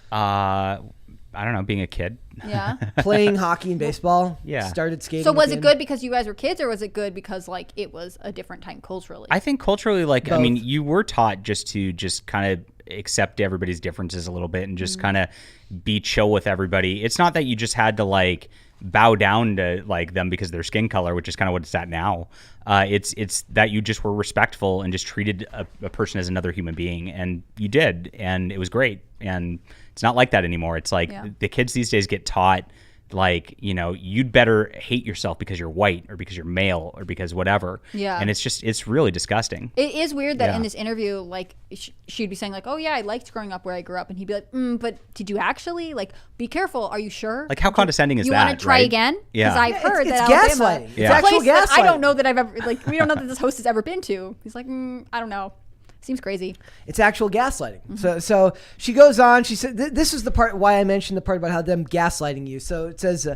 I don't know, being a kid. Yeah. Playing hockey and baseball. Yeah. Started skating. So was again. it good because you guys were kids, or was it good because like it was a different time culturally? I think culturally, like, Both. I mean, you were taught just kind of accept everybody's differences a little bit and just kind of be chill with everybody. It's not that you just had to like bow down to like them because of their skin color, which is kind of what it's at now. It's that you just were respectful and just treated a person as another human being, and you did, and it was great. And it's not like that anymore. It's like the kids these days get taught like, you know, you'd better hate yourself because you're white or because you're male or because whatever. Yeah. And it's really disgusting. It is weird that in this interview, like she'd be saying like, oh yeah, I liked growing up where I grew up. And he'd be like, but did you actually? Like, be careful. Are you sure? Like, how condescending is you that? want to try right? again? Yeah. Because I've heard it's that gaslighting. Alabama, It's a actual place that I gaslighting. don't know that I've ever, like, we don't know that this host has ever been to. He's like, I don't know. Seems crazy. It's actual gaslighting. So she goes on. She said, this is the part why I mentioned the part about how them gaslighting you. So it says,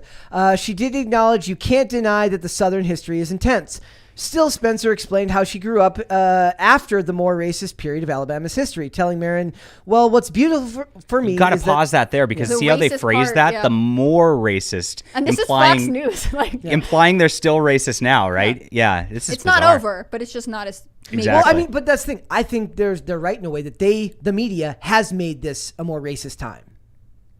she did acknowledge you can't deny that the Southern history is intense. Still, Spencer explained how she grew up after the more racist period of Alabama's history, telling Maron, well, what's beautiful for me You got to is pause that there because The see how they racist phrase part, that? yeah. The more racist. And this is Fox News. Like, Implying they're still racist now, right? Yeah. This is it's not bizarre. over, but it's just not as maybe. Exactly. Well, I mean, but that's the thing. I think they're right in a way that the media has made this a more racist time.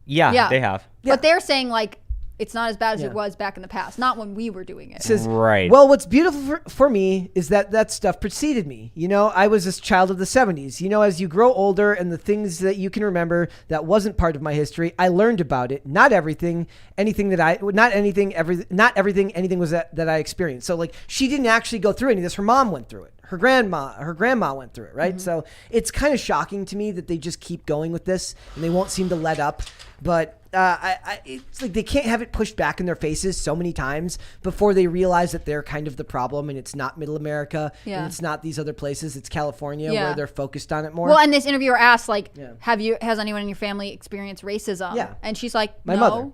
Yeah, they have. Yeah. But they're saying like it's not as bad as Yeah. it was back in the past, not when we were doing it. Says, Right. well, what's beautiful for me is that stuff preceded me. You know, I was a child of the 70s. You know, as you grow older and the things that you can remember that wasn't part of my history, I learned about it. Not everything was that I experienced. So like she didn't actually go through any of this. Her mom went through it. Her grandma went through it, right? So it's kind of shocking to me that they just keep going with this and they won't seem to let up. But it's like they can't have it pushed back in their faces so many times before they realize that they're kind of the problem, and it's not Middle America, and it's not these other places. It's California where they're focused on it more. Well, and this interviewer asked, like, has anyone in your family experienced racism? Yeah. And she's like, my no. mother.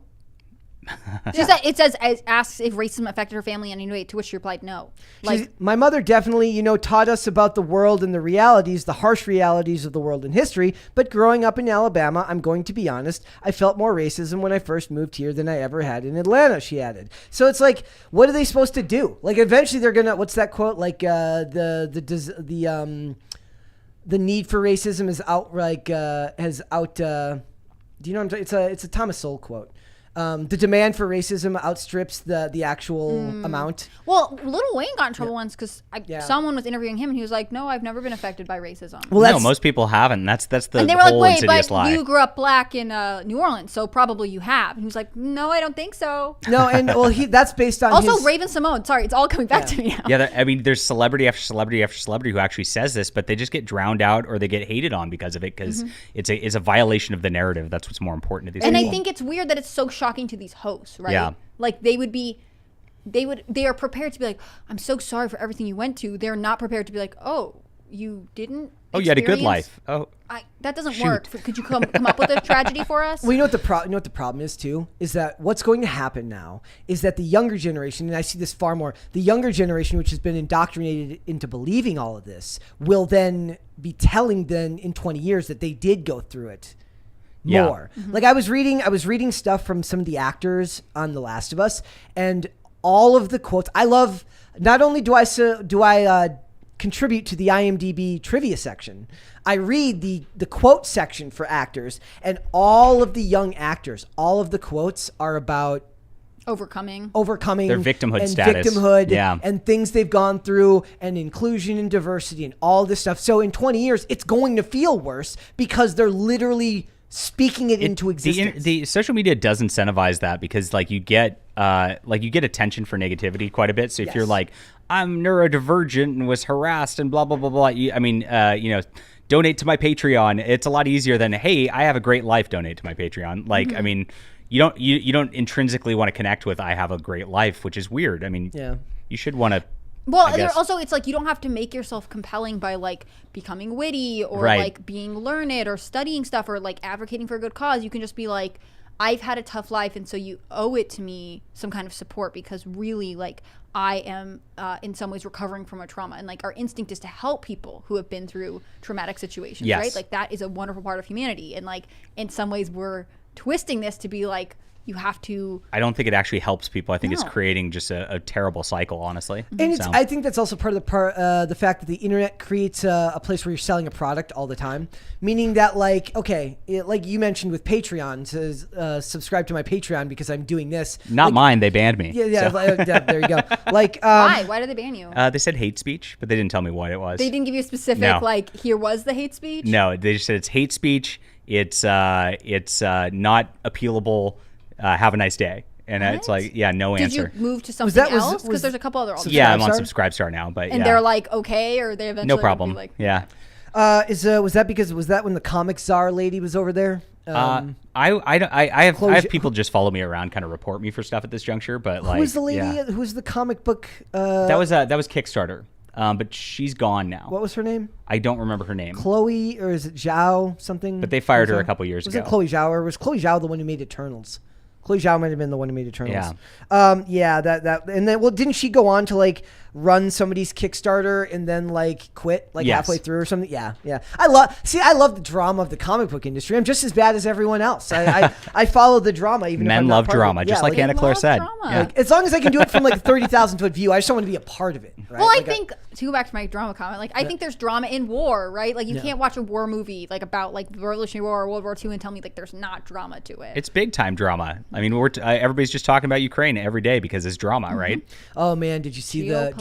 It asks if racism affected her family in any way, to which she replied no. Like, my mother definitely, taught us about the world and the realities, the harsh realities of the world and history. But growing up in Alabama, I'm going to be honest, I felt more racism when I first moved here than I ever had in Atlanta, she added. So it's like, what are they supposed to do? Like, eventually they're gonna, what's that quote? Like, the need for racism is out, like, has out, do you know what I'm talking? It's a Thomas Sowell quote. The demand for racism outstrips the actual amount. Well, Lil Wayne got in trouble once because someone was interviewing him and he was like, "No, I've never been affected by racism." Well, no, most people haven't. That's the and they were whole like, "Wait, insidious but lie. you grew up black in New Orleans, so probably you have." And he was like, "No, I don't think so." No, and well, that's based on also Raven Simone. Sorry, it's all coming back to me now. Yeah, I mean, there's celebrity after celebrity after celebrity who actually says this, but they just get drowned out or they get hated on because of it, because it's a violation of the narrative. That's what's more important to these people. And I think it's weird that it's so shocking to these hosts. Right? Yeah. Like they are prepared to be like, I'm so sorry for everything you went to. They're not prepared to be like, oh, you didn't. Oh, you had a good life. Oh, that doesn't work. Could you come up with a tragedy for us? Well, you know what the problem is too, is that what's going to happen now is that the younger generation, and I see this far more, the younger generation, which has been indoctrinated into believing all of this, will then be telling them in 20 years that they did go through it. More. Like I was reading stuff from some of the actors on The Last of Us, and all of the quotes. I love. Not only do I contribute to the IMDb trivia section, I read the quote section for actors, and all of the young actors, all of the quotes are about overcoming their victimhood and status, and things they've gone through, and inclusion and diversity and all this stuff. So in 20 years, it's going to feel worse because they're literally speaking it into existence. The social media does incentivize that because you get attention for negativity quite a bit. So if you're like, I'm neurodivergent and was harassed and blah blah blah blah, donate to my Patreon. It's a lot easier than, hey, I have a great life, donate to my Patreon. I mean, you don't intrinsically want to connect with I have a great life, which is weird. I mean, you should want to. Well, also it's like you don't have to make yourself compelling by like becoming witty or like being learned or studying stuff or like advocating for a good cause. You can just be like, I've had a tough life, and so you owe it to me some kind of support because really, like, I am in some ways recovering from a trauma, and like our instinct is to help people who have been through traumatic situations, right? Like that is a wonderful part of humanity, and like in some ways we're twisting this to be like, you have to. I don't think it actually helps people. I think it's creating just a terrible cycle, honestly. And I think that's also part of the fact that the internet creates a place where you're selling a product all the time. Meaning that, like, okay, like you mentioned with Patreon, to subscribe to my Patreon because I'm doing this. Not mine. They banned me. Yeah, there you go. Like, why? Why did they ban you? They said hate speech, but they didn't tell me what it was. They didn't give you a specific like, here was the hate speech. No, they just said it's hate speech. It's not appealable. Have a nice day. And it's like, no answer. Did you move to something else? Because there's a couple other alternatives. Yeah, I'm on Subscribestar now, but and they're like, okay, or they eventually no problem. Was that when the comic czar lady was over there? I have people just follow me around, kind of report me for stuff at this juncture, but like, who's the lady? Who's the comic book? That was Kickstarter. But she's gone now. What was her name? I don't remember her name. Chloe, or is it Zhao something? But they fired her a couple years ago. Was it Chloe Zhao, or was Chloe Zhao the one who made Eternals? Chloe Zhao might have been the one who made Eternals. That and then didn't she go on to like run somebody's Kickstarter and then like quit halfway through or something? Yeah. I love the drama of the comic book industry. I'm just as bad as everyone else. I follow the drama even. Men if I'm love not drama, just like Anna Claire said. Like, as long as I can do it from like 30,000 foot view, I just don't want to be a part of it. Right? Well, I think to go back to my drama comment, like I think there's drama in war, right? Like you can't watch a war movie like about like the Revolutionary War or World War II and tell me like there's not drama to it. It's big time drama. I mean, everybody's just talking about Ukraine every day because it's drama, right? Oh man, did you see the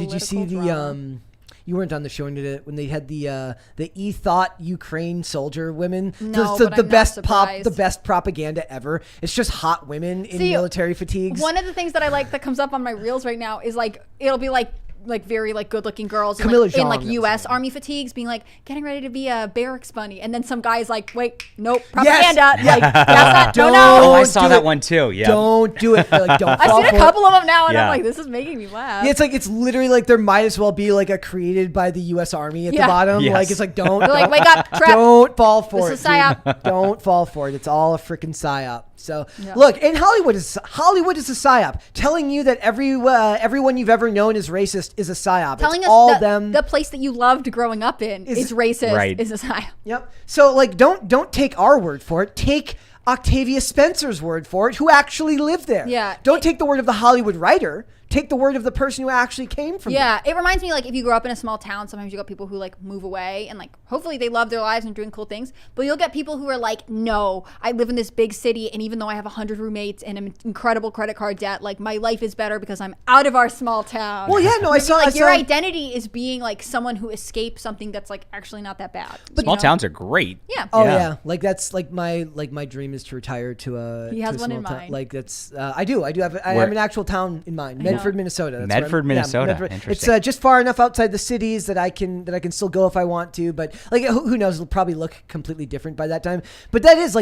you weren't on the show when they had the e-thought Ukraine soldier women. No, the best propaganda ever. It's just hot women in military fatigues. One of the things that I like that comes up on my reels right now is like it'll be like like very like good looking girls Camilla in like Zhang, U.S. Army fatigues being like getting ready to be a barracks bunny, and then some guy's like, wait, nope, propaganda. Yes. Like that's not. Don't Oh, No. I saw do that it. one too. Yeah. Don't do it. Like, don't I've fall seen a for it. couple of them now, and Yeah. I'm like, this is making me laugh. Yeah, it's literally like there might as well be like a created by the U.S. Army at the bottom. Yes. Like it's like don't They're like, wake up, trap. don't fall for This it. is psyop. dude. Don't fall for it. It's all a freaking psyop. So Yeah. look, and Hollywood is a psyop, telling you that everyone you've ever known is racist is a psyop. Telling it's us all that them. the place that you loved growing up in is racist. Right. Is a psyop. Yep. So like, don't take our word for it. Take Octavia Spencer's word for it, who actually lived there. Yeah. Don't take the word of the Hollywood writer. Take the word of the person who actually came from there. Yeah, it reminds me like if you grow up in a small town, sometimes you got people who like move away and like hopefully they love their lives and doing cool things. But you'll get people who are like, no, I live in this big city, and even though I have 100 roommates and an incredible credit card debt, like my life is better because I'm out of our small town. Well, yeah, no, I saw like I your saw, identity is being like someone who escaped something that's like actually not that bad. Small towns are great. Yeah. Oh Yeah. yeah, like that's like my dream is to retire to a. He has to a one in small town. mind. Like that's I do have I Where- have an actual town in mind, Medford, Minnesota. That's where Medford, I'm- Minnesota. Medford. Interesting. It's just far enough outside the cities that I can still go if I want to. But like who knows? It'll probably look completely different by that time. But is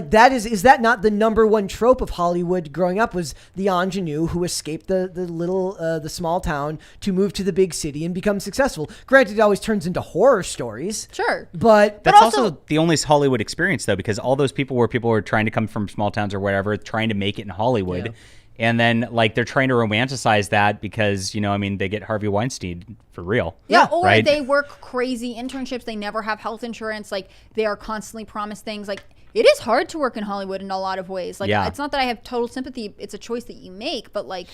that not the number one trope of Hollywood growing up? Was the ingenue who escaped the little the small town to move to the big city and become successful. Granted, it always turns into horror stories. Sure. But That's also- also the only Hollywood experience, though, because all those people were trying to come from small towns or whatever, trying to make it in Hollywood. Yeah. And then, like, they're trying to romanticize that because, they get Harvey Weinstein for real. Yeah, or right? they work crazy internships. They never have health insurance. Like, they are constantly promised things. Like, it is hard to work in Hollywood in a lot of ways. Like, Yeah. it's not that I have total sympathy. It's a choice that you make. But, like,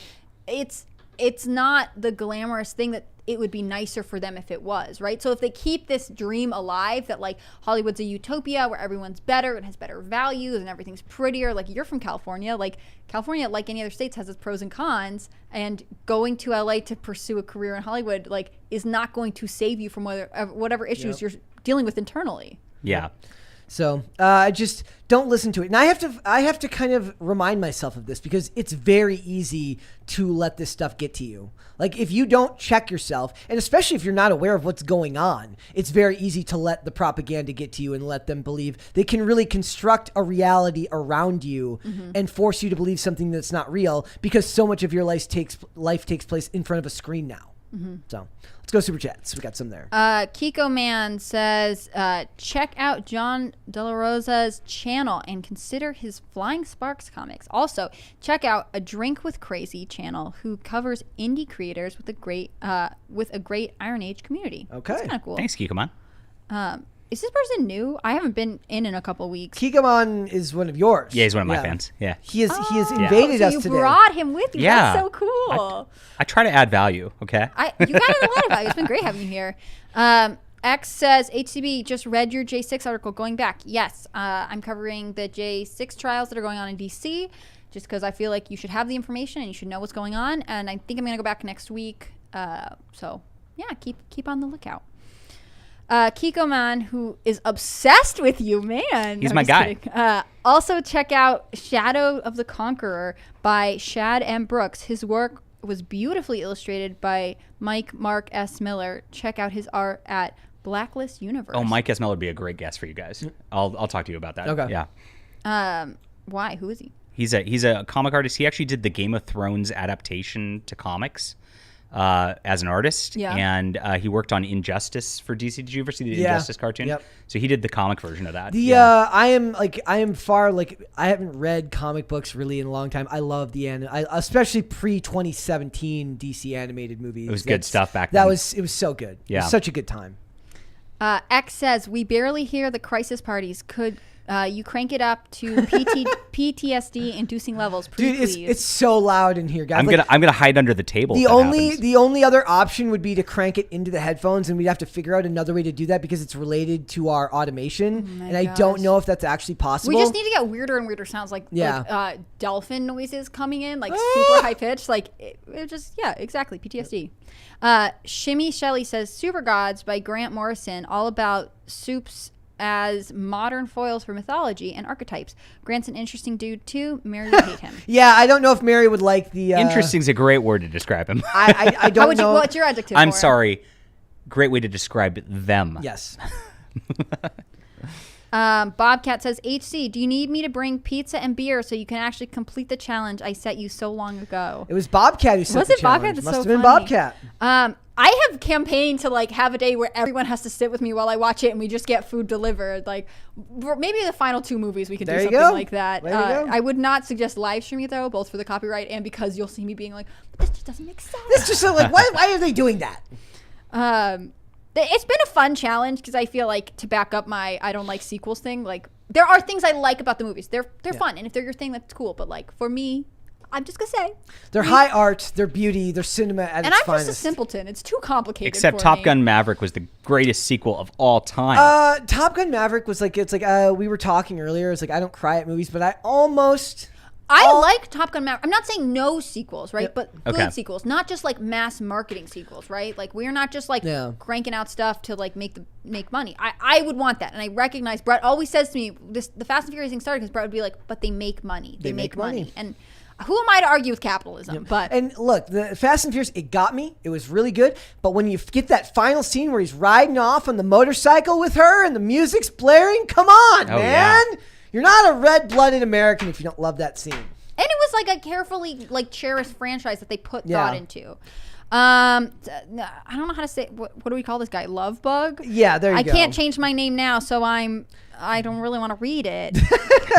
it's not the glamorous thing that it would be nicer for them if it was, right? So if they keep this dream alive that, like, Hollywood's a utopia where everyone's better and has better values and everything's prettier. Like, you're from California. Like, California, like any other states, has its pros and cons. And going to LA to pursue a career in Hollywood, like, is not going to save you from whatever issues you're dealing with internally. Yeah. So I just don't listen to it, and I have to kind of remind myself of this because it's very easy to let this stuff get to you. Like if you don't check yourself, and especially if you're not aware of what's going on, it's very easy to let the propaganda get to you and let them believe they can really construct a reality around you and force you to believe something that's not real because so much of your life takes place in front of a screen now. So let's go super chats. We got some there. Kiko Man says, check out John De La Rosa's channel and consider his Flying Sparks comics. Also, check out A Drink with Crazy channel, who covers indie creators with a great Iron Age community. Okay. That's kind of cool. Thanks, Kikoman. Is this person new? I haven't been in a couple weeks. Kikamon is one of yours. Yeah, he's one of my fans. Yeah. He has invaded so us you today. brought him with you. Yeah. That's so cool. I try to add value, okay? You got a lot of value. It's been great having you here. X says, HCB, just read your J6 article going back. Yes, I'm covering the J6 trials that are going on in DC just because I feel like you should have the information and you should know what's going on. And I think I'm going to go back next week. So, yeah, keep on the lookout. Kiko Man, who is obsessed with you, man. He's No, my just guy. kidding. Also, check out Shadow of the Conqueror by Shad M. Brooks. His work was beautifully illustrated by Mark S. Miller. Check out his art at Blacklist Universe. Oh, Mike S. Miller would be a great guest for you guys. I'll talk to you about that. Okay. Yeah. Why? Who is he? He's a comic artist. He actually did the Game of Thrones adaptation to comics as an artist. Yeah. And he worked on Injustice for DC. Did you ever see the Injustice cartoon? Yep. So he did the comic version of that. I haven't read comic books really in a long time. I love especially pre 2017 DC animated movies. It was good stuff back then. then. It was so good. Yeah. It was such a good time. X says, we barely hear the crisis parties. Could you crank it up to PTSD inducing levels? Dude, Please. it's so loud in here, guys. I'm gonna hide under the table. The if that only happens. the only other option would be to crank it into the headphones, and we'd have to figure out another way to do that because it's related to our automation, and I don't know if that's actually possible. We just need to get weirder and weirder sounds like dolphin noises coming in, like Ah! super high pitched. Like it just, yeah, exactly. PTSD. Shimmy Shelley says Super Gods by Grant Morrison, all about Soup's as modern foils for mythology and archetypes. Grant's an interesting dude too. Mary would hate him. Yeah, I don't know if Mary would like the... Interesting's a great word to describe him. I don't know. What's your adjective I'm for him? sorry. Great way to describe them. Yes. Bobcat says, HC, do you need me to bring pizza and beer so you can actually complete the challenge I set you so long ago? It was Bobcat who set Was the it challenge. Bobcat? That's Must so have been funny. Bobcat. I have campaigned to like have a day where everyone has to sit with me while I watch it and we just get food delivered. Like maybe the final 2 movies we could do There you something go. like that. There you go. I would not suggest live streaming it though, both for the copyright and because you'll see me being like, but this just doesn't make sense. It's just so, like, why are they doing that? It's been a fun challenge because I feel like to back up my I don't like sequels thing, like there are things I like about the movies. They're fun, and if they're your thing, that's cool. But like for me, I'm just gonna say They're high art, they're beauty, they're cinema at and its I'm finest. just a simpleton. It's too complicated. Except for Top me. Gun Maverick was the greatest sequel of all time. Top Gun Maverick was like, it's like we were talking earlier. It's like I don't cry at movies, but I almost. I like Top Gun Maverick. I'm not saying no sequels, right? Yep. But good Okay. sequels, not just like mass marketing sequels, right? Like we're not just like cranking out stuff to like make money. I would want that, and I recognize Brett always says to me the Fast and Furious thing started because Brett would be like, "But they make money. They make money." And who am I to argue with capitalism? But And look, the Fast and Furious, it got me. It was really good. But when you get that final scene where he's riding off on the motorcycle with her and the music's blaring, come on, Oh, man. yeah. You're not a red-blooded American if you don't love that scene. And it was like a carefully like cherished franchise that they put Yeah. thought into. I don't know how to say what do we call this guy? Love Bug? Yeah, there you go. I can't change my name now, so I don't really want to read it.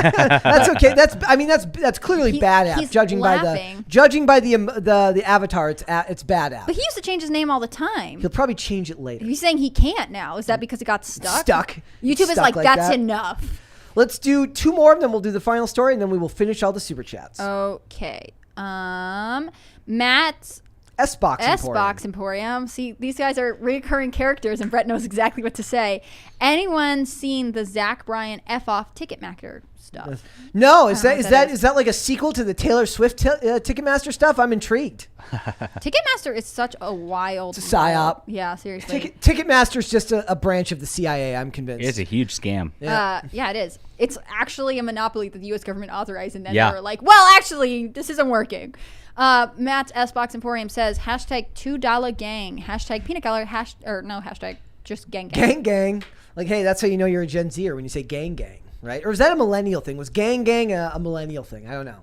That's okay. That's clearly bad app. he's Judging laughing. by the avatar, it's bad app. But he used to change his name all the time. He'll probably change it later. He's saying he can't now. Is that because it got stuck? Stuck. YouTube is Stuck like, like that's that." enough. Let's do 2 more, and then we'll do the final story, and then we will finish all the super chats. Okay. Matt's S-Box S-Box Emporium. See, these guys are recurring characters, and Brett knows exactly what to say. Anyone seen the Zach Bryan F-Off Ticketmaster stuff? No, is I don't know that what is that like a sequel to the Taylor Swift Ticketmaster stuff? I'm intrigued. Ticketmaster is such a wild... It's a psyop. Yeah, seriously. Ticketmaster is just a branch of the CIA, I'm convinced. It's a huge scam. Yeah, it is. It's actually a monopoly that the U.S. government authorized, and then Yeah. they were like, well, actually, this isn't working. Matt's S-Box Emporium says, hashtag $2 gang, hashtag peanut gallery, hashtag just gang gang. Gang gang. Like, hey, that's how you know you're a Gen Zer when you say gang gang, right? Or is that a millennial thing? Was gang gang a millennial thing? I don't know.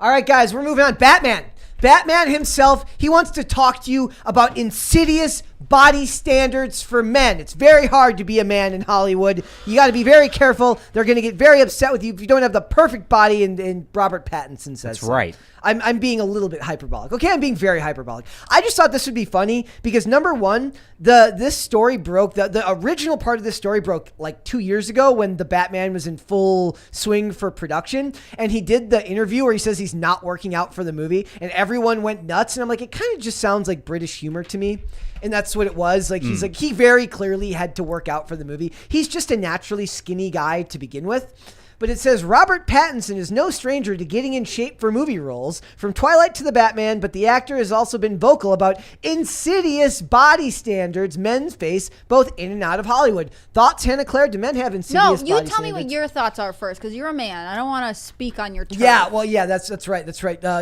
All right, guys, we're moving on. Batman himself, he wants to talk to you about insidious body standards for men. It's very hard to be a man in Hollywood. You got to be very careful. They're going to get very upset with you if you don't have the perfect body, and Robert Pattinson says That's so. right. I'm being a little bit hyperbolic. Okay, I'm being very hyperbolic. I just thought this would be funny because number one, this story broke, the original part of this story broke like 2 years ago when the Batman was in full swing for production, and he did the interview where he says he's not working out for the movie, and everyone went nuts, and I'm like, it kind of just sounds like British humor to me. And that's what it was. Like, he's like, he very clearly had to work out for the movie. He's just a naturally skinny guy to begin with. But it says Robert Pattinson is no stranger to getting in shape for movie roles, from Twilight to the Batman, but the actor has also been vocal about insidious body standards men face both in and out of Hollywood. Thoughts, Hannah Claire? Do men have insidious No, body you standards? tell me what your thoughts are first, because you're a man. I don't want to speak on your turf. Yeah, well, yeah, that's right.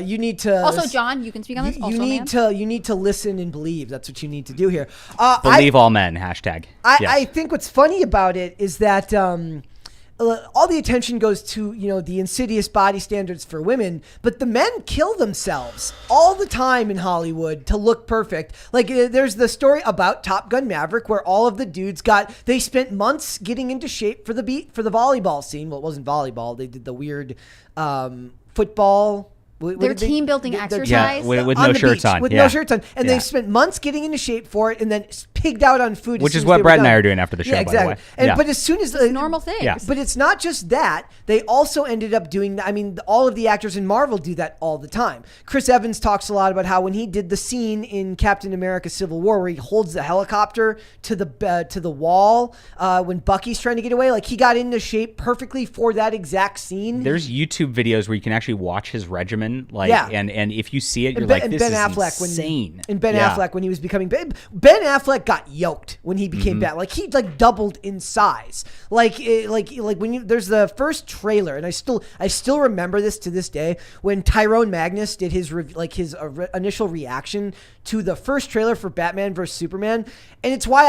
You need to... Also, John, you can speak on this. Also, you need to listen and believe. That's what you need to do here. Believe all men, hashtag. Yes. I think what's funny about it is that all the attention goes to, the insidious body standards for women, but the men kill themselves all the time in Hollywood to look perfect. Like, there's the story about Top Gun Maverick where all of the dudes they spent months getting into shape for the volleyball scene. Well, it wasn't volleyball. They did the weird football. Their team building exercise. Yeah, with on no the shirts beach, on. with Yeah. no shirts on. And Yeah. they spent months getting into shape for it and then pigged out on food. Which as is soon as what they were Brett and I done. are doing after the show, Yeah, by the exactly. way. Yeah. But as soon as... It's normal thing. Yeah. But it's not just that. They also ended up doing... all of the actors in Marvel do that all the time. Chris Evans talks a lot about how when he did the scene in Captain America Civil War where he holds the helicopter to the wall when Bucky's trying to get away, like, he got into shape perfectly for that exact scene. There's YouTube videos where you can actually watch his regimen women. Like, Yeah. and if you see it, you're And like, Ben, this Ben is Affleck insane. Ben Affleck when he was becoming Ben Affleck got yoked when he became Batman. Like he like doubled in size. Like when you there's the first trailer, and I still remember this to this day when Tyrone Magnus did his initial reaction to the first trailer for Batman vs Superman, and it's why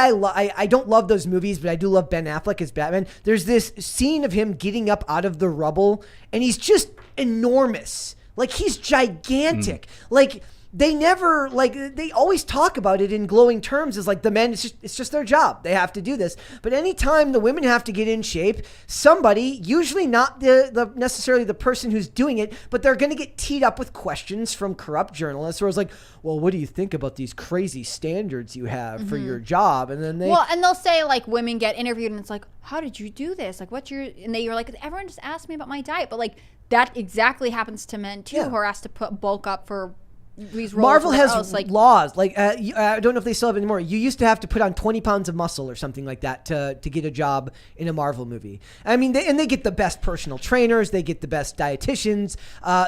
I don't love those movies, but I do love Ben Affleck as Batman. There's this scene of him getting up out of the rubble, and he's just enormous. Like he's gigantic. Like they always talk about it in glowing terms as like the men, it's just their job. They have to do this. But anytime the women have to get in shape, somebody, usually not the necessarily the person who's doing it, but they're going to get teed up with questions from corrupt journalists where it's like, well, what do you think about these crazy standards you have for your job? And then they'll say like women get interviewed and it's like, how did you do this? Like you're like, everyone just asked me about my diet. But like that exactly happens to men too, who are asked to bulk up for these roles. Marvel has laws. Like I don't know if they still have it anymore. You used to have to put on 20 pounds of muscle or something like that to get a job in a Marvel movie. I mean, they get the best personal trainers. They get the best dietitians.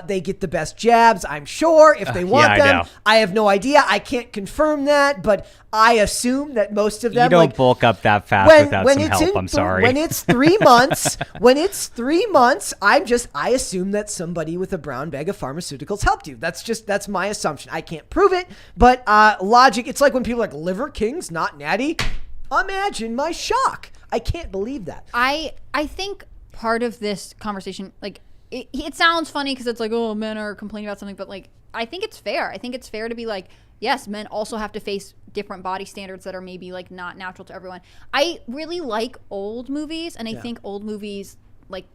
They get the best jabs, I'm sure, if they want them. I have no idea. I can't confirm that, but I assume that most of them. You don't bulk up that fast without some help. I'm sorry. When it's 3 months, I assume that somebody with a brown bag of pharmaceuticals helped you. That's my assumption. I can't prove it, but logic. It's like when people are like Liver King's not natty. Imagine my shock. I can't believe that. I think part of this conversation, like it sounds funny because it's like, oh, men are complaining about something, but like I think it's fair. I think it's fair to be like, yes, men also have to face different body standards that are maybe like not natural to everyone. I really like old movies, and I think old movies like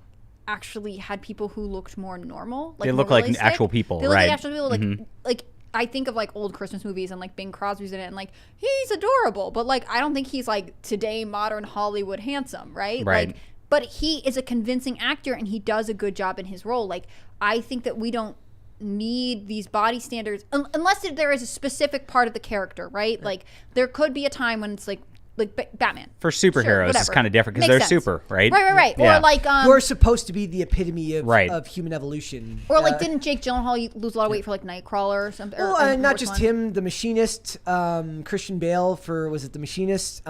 actually had people who looked more normal. Like they look like actual people, they look right? like actual people. Like I think of like old Christmas movies and like Bing Crosby's in it, and like he's adorable, but like I don't think he's like today modern Hollywood handsome, right? Like, but he is a convincing actor, and he does a good job in his role. Like I think that we don't need these body standards unless there is a specific part of the character, right? Like there could be a time when it's like Batman for superheroes it's kind of different because they're super, right? Right. Yeah. Or like who are supposed to be the epitome of human evolution. Or like didn't Jake Gyllenhaal lose a lot of weight for like Nightcrawler or something? Well, not just him, The Machinist, Christian Bale was it The Machinist?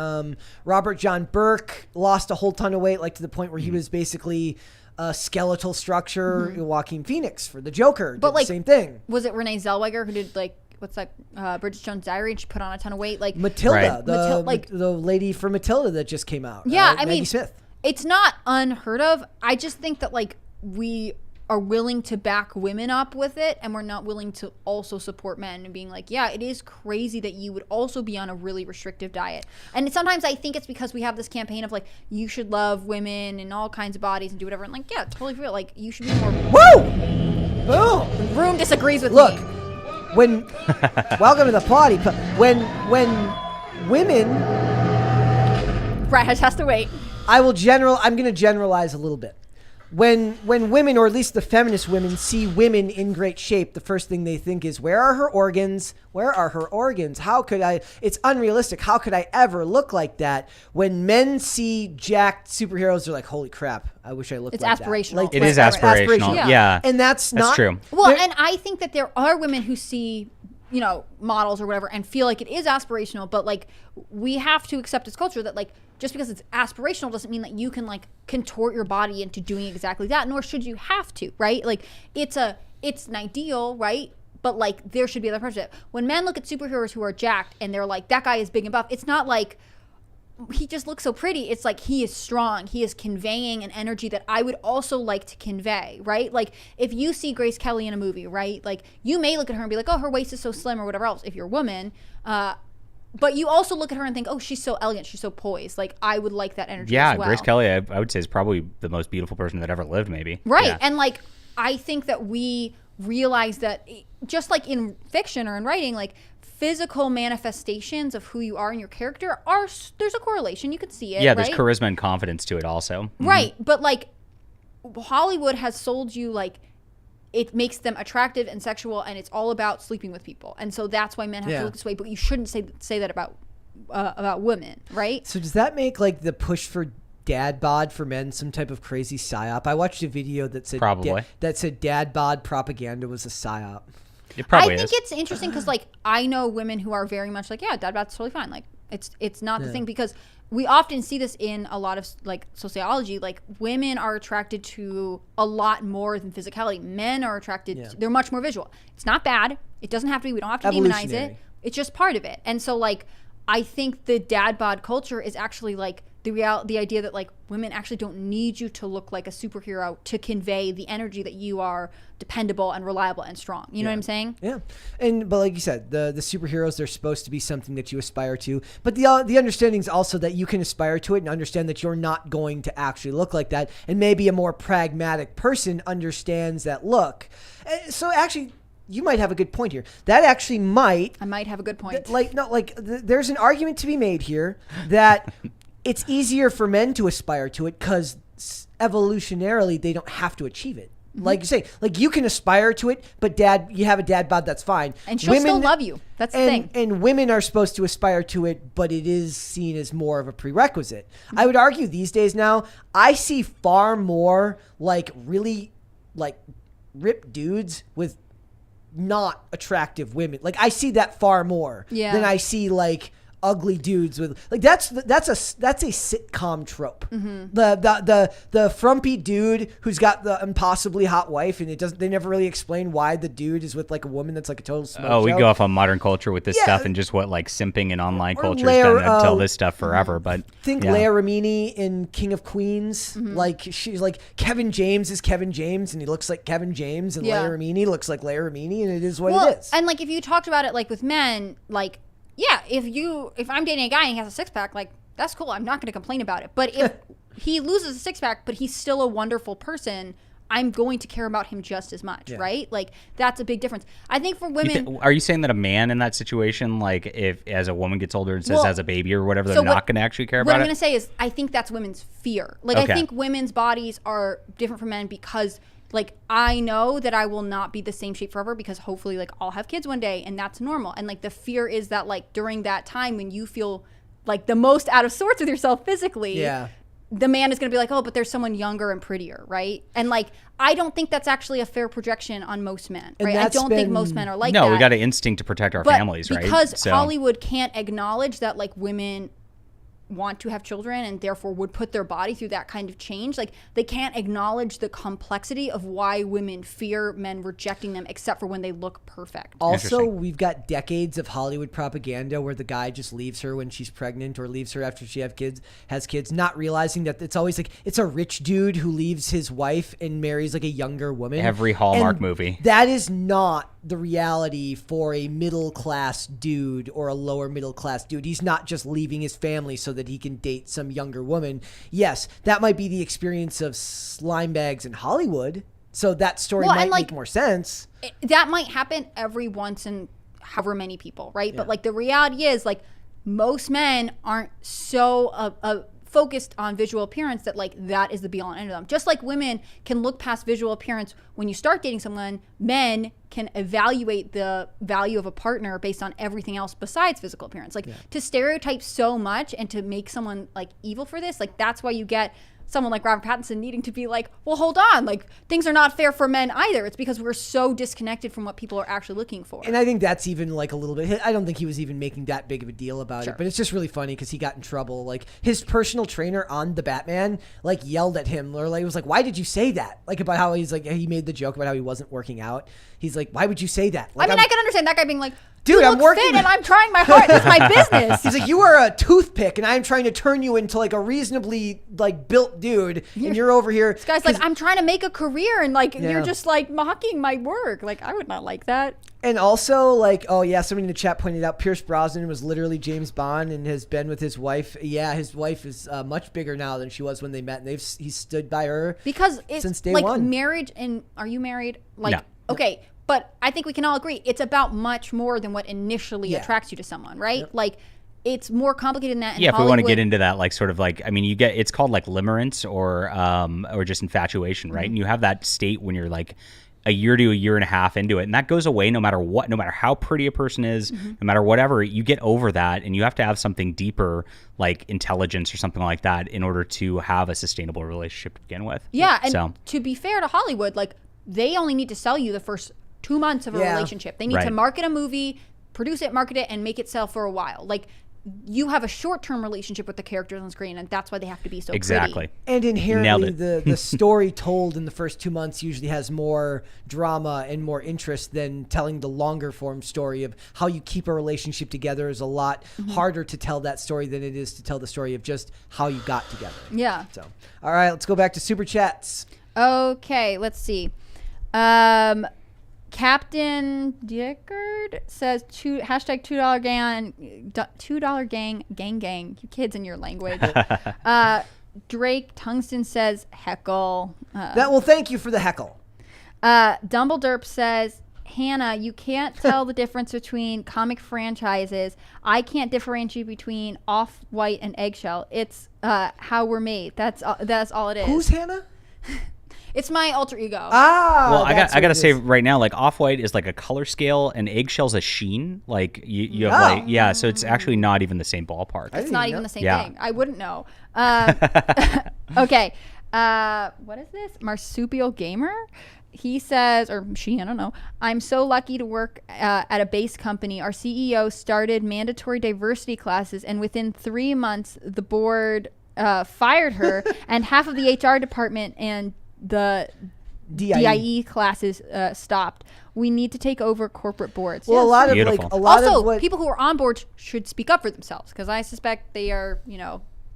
Robert John Burke lost a whole ton of weight, like to the point where he was basically a skeletal structure. Joaquin Phoenix for the Joker did the same thing. Was it Renee Zellweger who did like what's that Bridget Jones' Diary, and she put on a ton of weight? Like Matilda, the lady for Matilda that just came out. Yeah, I Maggie mean, Smith. It's not unheard of. I just think that like we are willing to back women up with it, and we're not willing to also support men and being like, yeah, it is crazy that you would also be on a really restrictive diet. And sometimes I think it's because we have this campaign of like, you should love women in all kinds of bodies and do whatever. And like, yeah, totally for real. Like, you should be more. Woo! Boom! Room disagrees with Look, me. when welcome to the party. When women, Brad has to wait. I'm going to generalize a little bit. When women, or at least the feminist women, see women in great shape, the first thing they think is, where are her organs? Where are her organs? How could I? It's unrealistic. How could I ever look like that? When men see jacked superheroes, they're like, holy crap, I wish I looked like aspirational. that. Like, it is aspirational. Yeah. And that's not true. Well, and I think that there are women who see, models or whatever and feel like it is aspirational, but like we have to accept as culture that like just because it's aspirational doesn't mean that you can like contort your body into doing exactly that, nor should you have to, right? Like it's an ideal, right? But like there should be other parts of it. When men look at superheroes who are jacked and they're like, that guy is big and buff, it's not like he just looks so pretty. It's like he is strong. He is conveying an energy that I would also like to convey, right? Like if you see Grace Kelly in a movie, right? Like you may look at her and be like, oh, her waist is so slim or whatever else if you're a woman. But you also look at her and think, oh, she's so elegant. She's so poised. Like I would like that energy as well. Grace Kelly, I would say is probably the most beautiful person that ever lived maybe. Right. Yeah. And like I think that we realize that just like in fiction or in writing, like physical manifestations of who you are and your character there's a correlation. You can see it. Yeah, there's right? charisma and confidence to it also. Mm-hmm. Right. But like Hollywood has sold you like it makes them attractive and sexual, and it's all about sleeping with people. And so that's why men have to look this way, but you shouldn't say that about women, right? So does that make like the push for dad bod for men some type of crazy psyop? I watched a video that said Probably. that said dad bod propaganda was a psyop. It probably I think is. it's interesting because like I know women who are very much like, yeah, dad bod's totally fine. Like it's not the thing, because we often see this in a lot of like sociology. Like women are attracted to a lot more than physicality. Men are attracted they're much more visual. It's not bad. It doesn't have to be. We don't have to demonize it. It's just part of it. And so like I think the dad bod culture is actually like the idea that like women actually don't need you to look like a superhero to convey the energy that you are dependable and reliable and strong. You know what I'm saying? Yeah. But like you said, the superheroes, they're supposed to be something that you aspire to. But the understanding is also that you can aspire to it and understand that you're not going to actually look like that. And maybe a more pragmatic person understands that look. So actually, you might have a good point here. That actually I might have a good point. There's an argument to be made here that it's easier for men to aspire to it because evolutionarily they don't have to achieve it. Mm-hmm. Like you say, like you can aspire to it, but you have a dad bod, that's fine. And she'll still love you. That's the thing. And women are supposed to aspire to it, but it is seen as more of a prerequisite. Mm-hmm. I would argue these days now, I see far more like really like ripped dudes with not attractive women. Like I see that far more than I see like ugly dudes with like that's a sitcom trope. Mm-hmm. The frumpy dude who's got the impossibly hot wife, and they never really explain why the dude is with like a woman that's like a total smoke show. We go off on modern culture with this stuff and just what like simping and online culture has done until this stuff forever. But think Leia Remini in King of Queens. Mm-hmm. Like she's like Kevin James is Kevin James, and he looks like Kevin James, and Leia Remini looks like Leia Remini, and it is what it is. And like if you talked about it like with men, like yeah, if I'm dating a guy and he has a six pack, like that's cool. I'm not going to complain about it. But if he loses a six pack, but he's still a wonderful person, I'm going to care about him just as much, right? Like that's a big difference. I think for women, are you saying that a man in that situation, like if as a woman gets older and says has a baby or whatever, they're not going to actually care about it? What I'm going to say is, I think that's women's fear. Like I think women's bodies are different from men because. Like, I know that I will not be the same shape forever because hopefully, like, I'll have kids one day and that's normal. And, like, the fear is that, like, during that time when you feel, like, the most out of sorts with yourself physically, the man is going to be like, oh, but there's someone younger and prettier, right? And, like, I don't think that's actually a fair projection on most men, right? I don't think most men are like that. No, we got an instinct to protect our families, right? Because Hollywood can't acknowledge that, like, women want to have children and therefore would put their body through that kind of change. Like they can't acknowledge the complexity of why women fear men rejecting them except for when they look perfect. Also, we've got decades of Hollywood propaganda where the guy just leaves her when she's pregnant or leaves her after she has kids, not realizing that it's always like it's a rich dude who leaves his wife and marries like a younger woman. Every Hallmark movie. That is not the reality for a middle class dude or a lower middle class dude. He's not just leaving his family so that he can date some younger woman. Yes, that might be the experience of slimebags in Hollywood. So that story might make more sense. That might happen every once in however many people, right? Yeah. But like the reality is like most men aren't so focused on visual appearance that like that is the be all and end of them. Just like women can look past visual appearance when you start dating someone, men can evaluate the value of a partner based on everything else besides physical appearance. Like to stereotype so much and to make someone like evil for this, like that's why you get someone like Robert Pattinson needing to be like, well, hold on, like things are not fair for men either. It's because we're so disconnected from what people are actually looking for. And I think that's even like a little bit, I don't think he was even making that big of a deal about it, but it's just really funny because he got in trouble. Like his personal trainer on the Batman, like yelled at him or like was like, why did you say that? Like about how he's like, he made the joke about how he wasn't working out. He's like, why would you say that? Like, I mean, I can understand that guy being like, dude, I'm working fit and I'm trying my hard. It's my business. He's like, you are a toothpick and I'm trying to turn you into like a reasonably like built dude and you're over here. This guy's like, I'm trying to make a career and like you're just like mocking my work. Like I would not like that. And also like, oh yeah, somebody in the chat pointed out Pierce Brosnan was literally James Bond and has been with his wife. Yeah, his wife is much bigger now than she was when they met, and he's stood by her because it's since day like one. Marriage and are you married? Like no. Okay. But I think we can all agree it's about much more than what initially attracts you to someone, right? Yep. Like it's more complicated than that. Yeah, if we want to get into that, like sort of like, I mean, you get, it's called like limerence or just infatuation, right? And you have that state when you're like a year to a year and a half into it, and that goes away no matter what, no matter how pretty a person is, no matter whatever, you get over that, and you have to have something deeper like intelligence or something like that in order to have a sustainable relationship to begin with. Yeah, and to be fair to Hollywood, like they only need to sell you the first 2 months of a relationship. They need to market a movie, produce it, market it, and make it sell for a while. Like you have a short-term relationship with the characters on screen, and that's why they have to be so exactly. pretty. And inherently, the story told in the first 2 months usually has more drama and more interest than telling the longer form story of how you keep a relationship together. Is a lot harder to tell that story than it is to tell the story of just how you got together. Yeah. So, all right, let's go back to Super Chats. Okay, let's see. Captain Dickard says hashtag $2 gang. You kids in your language. Drake Tungsten says heckle. Well, thank you for the heckle. Dumbledore says, Hannah, you can't tell the difference between comic franchises. I can't differentiate between Off-White and Eggshell. It's how we're made. That's all it is. Who's Hannah? It's my alter ego. Well, I gotta say right now, like Off-White is like a color scale, and Eggshell's a sheen. Like you have so it's actually not even the same ballpark. It's not even the same thing. I wouldn't know. Okay, what is this? Marsupial Gamer. He says, or she, I don't know. I'm so lucky to work at a base company. Our CEO started mandatory diversity classes, and within 3 months, the board fired her, and half of the HR department and the DIE classes stopped. We need to take over corporate boards. Well, yes. People who are on board should speak up for themselves, because I suspect they are,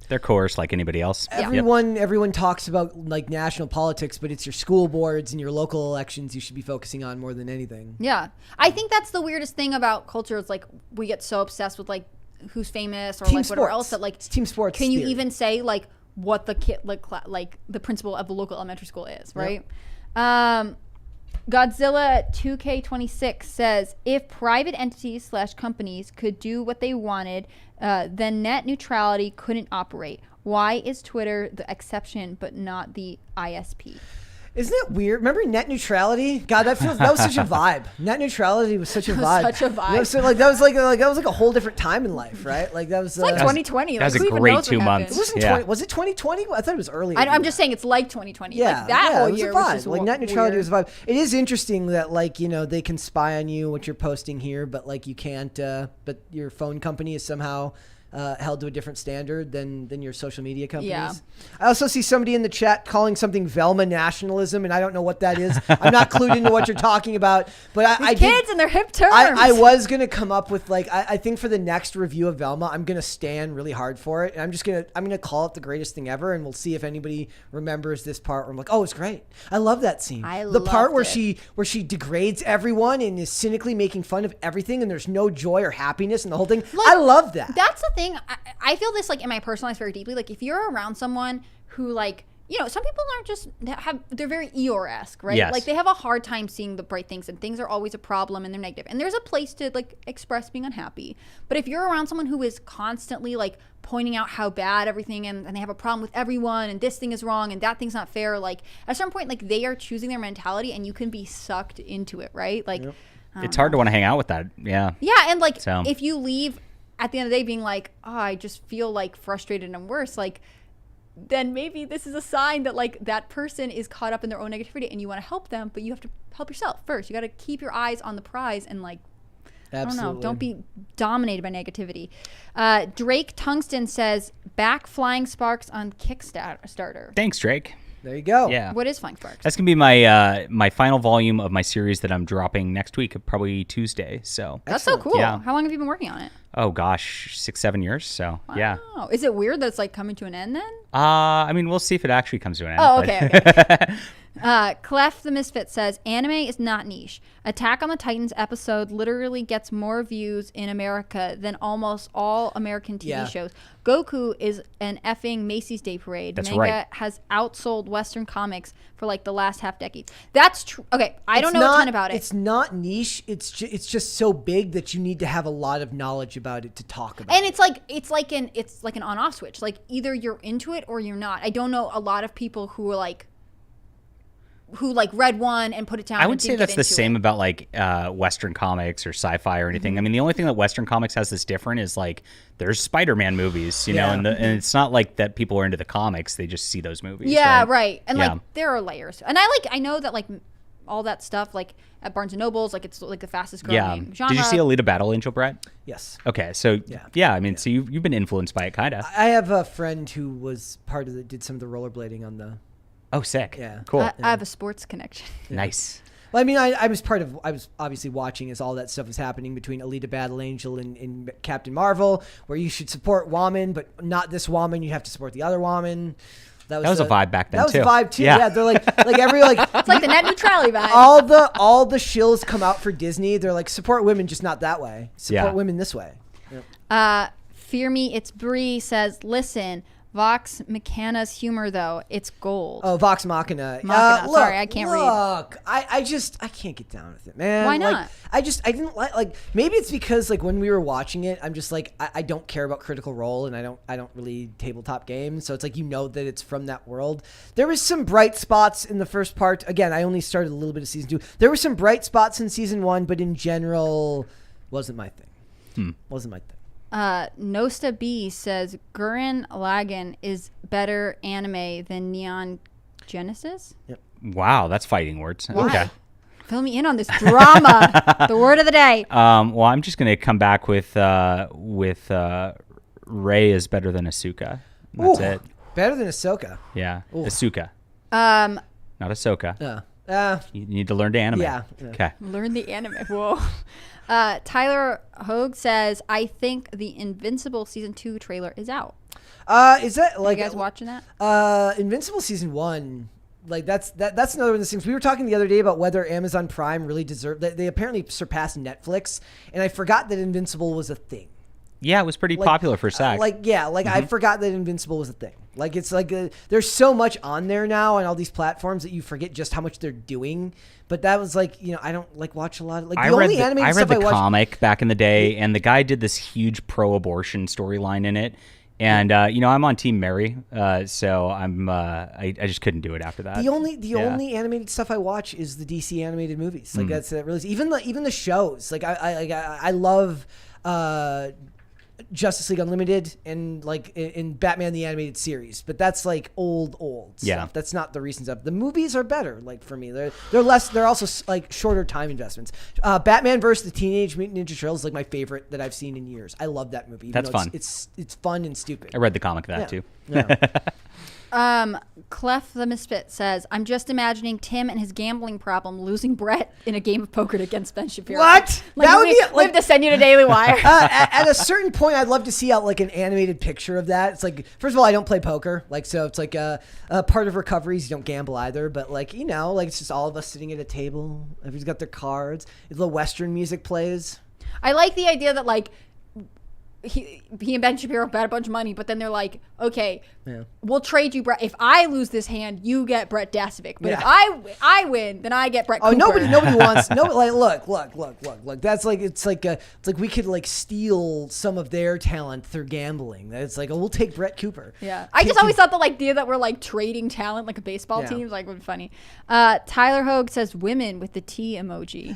they're coerced like anybody else. Everyone talks about like national politics, but it's your school boards and your local elections you should be focusing on more than anything. Yeah, I think that's the weirdest thing about culture. Is like we get so obsessed with like who's famous or team like sports. whatever else that like it's team sports. Can you even say like what the kid like the principal of the local elementary school is, right? Yep. Godzilla 2K26 says, if private entities / companies could do what they wanted, then net neutrality couldn't operate. Why is Twitter the exception but not the ISP? Isn't it weird? Remember net neutrality? God, that was such a vibe. Net neutrality was such a vibe. Such a vibe. That was like a whole different time in life, right? Like that was like 2020. That was a great 2 months. Was it 2020? I thought it was earlier. I'm just saying it's like 2020. Yeah, like that whole it was year a vibe. was just like net neutrality weird. was a vibe. It is interesting that like they can spy on you what you're posting here, but like you can't. But your phone company is somehow held to a different standard than your social media companies. Yeah. I also see somebody in the chat calling something Velma nationalism, and I don't know what that is. I'm not clued into what you're talking about. But kids and their hip terms. I was gonna come up with like I think for the next review of Velma, I'm gonna stand really hard for it, and I'm gonna call it the greatest thing ever, and we'll see if anybody remembers this part where I'm like, oh, it's great. I love that scene. The part where she degrades everyone and is cynically making fun of everything, and there's no joy or happiness in the whole thing. Like, I love that. That's the thing. I feel this like in my personal life very deeply. Like if you're around someone who like, some people aren't just they're very Eeyore-esque, right? Yes. Like they have a hard time seeing the bright things, and things are always a problem and they're negative. And there's a place to like express being unhappy. But if you're around someone who is constantly like pointing out how bad everything and they have a problem with everyone and this thing is wrong and that thing's not fair, like at a certain point, like they are choosing their mentality and you can be sucked into it, right? Like it's hard to want to hang out with that. Yeah. Yeah, and like if you leave at the end of the day being like, oh, I just feel like frustrated and worse, like then maybe this is a sign that like that person is caught up in their own negativity and you want to help them, but you have to help yourself first. You got to keep your eyes on the prize and like, absolutely. I don't know, don't be dominated by negativity. Drake Tungsten says, back Flying Sparks on Kickstarter. Thanks, Drake. There you go. Yeah. What is Flying Sparks? That's gonna be my my final volume of my series that I'm dropping next week, probably Tuesday. So that's so cool. Yeah. How long have you been working on it? Oh gosh, 6-7 years. So yeah. Is it weird that it's like coming to an end then? I mean, we'll see if it actually comes to an end. Oh, okay. Clef the Misfit says, anime is not niche. Attack on the Titans episode literally gets more views in America than almost all American TV shows. Goku is an effing Macy's Day Parade. That's Manga right. has outsold Western comics for like the last half decade. That's true. Okay, I don't know a ton about it. It's not niche. It's just so big that you need to have a lot of knowledge about it to talk about. And it's like an on-off switch. Like either you're into it or you're not. I don't know a lot of people who are like who like read one and put it down. I would say that's the same about like Western comics or sci-fi or anything. I mean, the only thing that Western comics has that's different is like there's Spider-Man movies, you know, and it's not like that people are into the comics; they just see those movies. Yeah, right. And like there are layers, and I know that like all that stuff like at Barnes and Nobles, like it's like the fastest growing genre. Did you see Alita Battle Angel, Brett? Yes. Okay, so I mean, so you've been influenced by it, kind of. I have a friend who was part of did some of the rollerblading on the. Oh, sick. Yeah. Cool. I have a sports connection. Nice. Well, I mean, I was obviously watching as all that stuff was happening between Alita Battle Angel and Captain Marvel, where you should support woman, but not this woman. You have to support the other woman. That was a vibe back then, too. That was a vibe, too. Yeah. Yeah, they're like every, like... It's like the net neutrality vibe. All the shills come out for Disney. They're like, support women, just not that way. Support women this way. Yep. Fear Me, It's Brie says, listen... Vox Machina's humor, though, it's gold. Oh, Vox Machina. Sorry, I can't read. Look, I can't get down with it, man. Why not? I didn't like, maybe it's because like when we were watching it, I'm just like, I don't care about Critical Role and I don't really tabletop games. So it's like, that it's from that world. There was some bright spots in the first part. Again, I only started a little bit of season 2. There were some bright spots in season 1, but in general, wasn't my thing. Wasn't my thing. Nosta B says Gurren Lagann is better anime than Neon Genesis. Yep. Wow, that's fighting words. Why? Okay. Fill me in on this drama. The word of the day. Well, I'm just gonna come back with Rey is better than Asuka. That's it. Better than Ahsoka. Yeah, Asuka. Not Ahsoka. You need to learn to anime. Yeah. Okay. Learn the anime. Whoa. Tyler Hogue says, I think the Invincible season 2 trailer is out. Is that like you guys watching that? Invincible season 1? Like that's another one of those things. We were talking the other day about whether Amazon Prime really deserved. They apparently surpassed Netflix, and I forgot that Invincible was a thing. Yeah, it was pretty popular for SAG. I forgot that Invincible was a thing. Like it's like there's so much on there now on all these platforms that you forget just how much they're doing. But that was like, I don't like watch a lot of like I read the comic back in the day, and the guy did this huge pro-abortion storyline in it. And I'm on Team Mary, so I just couldn't do it after that. The only animated stuff I watch is the DC animated movies. Like that's really even the shows. Like I love Justice League Unlimited and like in Batman the Animated Series, but that's like old stuff. That's not the recent stuff. The movies are better, like for me. They're also like shorter time investments. Batman versus the Teenage Mutant Ninja Turtles is like my favorite that I've seen in years. I love that movie. That's fun. It's fun and stupid. I read the comic of that too. Yeah. Clef the Misfit says, I'm just imagining Tim and his gambling problem losing Brett in a game of poker against Ben Shapiro. What? Like, that would be we have to send you to Daily Wire. At a certain point, I'd love to see like an animated picture of that. It's like, first of all, I don't play poker, like so. It's like a part of recovery is you don't gamble either. But like like it's just all of us sitting at a table. Everybody's got their cards. The little Western music plays. I like the idea that like he and Ben Shapiro bet a bunch of money, but then they're like, okay, we'll trade you Brett. If I lose this hand, you get Brett Dasovic. But if I win, then I get Brett Cooper. Nobody wants like look. That's like it's like we could like steal some of their talent through gambling. It's like we'll take Brett Cooper. Yeah, I just always thought the idea that we're like trading talent like a baseball team like would be funny. Tyler Hogue says women with the T emoji.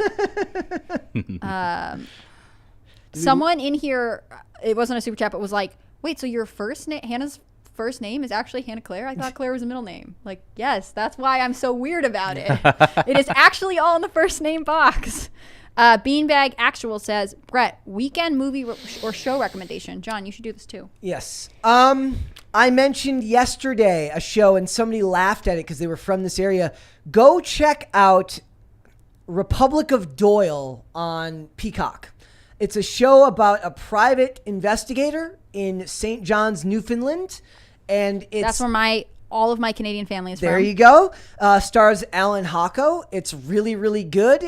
Someone in here, it wasn't a super chat, but was like, wait, so your Hannah's first name is actually Hannah Claire? I thought Claire was a middle name. Like, yes, that's why I'm so weird about it. It is actually all in the first name box. Beanbag Actual says, Brett, weekend movie or show recommendation. John, you should do this too. Yes. I mentioned yesterday a show and somebody laughed at it because they were from this area. Go check out Republic of Doyle on Peacock. It's a show about a private investigator in St. John's, Newfoundland, and that's where all of my Canadian family is from. There you go. Stars Alan Hocko. It's really, really good.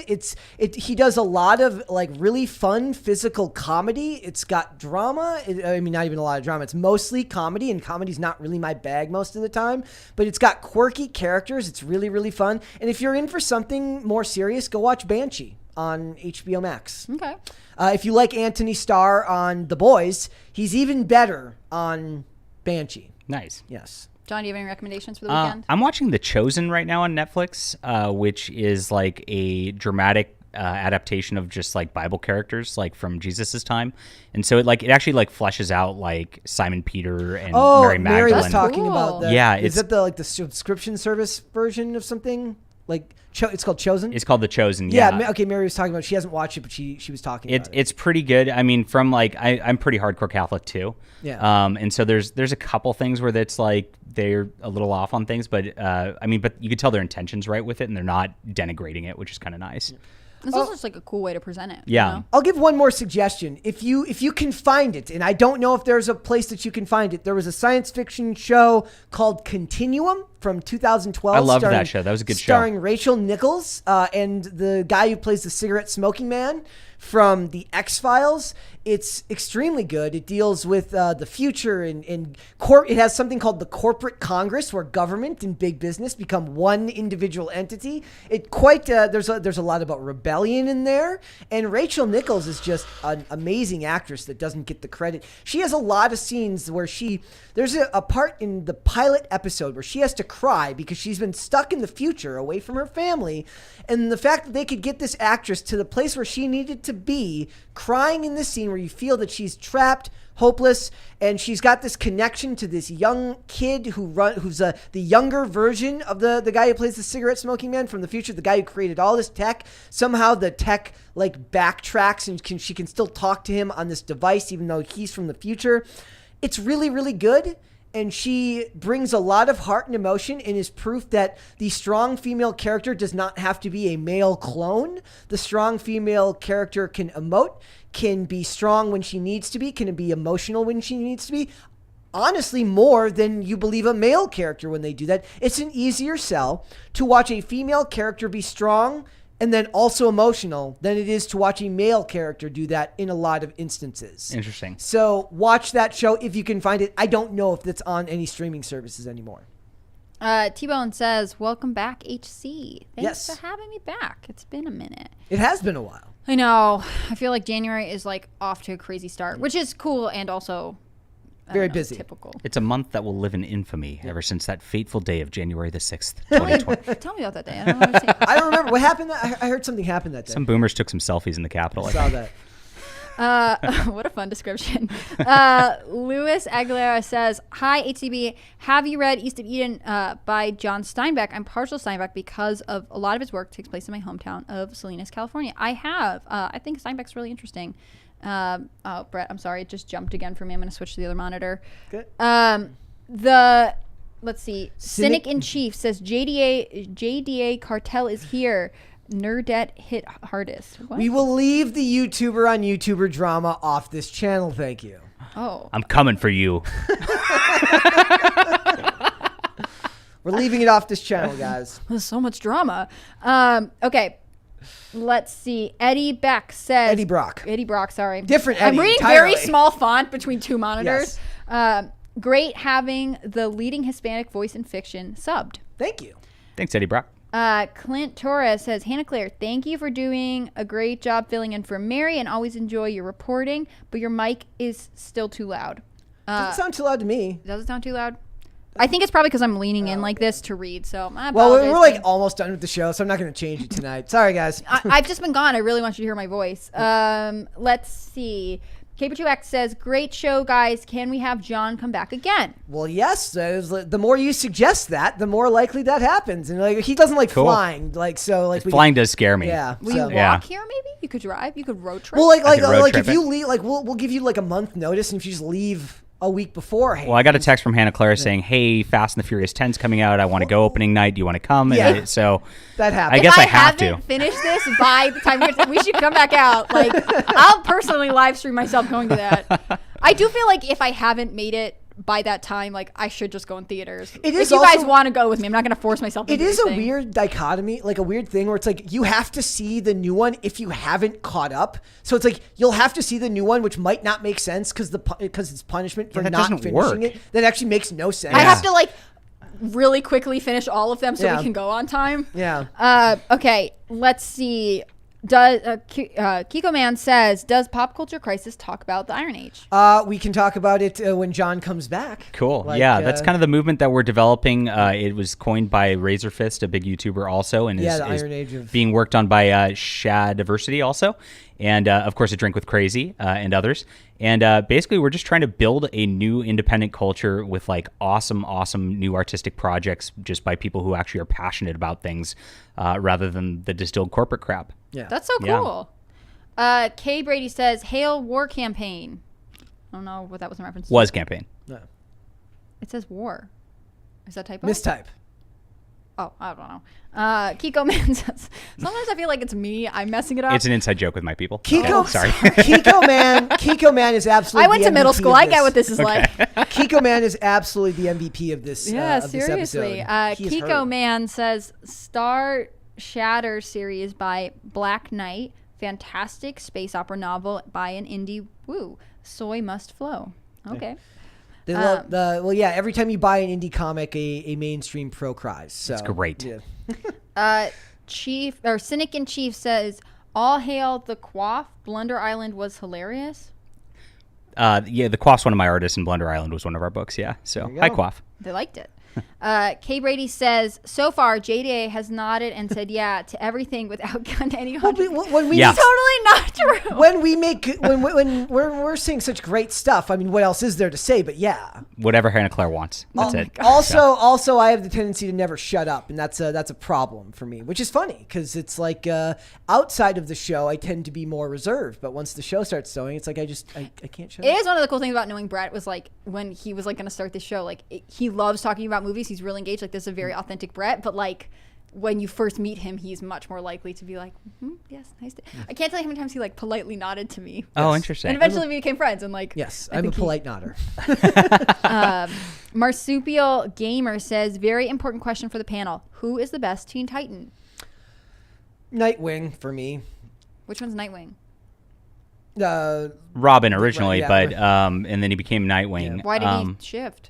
He does a lot of like really fun physical comedy. It's got drama. Not even a lot of drama. It's mostly comedy, and comedy's not really my bag most of the time. But it's got quirky characters. It's really, really fun. And if you're in for something more serious, go watch Banshee on HBO Max. Okay. If you like Anthony Starr on The Boys, he's even better on Banshee. Nice. Yes. John, do you have any recommendations for the weekend? I'm watching The Chosen right now on Netflix, which is like a dramatic adaptation of just like Bible characters like from Jesus's time, and so it actually like fleshes out like Simon Peter and Mary Magdalene. Mary was talking about that. Yeah, is it the subscription service version of something like? It's called Chosen. It's called The Chosen. Yeah. Okay. Mary was talking about. She hasn't watched it, but she was talking about it. It's pretty good. I mean, from like I'm pretty hardcore Catholic too. Yeah. And so there's a couple things where that's like they're a little off on things, but I mean, but you can tell their intentions right with it, and they're not denigrating it, which is kind of nice. It's also just like a cool way to present it. Yeah. You know? I'll give one more suggestion. If you can find it, and I don't know if there's a place that you can find it, there was a science fiction show called Continuum from 2012. I loved that show. That was a good show. Starring Rachel Nichols and the guy who plays the cigarette smoking man from the X-Files. It's extremely good. It deals with the future and it has something called the corporate Congress, where government and big business become one individual entity. There's a lot about rebellion in there, and Rachel Nichols is just an amazing actress that doesn't get the credit. She has a lot of scenes where there's a part in the pilot episode where she has to cry because she's been stuck in the future away from her family, and the fact that they could get this actress to the place where she needed to be, crying in this scene where you feel that she's trapped, hopeless, and she's got this connection to this young kid who's the younger version of the guy who plays the cigarette smoking man from the future, the guy who created all this tech. Somehow the tech like backtracks and she can still talk to him on this device even though he's from the future. It's really, really good. And she brings a lot of heart and emotion and is proof that the strong female character does not have to be a male clone. The strong female character can emote, can be strong when she needs to be, can be emotional when she needs to be. Honestly, more than you believe a male character when they do that. It's an easier sell to watch a female character be strong and then also emotional than it is to watch a male character do that in a lot of instances. Interesting. So watch that show if you can find it. I don't know if it's on any streaming services anymore. T-Bone says, welcome back, HC. Thanks Yes. for having me back. It's been a minute. It has been a while. I know. I feel like January is like off to a crazy start, which is cool and also Very busy. Typical. It's a month that will live in infamy ever since that fateful day of January the 6th, 2020. Tell me about that day. I don't know what I don't remember. What happened? I heard something happened that day. Some boomers took some selfies in the Capitol. I saw that. What a fun description. Louis Aguilera says, hi, HCB. Have you read East of Eden by John Steinbeck? I'm partial to Steinbeck because of a lot of his work takes place in my hometown of Salinas, California. I have. I think Steinbeck's really interesting. Oh, Brett, I'm sorry. It just jumped again for me. I'm going to switch to the other monitor. Good. Let's see. Cynic in Chief says, JDA Cartel is here. Nerdette hit hardest. What? We will leave the YouTuber on YouTuber drama off this channel. Thank you. Oh. I'm coming for you. We're leaving it off this channel, guys. There's so much drama. Okay. Let's see. Eddie Beck says... Eddie Brock, sorry. Different Eddie. I'm reading entirely. very small font between two monitors. Yes. Great having the leading Hispanic voice in fiction subbed. Thank you. Thanks, Eddie Brock. Clint Torres says, Hannah Claire, thank you for doing a great job filling in for Mary and always enjoy your reporting, but your mic is still too loud. Doesn't sound too loud to me. Does it sound too loud? I think it's probably because I'm leaning in like this to read. So I well, apologize. we're like almost done with the show, so I'm not going to change it tonight. Sorry, guys. I've just been gone. I really want you to hear my voice. Let's see. K2X says, great show, guys. Can we have John come back again? Well, yes. The more you suggest that, the more likely that happens. And like he doesn't like flying, like so. Like flying does scare me. Yeah. Will you walk here? Maybe you could drive. You could road trip. Well, like trip if you leave, like we'll give you like a month notice, and if you just leave a week beforehand. Well, I got a text from Hannah Clara saying, "Hey, Fast and the Furious 10's coming out. I want to go opening night. Do you want to come?" Yeah. And so that happens. I guess I have to finish this by the time we should come back out. Like I'll personally live stream myself going to that. I do feel like if I haven't made it by that time, like I should just go in theaters. If you guys want to go with me, I'm not going to force myself. It is a weird dichotomy, like a weird thing where it's like you have to see the new one if you haven't caught up. So it's like you'll have to see the new one, which might not make sense because it's punishment for not finishing it. That actually makes no sense. I have to like really quickly finish all of them so we can go on time. Yeah. Okay. Let's see. Kiko Man says, does Pop Culture Crisis talk about the Iron Age? We can talk about it when John comes back. Cool. That's kind of the movement that we're developing. It was coined by Razor Fist, a big YouTuber also, and is Iron Age of... being worked on by Shad Diversity also. And, of course, A Drink with Crazy and others. And basically, we're just trying to build a new independent culture with, like, awesome new artistic projects just by people who actually are passionate about things rather than the distilled corporate crap. Yeah. That's so cool. Yeah. Kay Brady says, Hail War Campaign. I don't know what that was in reference to. Was campaign. No. It says war. Is that typo? Mistype. Oh, I don't know. Kiko Man says, sometimes I feel like it's me. I'm messing it up. It's an inside joke with my people. Sorry. Kiko Man is absolutely I went to middle school. I get what this is like. Kiko Man is absolutely the MVP of this seriously. Kiko Man says, Star Shatter series by Black Knight. Fantastic space opera novel by an indie woo. Soy must flow. Okay. They love every time you buy an indie comic, a mainstream pro cries. So it's great. Yeah. Cynic in Chief says, all hail the Quaff. Blunder Island was hilarious. The Quaff's one of my artists, and Blunder Island was one of our books. Yeah. So hi, Quaff. They liked it. K Brady says, so far JDA has nodded and said yeah to everything without gotten any totally not true. When we're seeing such great stuff, I mean, what else is there to say? But yeah, whatever Hannah Claire wants. That's it. Also, I have the tendency to never shut up, and that's a problem for me, which is funny because it's like outside of the show, I tend to be more reserved, but once the show starts showing, it's like I can't shut up. It is one of the cool things about knowing Brett was like when he was like going to start the show, like he loves talking about movies. He's really engaged. Like this is a very authentic Brett, but like when you first meet him, he's much more likely to be like, yes, nice. I can't tell you how many times he like politely nodded to me. Oh, interesting. And eventually we became friends. And like, yes, I'm a polite nodder. Marsupial Gamer says, very important question for the panel: who is the best Teen Titan? Nightwing for me. Which one's Nightwing? Robin originally, right, but and then he became Nightwing. Yeah. Why did he shift?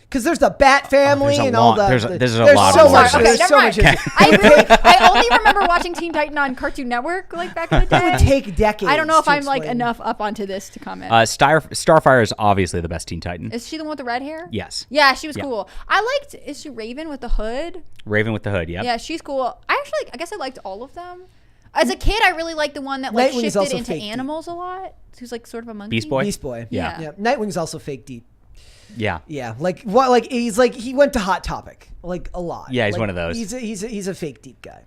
Because there's the Bat Family and all the. There's a lot so of much. Okay, There's so much. I only remember watching Teen Titan on Cartoon Network like back in the day. It would take decades. I don't know if I'm like explain. enough up onto this to comment. Starfire is obviously the best Teen Titan. Is she the one with the red hair? Yes. Yeah, she was cool. Is she Raven with the hood? Raven with the hood, yeah. Yeah, she's cool. I guess I liked all of them. As a kid, I really liked the one that like Nightwing's shifted also into animals a lot. Who's like sort of a monkey. Beast Boy? Beast Boy. Yeah. Nightwing's also fake deep. Yeah. Yeah. Like what? Like he's like he went to Hot Topic like a lot. Yeah, he's like, one of those. He's a fake deep guy.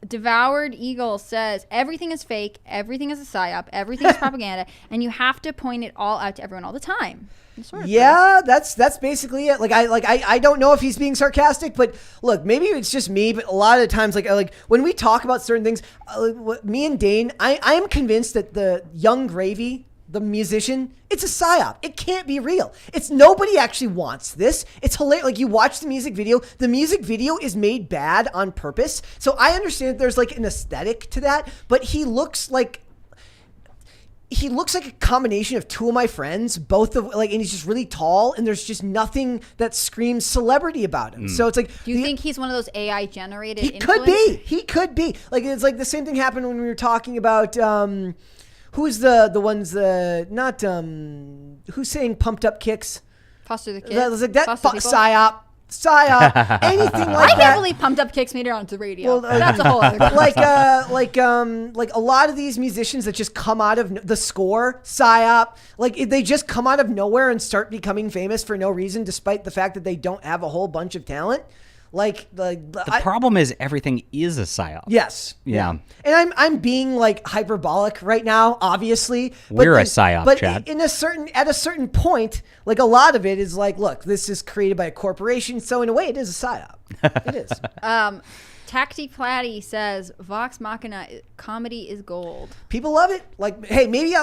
Devoured Eagle says everything is fake, everything is a psyop, everything is propaganda, and you have to point it all out to everyone all the time. Sort of that's basically it. I don't know if he's being sarcastic, but look, maybe it's just me. But a lot of the times, like when we talk about certain things, me and Dane, I am convinced that the Young Gravy, the musician, it's a psyop. It can't be real. It's nobody actually wants this. It's hilarious. Like you watch the music video. The music video is made bad on purpose. So I understand there's like an aesthetic to that, but he looks like a combination of two of my friends, both of and he's just really tall, and there's just nothing that screams celebrity about him. So it's like, do you think he's one of those AI generated? He could be. Like it's like the same thing happened when we were talking about who's the ones who's saying pumped up kicks? Foster the Kid. That was like that psyop. Anything like that. I can't believe Pumped Up Kicks made it onto the radio. Well, that's a whole other thing. Like a lot of these musicians that just come out of the score, psyop, like they just come out of nowhere and start becoming famous for no reason, despite the fact that they don't have a whole bunch of talent. The problem is everything is a psyop. Yes. Yeah. And I'm being like hyperbolic right now, obviously. We're a psyop, but Chad. At a certain point, like a lot of it is like, look, this is created by a corporation, so in a way it is a psyop. It is. Tacti Platty says Vox Machina comedy is gold. People love it. Like, hey, maybe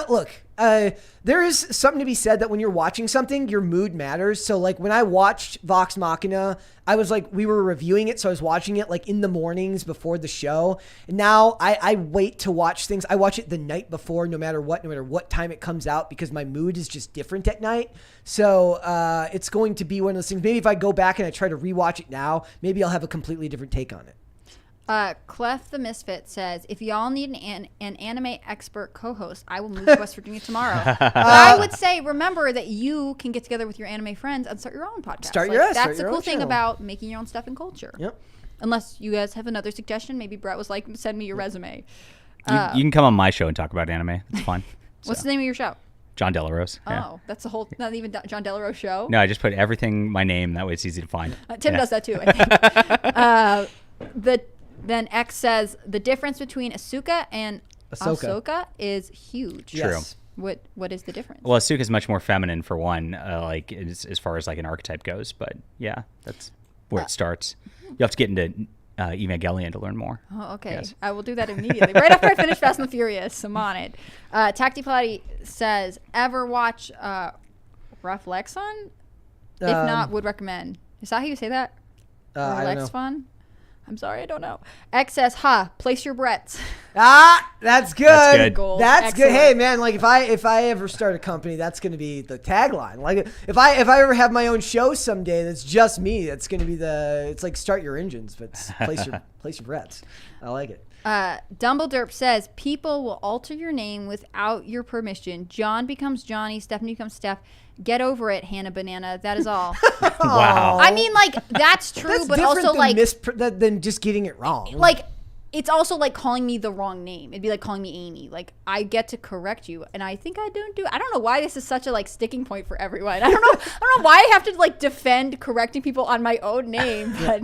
there is something to be said that when you're watching something, your mood matters. So like when I watched Vox Machina, I was like, we were reviewing it, so I was watching it like in the mornings before the show. And now I wait to watch things. I watch it the night before, no matter what time it comes out, because my mood is just different at night. So it's going to be one of those things. Maybe if I go back and I try to rewatch it now, maybe I'll have a completely different take on it. Clef the Misfit says, if y'all need an anime expert co-host, I will move to West Virginia tomorrow. But I would say, remember that you can get together with your anime friends and start your own podcast. That's the cool thing about making your own stuff in culture. Yep. Unless you guys have another suggestion. Maybe Brett was like, send me your resume. You can come on my show and talk about anime. It's fun. What's the name of your show? John Delarose. Oh, that's the whole, not even John Delarose show? No, I just put everything, my name, that way it's easy to find. Tim does that too, I think. Then X says, the difference between Asuka and Ahsoka is huge. True. Yes. What is the difference? Well, Asuka is much more feminine for one, like as far as like an archetype goes. But yeah, that's where it starts. You have to get into Evangelion to learn more. Oh, okay. Yes. I will do that immediately. Right after I finish Fast and the Furious. I'm on it. Tacti says, ever watch Rough Lexon? If not, would recommend. Is that how you say that? I don't know. Lexfon? I'm sorry, I don't know. X says, place your Bretts. That's good. That's good. Goal. That's Excellent. good. Hey man, like if I ever start a company, that's gonna be the tagline. Like if I ever have my own show someday, that's just me. That's gonna be it's like start your engines, but place your Bretts. I like it. Dumbledore says, people will alter your name without your permission. John becomes Johnny. Stephanie becomes Steph. Get over it, Hannah Banana. That is all. Wow. I mean, like, that's true, That's but different also, than like... than just getting it wrong. Like, it's also like calling me the wrong name. It'd be like calling me Amy. Like, I get to correct you, and I think I don't know why this is such a, like, sticking point for everyone. I don't know why I have to, like, defend correcting people on my own name, but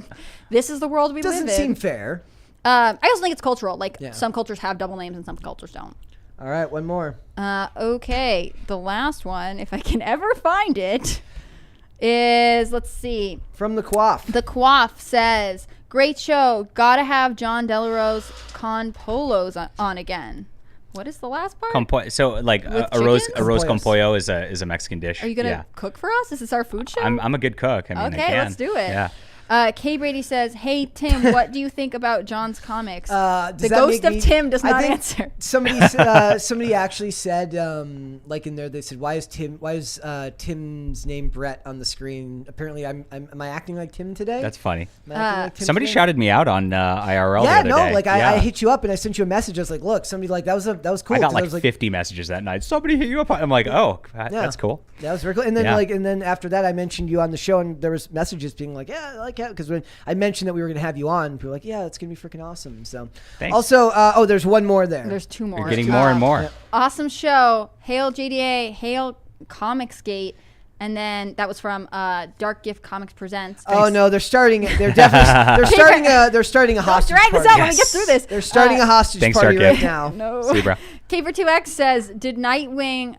this is the world we live in. Doesn't seem fair. I also think it's cultural. Like, Yeah. some cultures have double names and some cultures don't. All right, one more. Okay. The last one, if I can ever find it, is, let's see. From the Quaff. The Quaff says, great show. Gotta have John Delarose con polos on again. What is the last part? So like With arroz chickens? con pollo is a Mexican dish. Are you gonna Yeah. cook for us? Is this our food show? I'm a good cook. I mean, I Okay, can. let's do it. Yeah. Kay Brady says, hey, Tim, what do you think about John's comics? Does the that ghost make of me- Tim does I not think answer. Somebody actually said, like in there, they said, why is Tim's name Brett on the screen? Apparently, am I acting like Tim today? That's funny. Am I acting like Tim Somebody today? shouted me out on IRL Yeah, the other day. like Yeah. I hit you up and I sent you a message. I was like, look, somebody like that was cool. I got 'cause like was 50 messages that night. Somebody hit you up. I'm like, oh, that's cool. That was very cool. And then Yeah. and then after that, I mentioned you on the show, and there was messages being like, yeah, I like it, because when I mentioned that we were going to have you on, people were like, yeah, it's going to be freaking awesome. So Thanks. also, there's one more there. There's two more. You're getting more and more. Awesome show. Hail JDA. Hail Comicsgate. And then that was from Dark Gift Comics Presents. Oh no, they're starting. They're definitely they're starting a hostage Drag this party. out. Let me get through this. They're starting a hostage Thanks, party Dark right Gift. now. No. See you, bro. K42X says, did Nightwing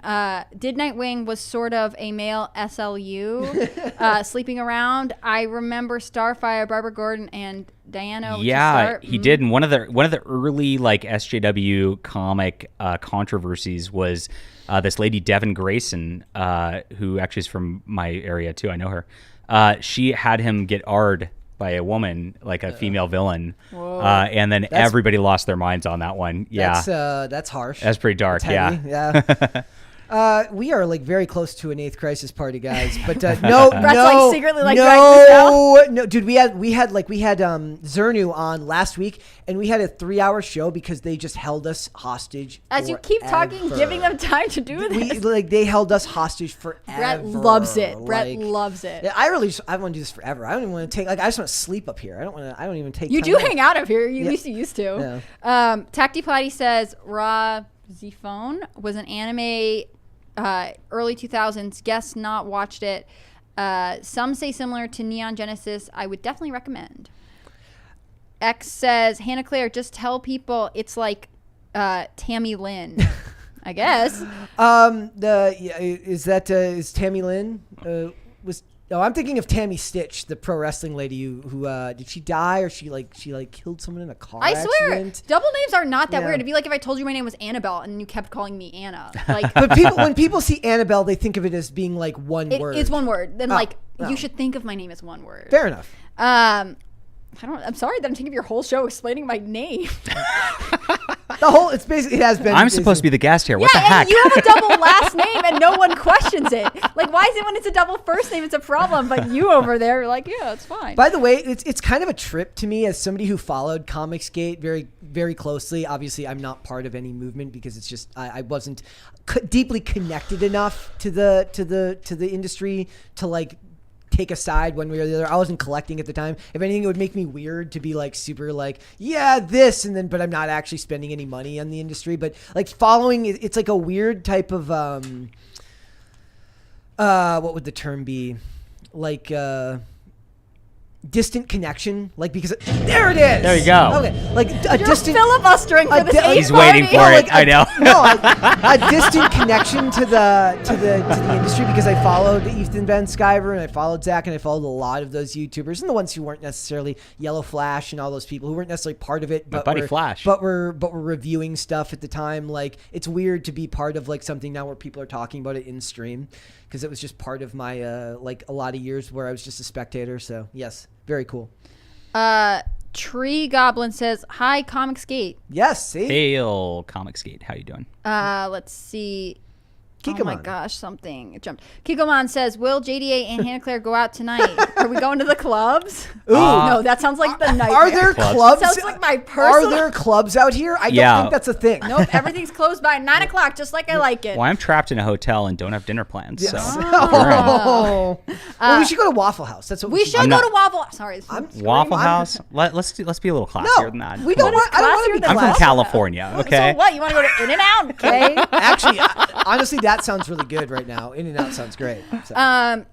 was sort of a male SLU sleeping around? I remember Starfire, Barbara Gordon, and Diana. Yeah, he did. And one of the early like SJW comic controversies was this lady Devin Grayson, who actually is from my area too. I know her. She had him get R'd by a woman, like a female villain, and then everybody lost their minds on that one. Yeah, that's harsh. That's pretty dark. That's heavy. Yeah. We are like very close to an 8th crisis party, guys. But no, Brett's, no, like, secretly, like, dragging this no, dude. We had Zernu on last week, and we had a 3-hour show because they just held us hostage. As you keep talking, forever. giving them time to do this. They held us hostage forever. Brett loves it. Brett Like, loves it. I really, I want to do this forever. I don't even want to take. I just want to sleep up here. I don't even take. You time do off. hang out up here. You used to. Yeah. Tacti Potty says Ra Zphone was an anime early 2000s. Guess not watched it. Some say similar to Neon Genesis. I would definitely recommend. X says, Hannah Claire, just tell people it's like Tammy Lynn. I guess. Is Tammy Lynn was. Oh, I'm thinking of Tammy Stitch, the pro wrestling lady who did she die or she killed someone in a car I accident? swear, double names are not that Yeah. weird. It'd be like if I told you my name was Annabelle and you kept calling me Anna. Like, But when people see Annabelle, they think of it as being like one word. it's one word. Then you should think of my name as one word. Fair enough. I'm sorry that I'm taking your whole show explaining my name. It's basically, it has been. I'm supposed to be the guest here. What the and heck? you have a double last name and no one questions it. Like, why is it when it's a double first name it's a problem, but you over there are like, yeah, it's fine. By the way, it's kind of a trip to me as somebody who followed Comicsgate very, very closely. Obviously, I'm not part of any movement because it's just I wasn't deeply connected enough to the industry to like take a side one way or the other. I wasn't collecting at the time. If anything, it would make me weird to be like super like, yeah, this, and then but I'm not actually spending any money on the industry. But like following, it's like a weird type of what would the term be? Like distant connection, like because there it is. There you go. Okay, like a You're distant filibustering for this He's waiting for it. I know. a distant connection to the industry because I followed Ethan Van Sciver and I followed Zach and I followed a lot of those YouTubers and the ones who weren't necessarily Yellow Flash and all those people who weren't necessarily part of it, but Buddy Flash. but were reviewing stuff at the time. Like it's weird to be part of like something now where people are talking about it in stream because it was just part of my like a lot of years where I was just a spectator. So yes. Very cool. Tree Goblin says, "Hi, Comicsgate." Yes, see? Hail, Comicsgate. How you doing? Let's see. Kikomon. Oh my gosh, something jumped. Kikomon says, "Will JDA and Hannah Claire go out tonight? Are we going to the clubs?" Ooh. No, that sounds like the nightmare. Are there clubs? Sounds like my Are personal. there clubs out here? I don't think that's a thing. Nope, everything's closed by 9 o'clock, just like I like it. Well, I'm trapped in a hotel and don't have dinner plans. Yes. So Oh. Well, we should go to Waffle House. That's what We should go to Waffle. Sorry, Waffle House. Let's be a little classier than that. We don't want. I don't want to be. classier than I'm from Waffle California. Okay. So what? You want to go to In-N-Out? Okay. Actually, honestly, that sounds really good right now. In-N-Out sounds great. So.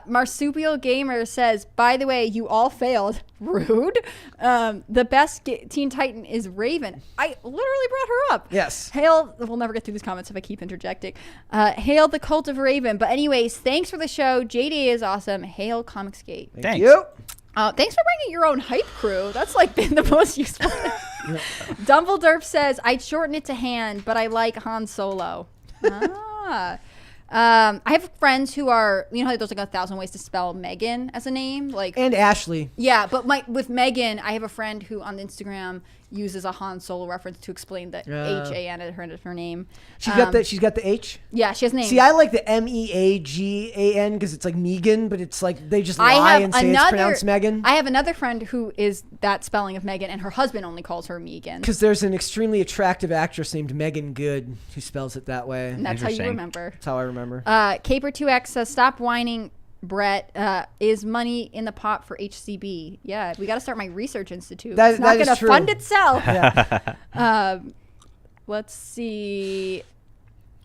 Marsupial Gamer says, by the way, you all failed. Rude. The best Teen Titan is Raven. I literally brought her up. Yes. Hail, we'll never get through these comments if I keep interjecting. Hail the cult of Raven. But anyways, thanks for the show. JD is awesome. Hail Comicsgate. Thanks. You. Thanks for bringing your own hype crew. That's like been the most useful. Dumbledore says, I'd shorten it to Han, but I like Han Solo. I have friends who are, you know, how there's like 1,000 ways to spell Megan as a name, like, And Ashley. yeah. But with Megan, I have a friend who on Instagram uses a Han Solo reference to explain that H-A-N at her name. She's got the H. Yeah, she has a name. See, I like the MEAGAN because it's like Megan, but it's like they just lie and say it's pronounced Megan. I have another friend who is that spelling of Megan, and her husband only calls her Megan. Because there's an extremely attractive actress named Megan Good who spells it that way. And that's how you Interesting. remember. That's how I remember. Caper2X says, stop whining, Brett. Is money in the pot for HCB? Yeah, we got to start my research institute. It's not going to fund itself. Yeah. Let's see.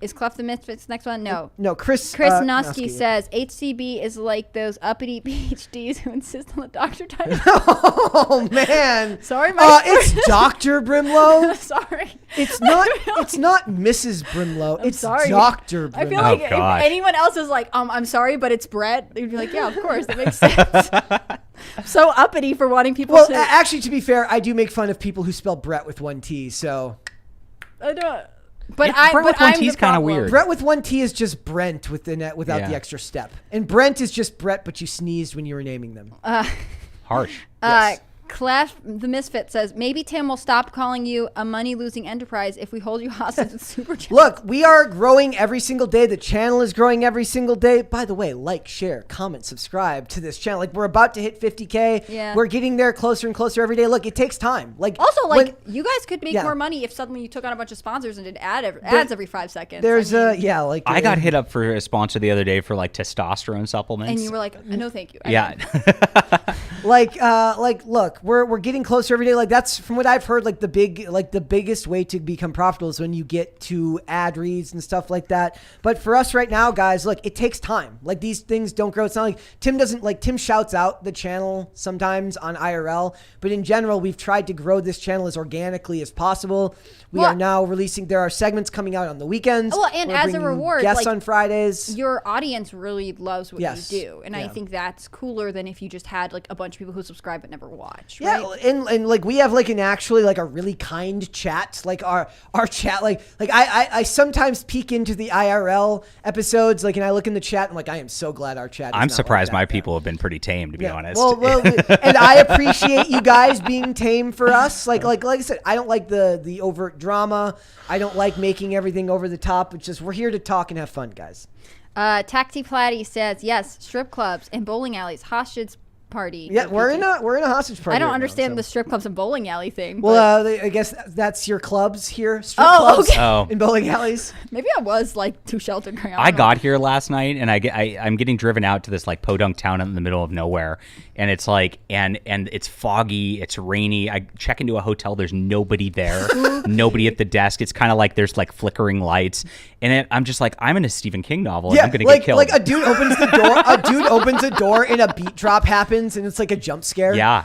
Is Clef the Misfits next one? No. No, Chris Noski says HCB is like those uppity PhDs who insist on the doctor title. Oh man! Sorry, my it's Dr. Brimlow. Sorry, It's not. It's not Mrs. Brimlow. It's sorry. Dr. Brimlow. I feel like if gosh. anyone else is like, I'm sorry, but it's Brett, they'd be like, yeah, of course, that makes sense. So uppity for wanting people Well, to. actually, to be fair, I do make fun of people who spell Brett with one T. So I don't. But Brett with one T is kind of weird. Brett with one T is just Brent without Yeah. the extra step, and Brent is just Brett, but you sneezed when you were naming them. Harsh. Yes. Clef the Misfit says, maybe Tim will stop calling you a money-losing enterprise if we hold you hostage with super chats. Look, we are growing every single day. The channel is growing every single day. By the way, like, share, comment, subscribe to this channel. Like, we're about to hit 50K. Yeah. We're getting there closer and closer every day. Look, it takes time. Like, Also, like, you guys could make Yeah. more money if suddenly you took on a bunch of sponsors and did ads every 5 seconds. there's I mean, I got hit up for a sponsor the other day for like testosterone supplements. and you were like, no, thank you. yeah. Look, we're getting closer every day. Like, that's from what I've heard. Like, the biggest way to become profitable is when you get to ad reads and stuff like that. But for us right now, guys, look, it takes time. Like, these things don't grow. It's not like Tim shouts out the channel sometimes on IRL, but in general, we've tried to grow this channel as organically as possible. We are now releasing. There are segments coming out on the weekends. Well, and We're as a bringing reward, guests like, on Fridays. your audience really loves what Yes. you do, and I Yeah. think that's cooler than if you just had like a bunch bunch of people who subscribe but never watch. Yeah, Right? and like we have like an actually like a really kind chat. Like our chat, like I sometimes peek into the IRL episodes, like, and I look in the chat and like I am so glad our chat. I'm surprised my people have been pretty tame, to be honest. Well, and I appreciate you guys being tame for us. Like I said, I don't like the overt drama. I don't like making everything over the top. It's just we're here to talk and have fun, guys. Taxi Platty says yes, strip clubs and bowling alleys, hostage party. Yeah, we're in a hostage party. I don't right understand now, the strip clubs and bowling alley thing. Well, I guess that's your clubs here. Strip clubs okay. and bowling alleys. Maybe I was like too sheltered. I got here last night, and I'm getting driven out to this like podunk town in the middle of nowhere, and it's like and it's foggy, it's rainy. I check into a hotel, there's nobody there, nobody at the desk. It's kind of like there's like flickering lights, and I'm just like I'm in a Stephen King novel. And I'm gonna get killed. Like a dude opens the door. A dude opens a door, and a beat drop happens, and it's like a jump scare. Yeah.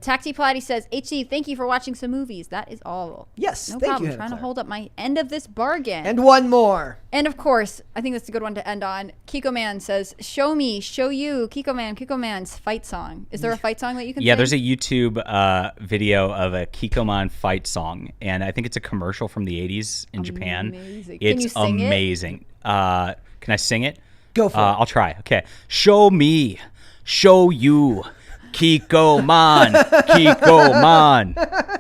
Taxi Platty says, HC, thank you for watching some movies. That is all. Yes, no thank problem. you, Trying to Hannah hold up my end of this bargain. And one more. And of course, I think that's a good one to end on. Kiko Man says, show me, show you, Kiko Man's fight song. Is there a fight song that you can Yeah, sing? there's a YouTube video of a Kikoman fight song, and I think it's a commercial from the 80s in Japan. Can It's you sing amazing. Can I sing it? Go for it. I'll try. Okay. Show me, show you, Kikoman, Kikoman.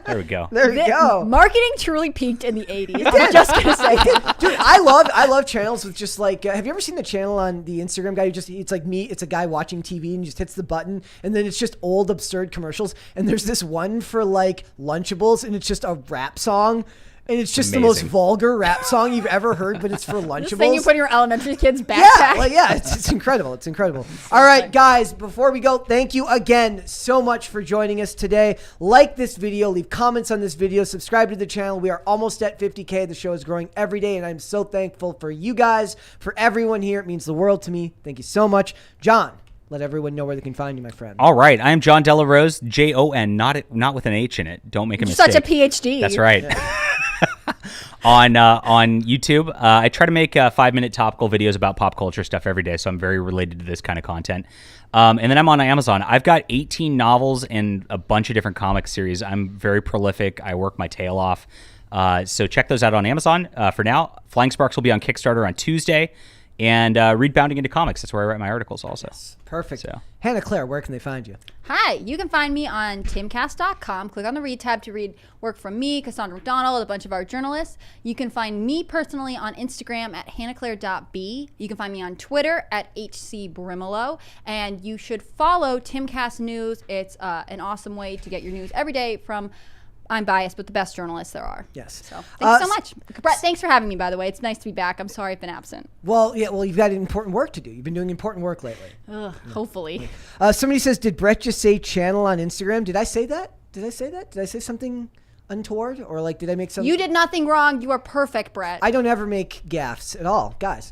There we go. There you go. Marketing truly peaked in the 80s. I'm just going to say it. Dude, I love channels with just like, have you ever seen the channel on the Instagram guy who just, it's like me, it's a guy watching TV and just hits the button and then it's just old absurd commercials. And there's this one for like Lunchables and it's just a rap song. And it's just the most vulgar rap song you've ever heard, but it's for Lunchables. This thing you put in your elementary kid's backpack. Yeah, it's incredible. It's incredible. All right, guys, before we go, thank you again so much for joining us today. Like this video, leave comments on this video, subscribe to the channel. We are almost at 50K. The show is growing every day, and I'm so thankful for you guys, for everyone here. It means the world to me. Thank you so much. John, let everyone know where they can find you, my friend. All right. I am John Delarose, Jon, not with an H in it. Don't make a mistake. Such a PhD. That's right. Yeah. On YouTube, I try to make 5-minute topical videos about pop culture stuff every day, so I'm very related to this kind of content. And then I'm on Amazon. I've got 18 novels and a bunch of different comic series. I'm very prolific. I work my tail off. So check those out on Amazon. For now, Flying Sparks will be on Kickstarter on Tuesday. And read Bounding into Comics. That's where I write my articles also. Yes, perfect. So. Hannah Claire, where can they find you? Hi, you can find me on timcast.com. Click on the read tab to read work from me, Cassandra McDonald, a bunch of our journalists. You can find me personally on Instagram at hannahclaire.b. You can find me on Twitter at hcbrimolo. And you should follow Timcast News. It's an awesome way to get your news every day from, I'm biased, but the best journalists there are. Yes. So thanks so much. Brett, thanks for having me, by the way. It's nice to be back. I'm sorry I've been absent. Well, you've got important work to do. You've been doing important work lately. Hopefully. Somebody says, did Brett just say channel on Instagram? Did I say that? Did I say something untoward? Or like, did I make something? You did nothing wrong. You are perfect, Brett. I don't ever make gaffes at all, guys.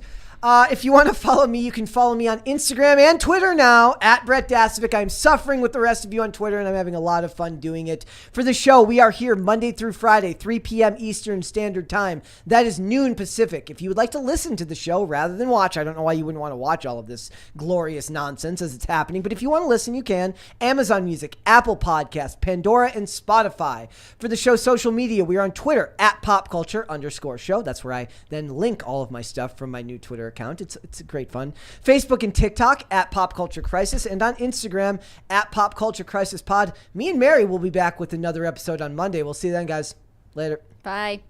If you want to follow me, you can follow me on Instagram and Twitter now, at Brett Dasovic. I'm suffering with the rest of you on Twitter, and I'm having a lot of fun doing it. For the show, we are here Monday through Friday, 3 p.m. Eastern Standard Time. That is noon Pacific. If you would like to listen to the show rather than watch, I don't know why you wouldn't want to watch all of this glorious nonsense as it's happening, but if you want to listen, you can. Amazon Music, Apple Podcasts, Pandora, and Spotify. For the show's social media, we are on Twitter, at popculture_show. That's where I then link all of my stuff from my new Twitter account. It's great fun. Facebook and TikTok at Pop Culture Crisis, and on Instagram at Pop Culture Crisis Pod. Me and Mary will be back with another episode on Monday. We'll see you then, guys. Later. Bye.